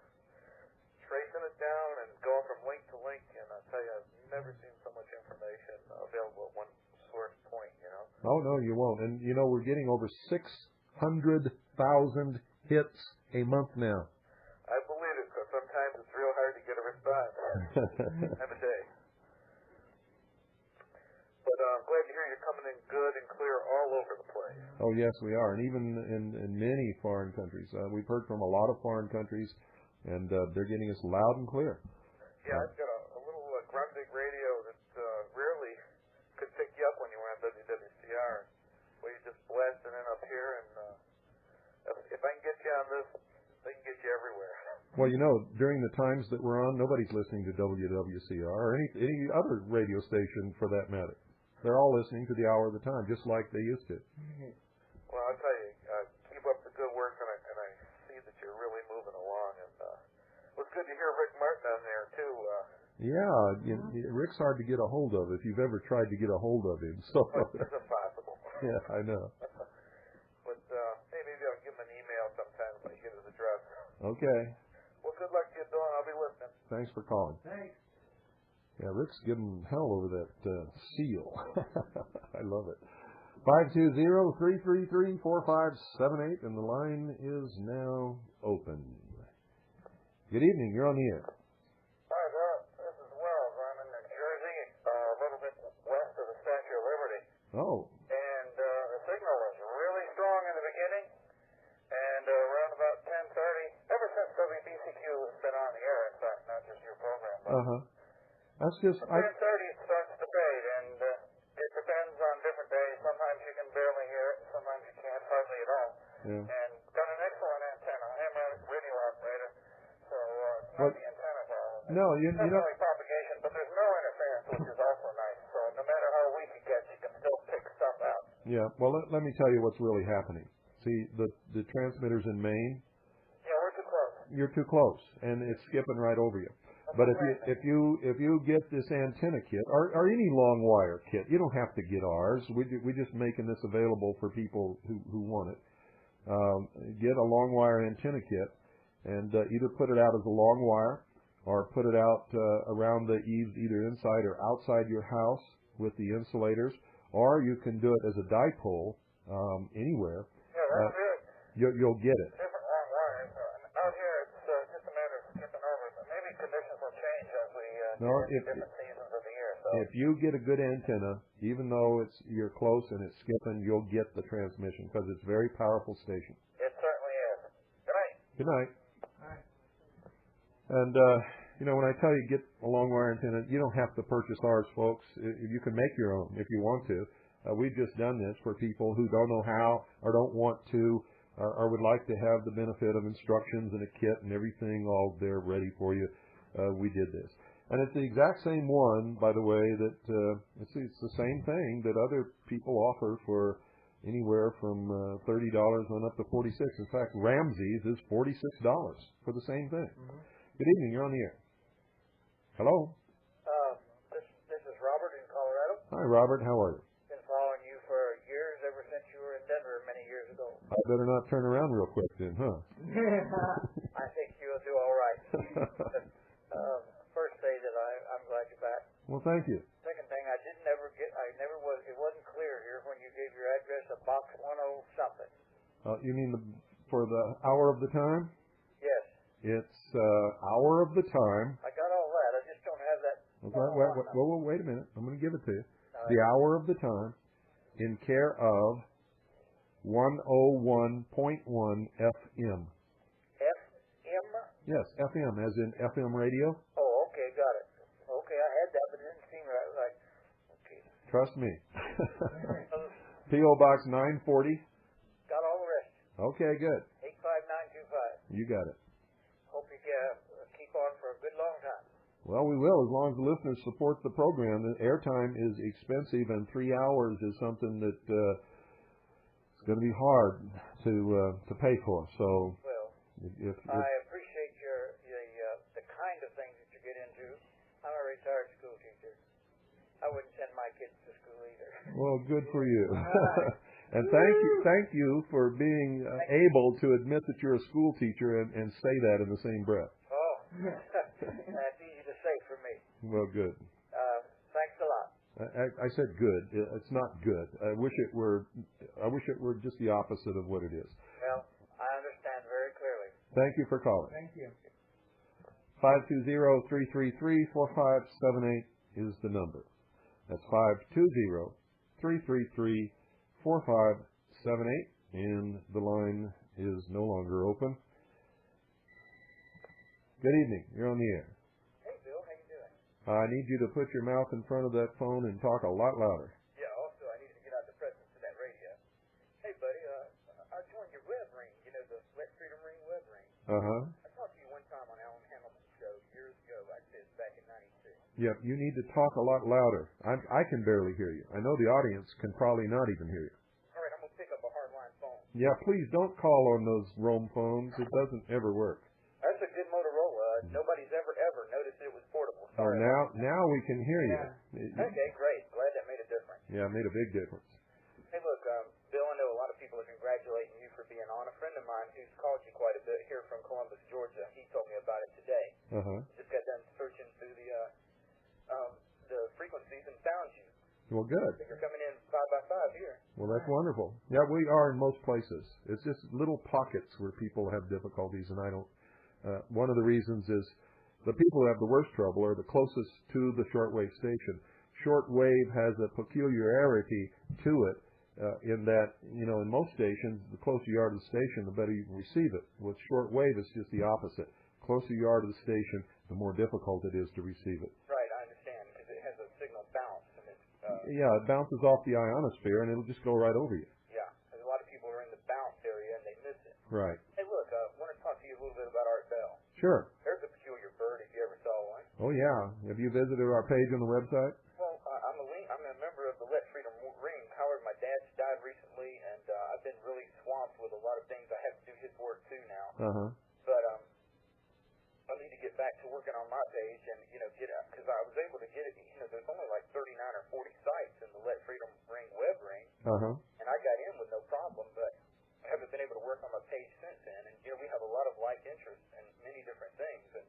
tracing it down and going from link to link, and I tell you, I've never seen so much information available at one source point. Oh no, you won't. And we're getting over 600,000 hits a month now. I believe it, because sometimes it's real hard to get a response. Have a day. But I'm glad to hear you're coming in good and clear all over the place. Oh, yes, we are. And even in many foreign countries. We've heard from a lot of foreign countries, and they're getting us loud and clear. Yeah, I've got a little Grundig radio that rarely could pick you up when you were on WWCR. Where you just blast it in up here, and if I can get you on this, they can get you everywhere. Well, during the times that we're on, nobody's listening to WWCR or any other radio station for that matter. They're all listening to the hour of the time, just like they used to. Well, I'll tell you, keep up the good work, and I see that you're really moving along. And it was good to hear Rick Martin on there, too. Rick's hard to get a hold of if you've ever tried to get a hold of him. So it's impossible. Yeah, I know. But maybe I'll give him an email sometime if I get his address. Okay. Well, good luck to you, Bill, and I'll be listening. Thanks for calling. Thanks. Yeah, Rick's giving hell over that seal. I love it. 520-333-4578, and the line is now open. Good evening. You're on the air. Hi, Bill. This is Wells. I'm in New Jersey, a little bit west of the Statue of Liberty. Oh. And the signal was really strong in the beginning, and around about 10:30, ever since WBCQ has been on the air, in fact, not just your program. But That's just... 10:30 it starts to fade, and it depends on different days. Sometimes you can barely hear it, and sometimes you can't hardly at all. Yeah. And got an excellent antenna. I am a radio operator, so it's not the antenna problem. No, Definitely propagation, but there's no interference, which is also nice. So no matter how weak it gets, you can still pick stuff out. Yeah, well, let me tell you what's really happening. See, the transmitter's in Maine. Yeah, we're too close. You're too close, and it's skipping right over you. But if you get this antenna kit or any long wire kit, you don't have to get ours. We're just making this available for people who want it. Get a long wire antenna kit and either put it out as a long wire or put it out around the eaves, either inside or outside your house with the insulators, or you can do it as a dipole anywhere. Yeah, that's good. You'll get it. Different long wires. Out here, it's just a matter of skipping over. But maybe conditions will change as we get different seasons of the year. So. If you get a good antenna, even though you're close and it's skipping, you'll get the transmission because it's a very powerful station. It certainly is. Good night. Good night. Hi. And when I tell you get a long wire antenna, you don't have to purchase ours, folks. You can make your own if you want to. We've just done this for people who don't know how or don't want to or would like to have the benefit of instructions and a kit and everything all there ready for you. We did this. And it's the exact same one, by the way, that it's the same thing that other people offer for anywhere from $30 on up to $46. In fact, Ramsey's is $46 for the same thing. Mm-hmm. Good evening. You're on the air. Hello. This is Robert in Colorado. Hi, Robert. How are you? Been following you for years, ever since you were in Denver many years ago. I better not turn around real quick then, huh? I think you'll do all right. First say that I'm glad you're back. Well, thank you. Second thing, it wasn't clear here when you gave your address of box 10 something. You mean for the hour of the time? Yes. It's hour of the time. I got all that. I just don't have that. Wait a minute. I'm going to give it to you. The hour of the time in care of 101.1 FM. FM? Yes, FM, as in FM radio. Oh, okay, got it. Okay, I had that, but it didn't seem right. Okay. Trust me. P.O. Box 940. Got all the rest. Okay, good. 85925. You got it. Hope you keep on for a good long time. Well, we will, as long as the listeners support the program. The airtime is expensive, and 3 hours is something that it's going to be hard to pay for. So, if I appreciate the kind of things that you get into. I'm a retired school teacher. I wouldn't send my kids to school either. Well, good for you. And thank you for being able to admit that you're a school teacher and say that in the same breath. Oh, that's easy to say for me. Well, good. Thanks a lot. I said good. It's not good. I wish it were just the opposite of what it is. Well, I understand very clearly. Thank you for calling. Thank you. 520-333-4578 is the number. That's 520-333-4578, and the line is no longer open. Good evening. You're on the air. Hey, Bill. How you doing? I need you to put your mouth in front of that phone and talk a lot louder. Yeah, also, I needed to get out the presence of that radio. Hey, buddy, I joined your web ring, the Let Freedom Ring web ring. Uh-huh. I talked to you one time on Alan Hamilton's show years ago, like this, back in 92. Yep, you need to talk a lot louder. I can barely hear you. I know the audience can probably not even hear you. All right, I'm going to pick up a hardline phone. Yeah, please don't call on those roam phones. It doesn't ever work. That's a good Motorola. Nobody's ever noticed it was portable. Sorry. Now we can hear you. Okay, great. Glad that made a difference. Yeah, it made a big difference. Hey, look, Bill, I know a lot of people are congratulating you for being on. A friend of mine who's called you quite a bit here from Columbus, Georgia, he told me about it today. Uh-huh. Just got done searching through the frequencies and found you. Well, good. So you're coming in 5 by 5 here. Well, that's wonderful. Yeah, we are in most places. It's just little pockets where people have difficulties, and I don't. One of the reasons is the people who have the worst trouble are the closest to the shortwave station. Shortwave has a peculiarity to it in that, in most stations, the closer you are to the station, the better you can receive it. With shortwave, it's just the opposite. The closer you are to the station, the more difficult it is to receive it. Right, I understand, because it has a signal bounce. And yeah, it bounces off the ionosphere, and it'll just go right over you. Yeah, because a lot of people are in the bounce area, and they miss it. Right. Hey, look, I want to talk to you a little bit about Art Bell. Sure. There's a peculiar bird, if you ever saw one. Oh, yeah. Have you visited our page on the website? Well, I'm a member of the Let Freedom Ring. However, my dad's died recently, and I've been really swamped with a lot of things. I have to do his work, too, now. Uh-huh. But I need to get back to working on my page and, because I was able to get it, there's only like 39 or 40 sites in the Let Freedom Ring web ring. Uh-huh. And I got in with no problem, but I haven't been able to work on my page since then. And, we have a lot of like interests in many different things. And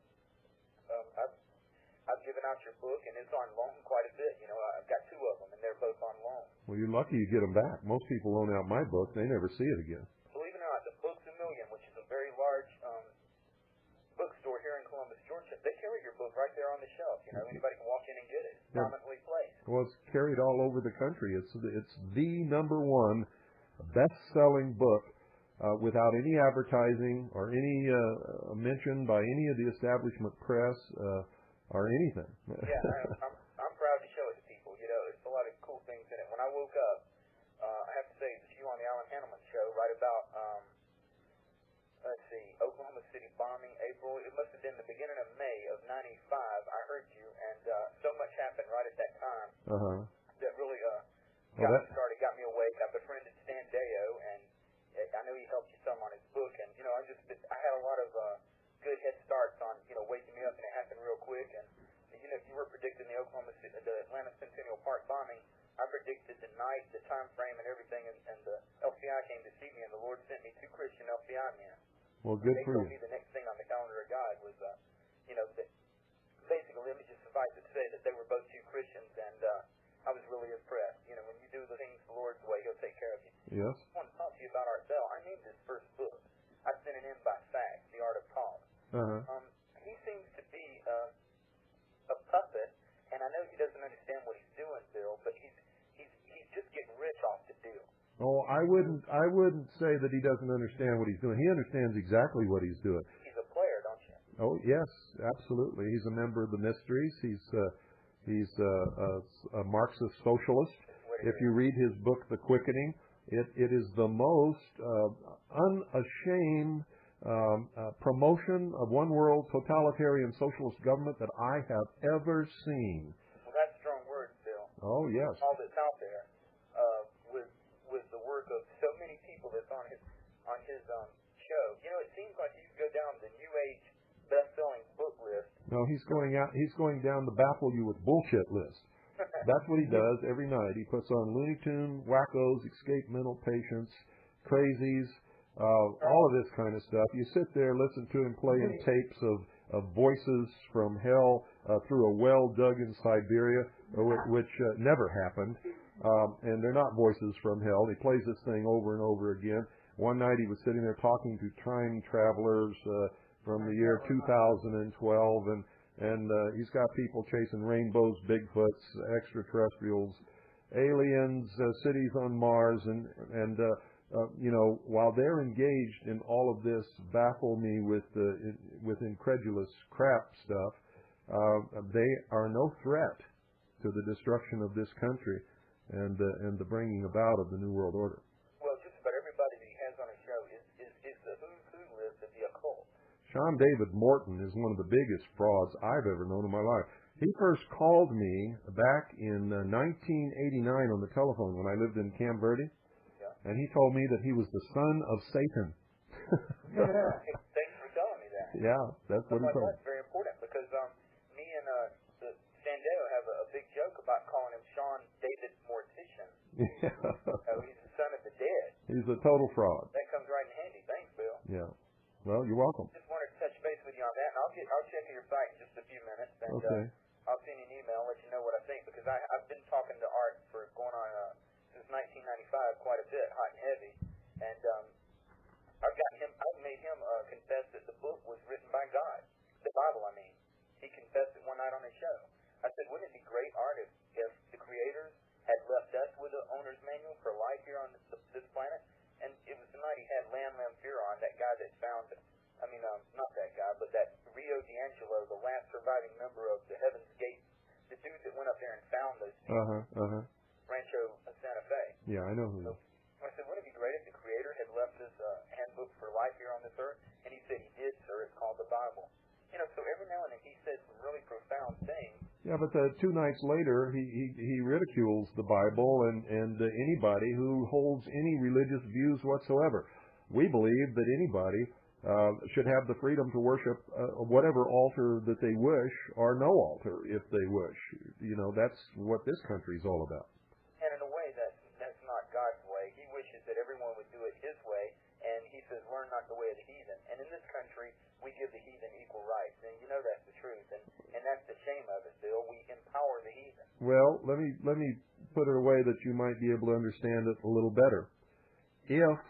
I've given out your book, and it's on loan quite a bit. I've got 2 of them, and they're both on loan. Well, you're lucky you get them back. Most people loan out my book. They never see it again. Believe it or not, the Books A Million, which is a very large bookstore here in Columbus, Georgia, they carry your book right there on the shelf. Anybody can walk in and get it. It's prominently placed. Well, it's carried all over the country. It's the number one best-selling book without any advertising or any mention by any of the establishment press or anything. Yeah, I'm proud to show it to people. There's a lot of cool things in it. When I woke up, April, it must have been the beginning of May of '95, I heard you, and so much happened right at that time that really got me started, got me awake. I befriended Stan Deyo, and I know he helped you some on his book, and, you know, I had a lot of good head starts on, you know, waking me up, and it happened real quick, and, you know, you were predicting the Atlanta Centennial Park bombing. I predicted the night, the time frame, and everything, and the LCI came to see me, and the Lord sent me 2 Christian LCI men. Well, good for you. They told me the next thing on the calendar of God was, you know, that basically, let me just suffice it to say that they were both 2 Christians, and I was really impressed. You know, when you do the things the Lord's way, He'll take care of you. Yes. I want to talk to you about Art Bell. I named this first book, I Sent It In by Fact, The Art of Talk. He seems to be a puppet, and I know he doesn't understand what he's doing, Bill, but he's just getting rich off the deal. Oh, I wouldn't say that he doesn't understand what he's doing. He understands exactly what he's doing. He's a player, don't you? Oh, yes, absolutely. He's a member of the Mysteries. He's a Marxist socialist. If you read his book, The Quickening, it is the most unashamed promotion of one world totalitarian socialist government that I have ever seen. Well, that's strong words, Bill. Oh, yes. All that's out there with the work of so many people that's on his show. You know, it seems like you go down the New Age best-selling book list. No, he's going down the baffle you with bullshit list. That's what he does every night. He puts on Looney Tune, wackos, escaped mental patients, crazies, all of this kind of stuff. You sit there, listen to him playing tapes of voices from hell through a well dug in Siberia, which never happened. And they're not voices from hell. He plays this thing over and over again. One night he was sitting there talking to time travelers from the year 2012, and he's got people chasing rainbows, Bigfoots, extraterrestrials, aliens, cities on Mars, and you know, while they're engaged in all of this baffle me with incredulous crap stuff, they are no threat to the destruction of this country and the bringing about of the New World Order. Well, just about everybody that he has on his show is the who's who list of the occult. Sean David Morton is one of the biggest frauds I've ever known in my life. He first called me back in 1989 on the telephone when I lived in Camp Verde, and he told me that he was the son of Satan. Thanks for telling me that. Yeah, that's what he told me. That's very important because me and the Sandeo have a big joke about calling him Sean David Mortician. He's the son of the dead. He's a total fraud. That comes right in handy. Thanks, Bill. Yeah. Well, you're welcome. Just wanted to touch base with you on that, and I'll check your site in just a few minutes, and I'll send you an email and let you know what I think, because I've been talking to Art for going on since 1995 quite a bit, hot and heavy, and I've made him confess that the book was written by God, the Bible, I mean. He confessed it one night on his show. I said, wouldn't it be great, Art, if the creators had left us with an owner's manual for life here on this planet? And it was the night he had Lam Lampiron, that guy that found, not that guy, but that Rio D'Angelo, the last surviving member of the Heaven's Gate, the dude that went up there and found those people, Rancho Santa Fe. Yeah, I know who. So I said, wouldn't it be great if the Creator had left us a handbook for life here on this earth? And he said he did, sir. It's called the Bible. You know, so every now and then he says some really profound things. Yeah, but 2 nights later, he ridicules the Bible and anybody who holds any religious views whatsoever. We believe that anybody should have the freedom to worship whatever altar that they wish, or no altar if they wish. You know, that's what this country is all about. And in a way, that's not God's way. He wishes that everyone would do it His way, and He says, learn not the way of the heathen. And in this country, we give the heathen equal rights, and you know that's the truth, and that's the shame of it, Bill. We empower the heathen. Well, let me put it a way that you might be able to understand it a little better. If,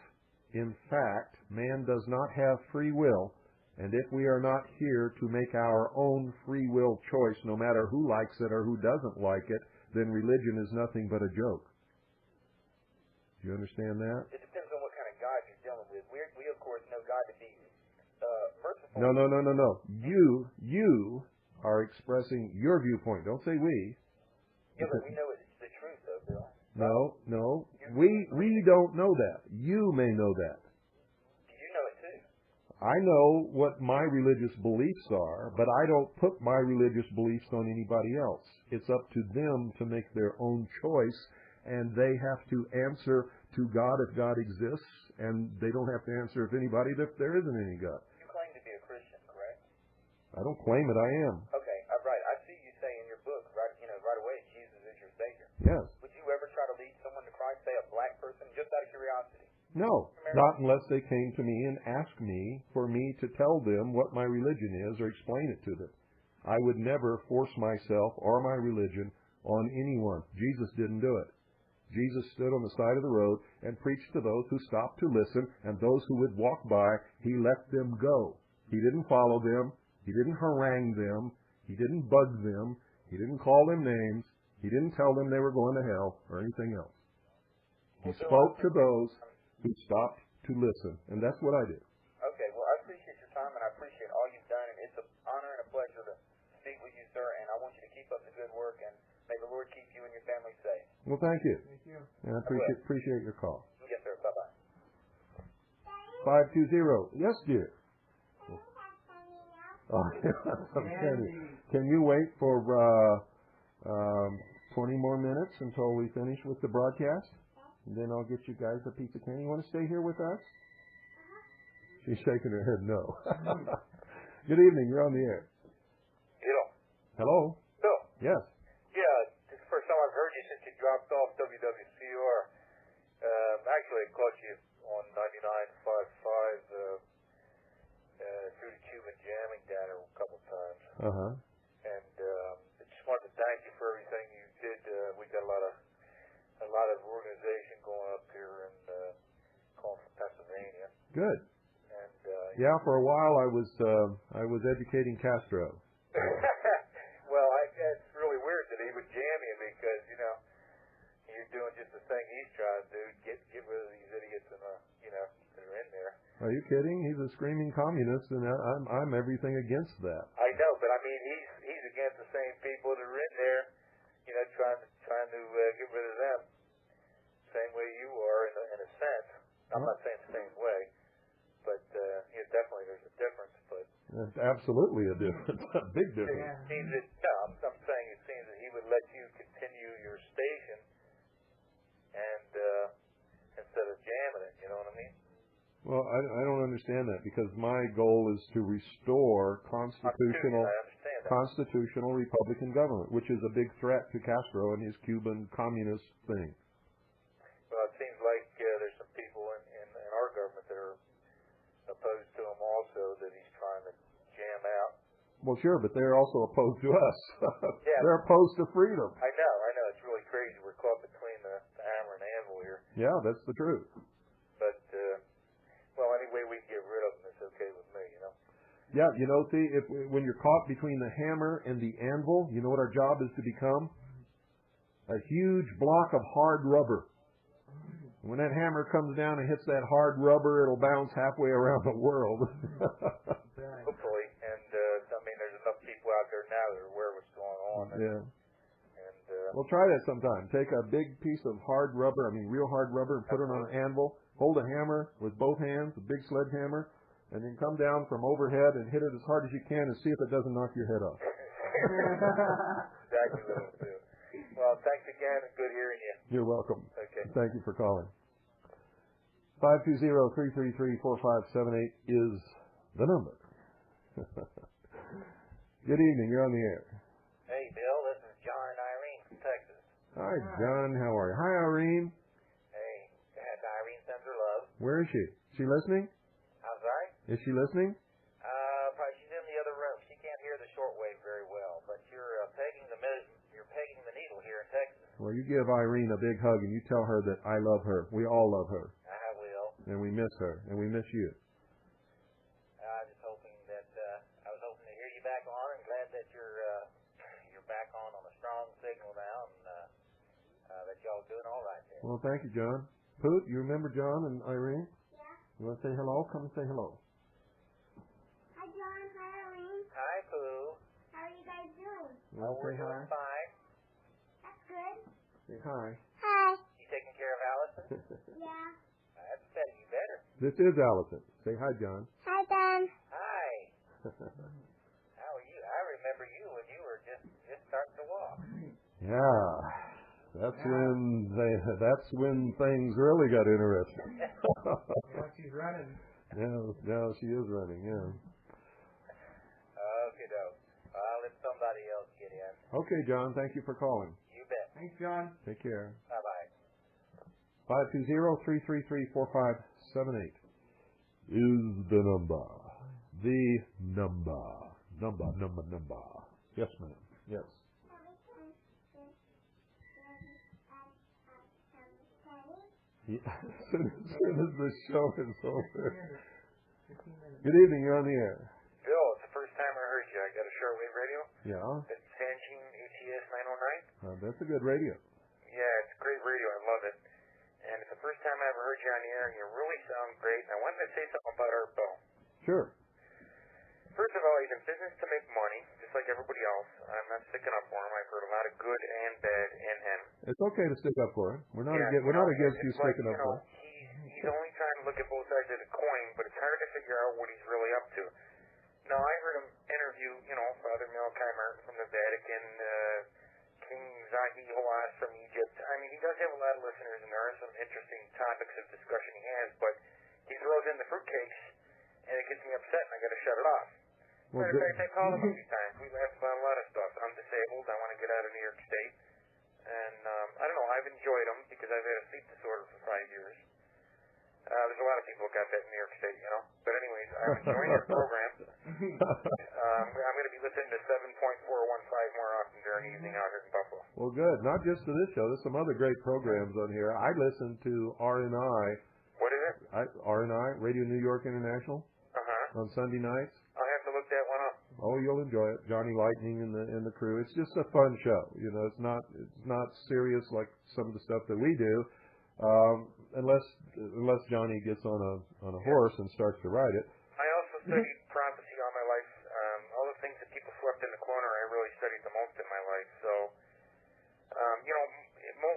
in fact, man does not have free will, and if we are not here to make our own free will choice, no matter who likes it or who doesn't like it, then religion is nothing but a joke. Do you understand that? It depends on what kind of God you're dealing with. We of course, know God to be merciful. No. You are expressing your viewpoint. Don't say we. Yeah, but we know it's the truth, though, Bill. No. We don't know that. You may know that. You know it, too. I know what my religious beliefs are, but I don't put my religious beliefs on anybody else. It's up to them to make their own choice, and they have to answer to God if God exists, and they don't have to answer if there isn't any God. You claim to be a Christian, correct? I don't claim it, I am. Okay, right. I see you say in your book, right away, Jesus is your Savior. Yes. Would you ever try to lead someone to Christ, say a black person, just out of curiosity? No, not unless they came to me and asked me for me to tell them what my religion is or explain it to them. I would never force myself or my religion on anyone. Jesus didn't do it. Jesus stood on the side of the road and preached to those who stopped to listen, and those who would walk by, he let them go. He didn't follow them. He didn't harangue them. He didn't bug them. He didn't call them names. He didn't tell them they were going to hell or anything else. He spoke to those who stopped to listen, and that's what I did. Okay, well, I appreciate your time, and I appreciate all you've done, and it's an honor and a pleasure to speak with you, sir, and I want you to keep up the good work, and may the Lord keep you and your family safe. Well, thank you. Thank you. And I appreciate your call. Yes, sir. Bye-bye. 520. Yes, dear. Oh, can you wait for 20 more minutes until we finish with the broadcast? And then I'll get you guys a piece of candy. You want to stay here with us? She's shaking her head no. Good evening. You're on the air. Hello. Hello? Bill. Yes. Yeah, this is the first time I've heard you since you dropped off WWCR. Actually, I caught you on 99.55 through the Cuban jamming down there a couple of times. Uh-huh. And I just wanted to thank you for everything you did. We got a lot of organization going up here and calling from Pennsylvania. Good. And yeah, for a while I was educating Castro. Well, it's really weird that he would jam you because you're doing just the thing he's trying to do. Get rid of these idiots and that are in there. Are you kidding? He's a screaming communist, and I'm everything against that. I know, but I mean he's against the same people that are in there, trying to get rid of them. Same way you are in a sense. I'm not saying the same way, but definitely there's a difference. But there's absolutely a difference, a big difference. It seems that I'm saying it seems that he would let you continue your station, and instead of jamming it, you know what I mean? Well, I don't understand that because my goal is to restore constitutional Republican government, which is a big threat to Castro and his Cuban communist thing. Well, it seems like there's some people in our government that are opposed to him also that he's trying to jam out. Well, sure, but they're also opposed to us. Yeah. They're opposed to freedom. I know. It's really crazy. We're caught between the hammer and anvil here. Yeah, that's the truth. But, well, any way we can get rid of them, it's okay with me, Yeah, see, when you're caught between the hammer and the anvil, you know what our job is to become? A huge block of hard rubber. When that hammer comes down and hits that hard rubber, it'll bounce halfway around the world. Hopefully. And, there's enough people out there now that are aware of what's going on. Yeah. And, well, try that sometime. Take a big piece of hard rubber, real hard rubber, and put it on an anvil. Hold a hammer with both hands, a big sledgehammer, and then come down from overhead and hit it as hard as you can and see if it doesn't knock your head off. Exactly what it'll do. Well, thanks again, and good hearing you. You're welcome. Okay. Thank you for calling. 520-333-4578 is the number. Good evening. You're on the air. Hey, Bill. This is John and Irene from Texas. Hi, John. How are you? Hi, Irene. Hey, Irene sends her love. Where is she? Is she listening? I'm sorry? Is she listening? Probably she's in the other room. She can't hear the shortwave very well, but you're pegging the needle here in Texas. Well, you give Irene a big hug and you tell her that I love her. We all love her. I will. And we miss her, and we miss you. I was hoping to hear you back on, and glad that you're back on a strong signal now, and that y'all doing all right there. Well, thank you, John. Poot, you remember John and Irene? Yeah. You want to say hello? Come and say hello. Hi, John. Hi, Irene. Hi, Pooh. How are you guys doing? You want to We're say hi? doing fine. That's good. Say hi. Hi. You taking care of Allison? Yeah. That's better. You better. This is Allison. Say hi, John. Hi, Dad. How are you? I remember you when you were just starting to walk. Yeah. That's when things really got interesting. Yeah, she's running. Yeah, she is running, yeah. Okay, doke. I'll let somebody else get in. Okay, John, thank you for calling. You bet. Thanks, John. Take care. Bye-bye. 520-333-4578 is the number. The number. Yes, ma'am. Yes. Yeah. As soon as the show is over. Good evening, you're on the air. Bill, it's the first time I heard you. I got a shortwave radio. Yeah. It's Sanjin ATS 909. That's a good radio. Yeah, it's great radio. I love it. And it's the first time I ever heard you on the air, and you really sound great. And I wanted to say something about Art Bell. Sure. First of all, he's in business to make money, just like everybody else. I'm not sticking up for him. I've heard a lot of good and bad in him. It's okay to stick up for him. We're not Yeah, against you it's sticking like, up for him. He's only trying to look at both sides of the coin, but it's hard to figure out what he's really up to. Now, I heard him interview, Father Malachi Martin from the Vatican, King Zahi Hawass from Egypt. I mean, he does have a lot of listeners, and there are some interesting topics of discussion he has, but he throws in the fruitcakes, and it gets me upset, and I got to shut it off. Matter of fact, I called him a few times. We laughed about a lot of stuff. I'm disabled. I want to get out of New York State. And, I don't know, I've enjoyed him because I've had a sleep disorder for 5 years. There's a lot of people who got that in New York State, But anyways, I'm enjoying your program. I'm going to be listening to 7.415 more often during the evening out here in Buffalo. Well, good. Not just to this show. There's some other great programs on here. I listen to RNI. What is it? RNI, Radio New York International. On Sunday nights. I'll have to look that one up. Oh, you'll enjoy it. Johnny Lightning and the crew. It's just a fun show. It's not serious like some of the stuff that we do. Unless Johnny gets on a horse and starts to ride it. I also studied prophecy all my life. All the things that people swept in the corner, I really studied the most in my life. So,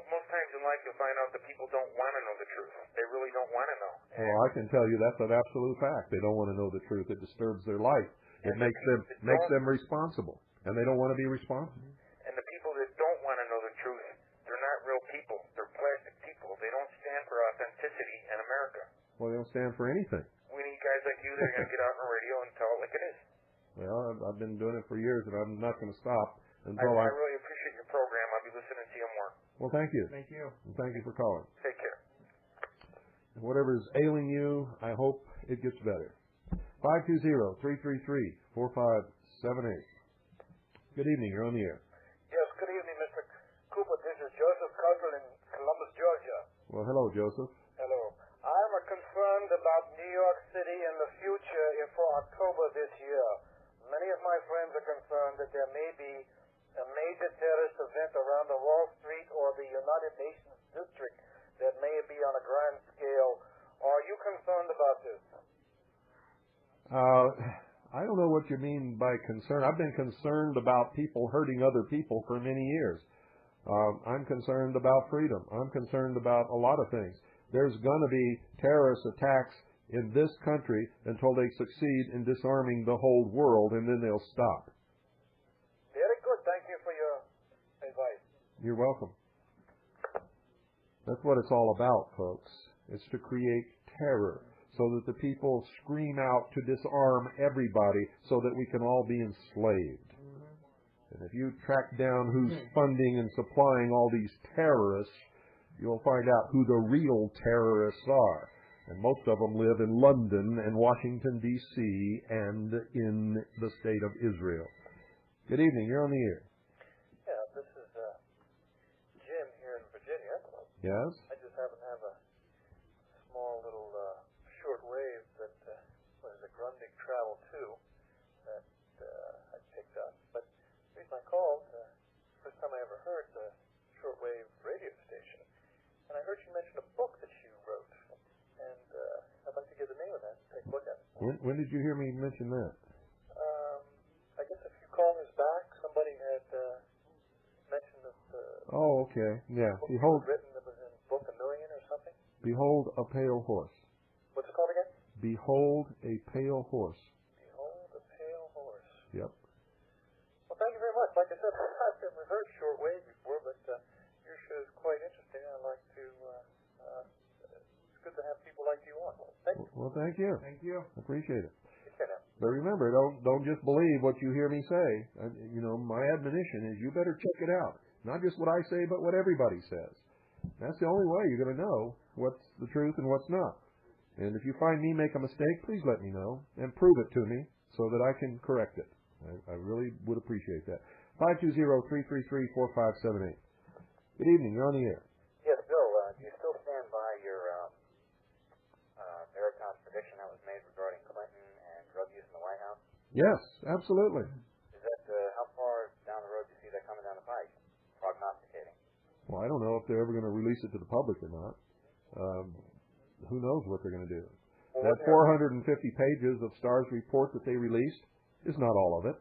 most times in life you'll find out that people don't want to know the truth. They really don't want to know. Well, I can tell you that's an absolute fact. They don't want to know the truth. It disturbs their life. It makes them responsible, and they don't want to be responsible. And the people that don't want to know the truth, they're not real people. They're plastic people. They don't stand for authenticity in America. Well, they don't stand for anything. We need guys like you that are going to get out on the radio and tell it like it is. Well, I've been doing it for years, and I'm not going to stop until I really appreciate your program. I'll be listening to you more. Well, thank you. Thank you. And thank you for calling. Take care. And whatever's ailing you, I hope it gets better. 520-333-4578. Good evening. You're on the air. Yes, good evening, Mr. Cooper. This is Joseph Cutler in Columbus, Georgia. Well, hello, Joseph. Hello. I'm concerned about New York City in the future for October this year. Many of my friends are concerned that there may be a major terrorist event around the Wall Street or the United Nations district that may be on a grand scale. Are you concerned about this? I don't know what you mean by concern. I've been concerned about people hurting other people for many years. I'm concerned about freedom. I'm concerned about a lot of things. There's going to be terrorist attacks in this country until they succeed in disarming the whole world, and then they'll stop. Very good. Thank you for your advice. You're welcome. That's what it's all about, folks. It's to create terror so that the people scream out to disarm everybody so that we can all be enslaved. And if you track down who's funding and supplying all these terrorists, you'll find out who the real terrorists are. And most of them live in London and Washington, D.C., and in the state of Israel. Good evening. You're on the air. Yeah, this is Jim here in Virginia. Yes? I just happen to have a small little short wave that was a Grundig Travel 2 that I picked up. But the reason I called, first time I ever heard the shortwave radio station, and I heard you mention a book that you wrote, and I'd like to get the name of that and take a look at it. When did you hear me mention that? I guess a few callers back, somebody had mentioned that the Oh, okay. Yeah. book Behold, was written that was in Book a Million or something. Behold a Pale Horse. What's it called again? Behold a Pale Horse. Behold a Pale Yep. Well, thank you very much. Like I said, I've never heard shortwave before, but your show is quite interesting. I'd like to. It's good to have people like you on. Thank you. Well, thank you. Thank you. I appreciate it. Okay, now. But remember, don't just believe what you hear me say. My admonition is you better check it out. Not just what I say, but what everybody says. That's the only way you're going to know what's the truth and what's not. And if you find me make a mistake, please let me know and prove it to me so that I can correct it. I really would appreciate that. 520-333-4578. Good evening. You're on the air. Yes, Bill, do you still stand by your Veritas prediction that was made regarding Clinton and drug use in the White House? Yes, absolutely. Is that how far down the road do you see that coming down the pike? Prognosticating. Well, I don't know if they're ever going to release it to the public or not. Who knows what they're going to do. Well, That 450 pages of STARS report that they released is not all of it.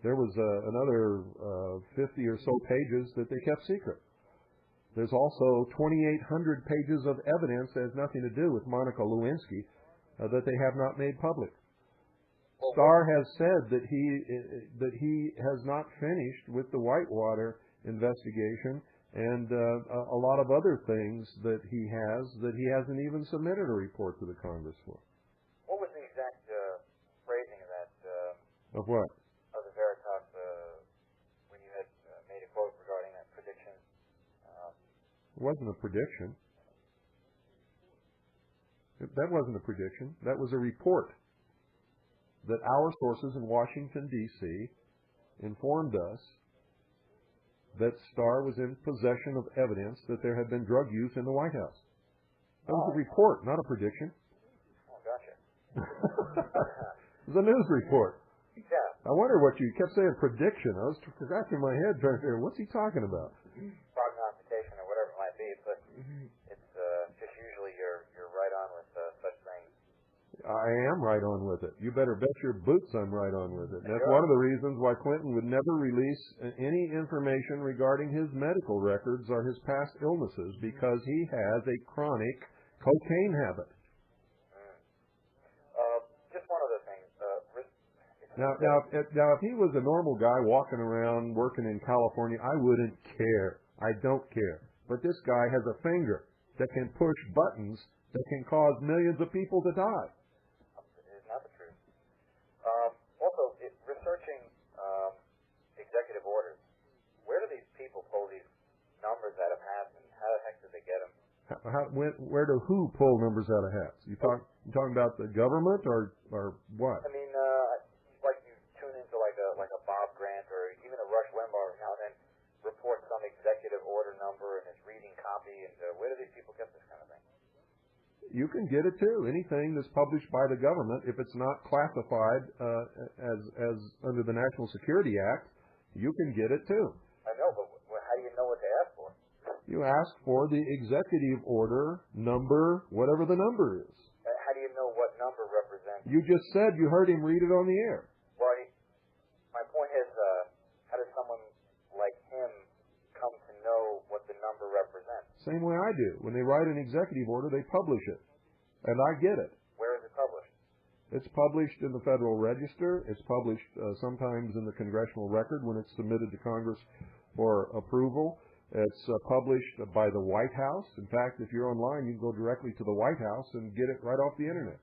There was another 50 or so pages that they kept secret. There's also 2,800 pages of evidence that has nothing to do with Monica Lewinsky that they have not made public. Starr has said that he has not finished with the Whitewater investigation and a lot of other things that he hasn't even submitted a report to the Congress for. What was the exact phrasing of that? Of what? Of the Veritas when you had made a quote regarding that prediction? It wasn't a prediction. That wasn't a prediction. That was a report that our sources in Washington, D.C. informed us that Starr was in possession of evidence that there had been drug use in the White House. That was a report, not a prediction. Oh, gotcha. It was a news report. Yeah. I wonder what you kept saying, prediction. I was scratching my head trying to figure, what's he talking about? Prognostication or whatever it might be, but it's just usually you're right on with such things. I am right on with it. You better bet your boots I'm right on with it. And that's one of the reasons why Clinton would never release any information regarding his medical records or his past illnesses because he has a chronic cocaine habit. Just one other thing. Now, if he was a normal guy walking around working in California, I wouldn't care. I don't care. But this guy has a finger that can push buttons that can cause millions of people to die. Not the truth. Also, researching executive orders, where do these people pull these numbers out of hats, and how the heck did they get them? Where do who pull numbers out of hats? You talking about the government or what? I mean, like you tune into like a Bob Grant or even a Rush Limbaugh now and then report some executive order number and his reading copy, and where do these people get this kind of thing? You can get it too. Anything that's published by the government, if it's not classified as under the National Security Act, you can get it too. I know, but how do you know what to ask for? You ask for the executive order number, whatever the number is. How do you know what number represents? You just said you heard him read it on the air. Well, my point is, how does someone like him come to know what the number represents? Same way I do. When they write an executive order, they publish it. And I get it. Where is it published? It's published in the Federal Register. It's published sometimes in the Congressional Record when it's submitted to Congress for approval. It's published by the White House. In fact, if you're online, you can go directly to the White House and get it right off the Internet.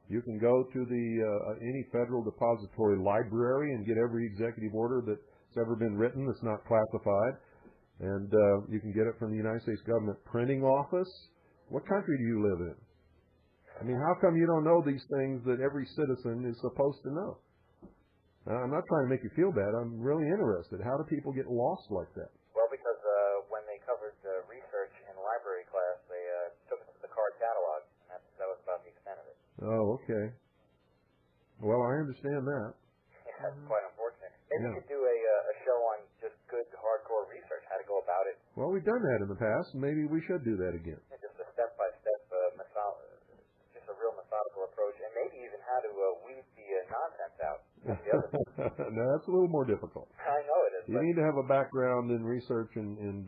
You can go to any federal depository library and get every executive order that's ever been written that's not classified. And you can get it from the United States Government Printing Office. What country do you live in? I mean, how come you don't know these things that every citizen is supposed to know? Now, I'm not trying to make you feel bad. I'm really interested. How do people get lost like that? Well, because when they covered research in library class, they took it to the card catalog, and that was about the extent of it. Oh, okay. Well, I understand that. Yeah, that's quite unfortunate. Maybe you could do a show on just good hardcore research, how to go about it. Well, we've done that in the past, and maybe we should do that again. Yeah, just a step-by-step, just a real methodical approach, and maybe even how to weed the nonsense out. No, that's a little more difficult. I know it is. You need to have a background in research and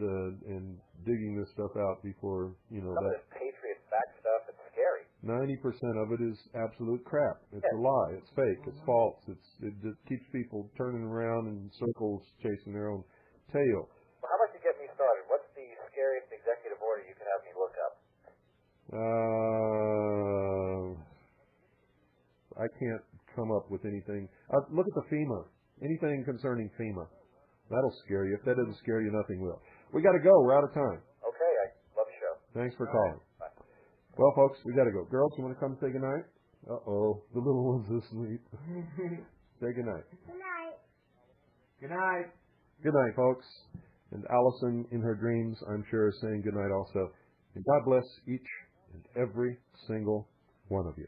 digging this stuff out before, you know. Some of this Patriot fact stuff, it's scary. 90% of it is absolute crap. It's a lie. It's fake. It's false. It just keeps people turning around in circles chasing their own tail. Well, how about you get me started? What's the scariest executive order you could have me look up? I can't come up with anything. Look at the FEMA. Anything concerning FEMA. That'll scare you. If that doesn't scare you, nothing will. We got to go. We're out of time. Okay. I love the show. Thanks for calling. Bye. Well, folks, we got to go. Girls, you want to come say goodnight? Uh-oh. The little one's asleep. Say goodnight. Good night. Good night. Good night, folks. And Allison, in her dreams, I'm sure, is saying good night also. And God bless each and every single one of you.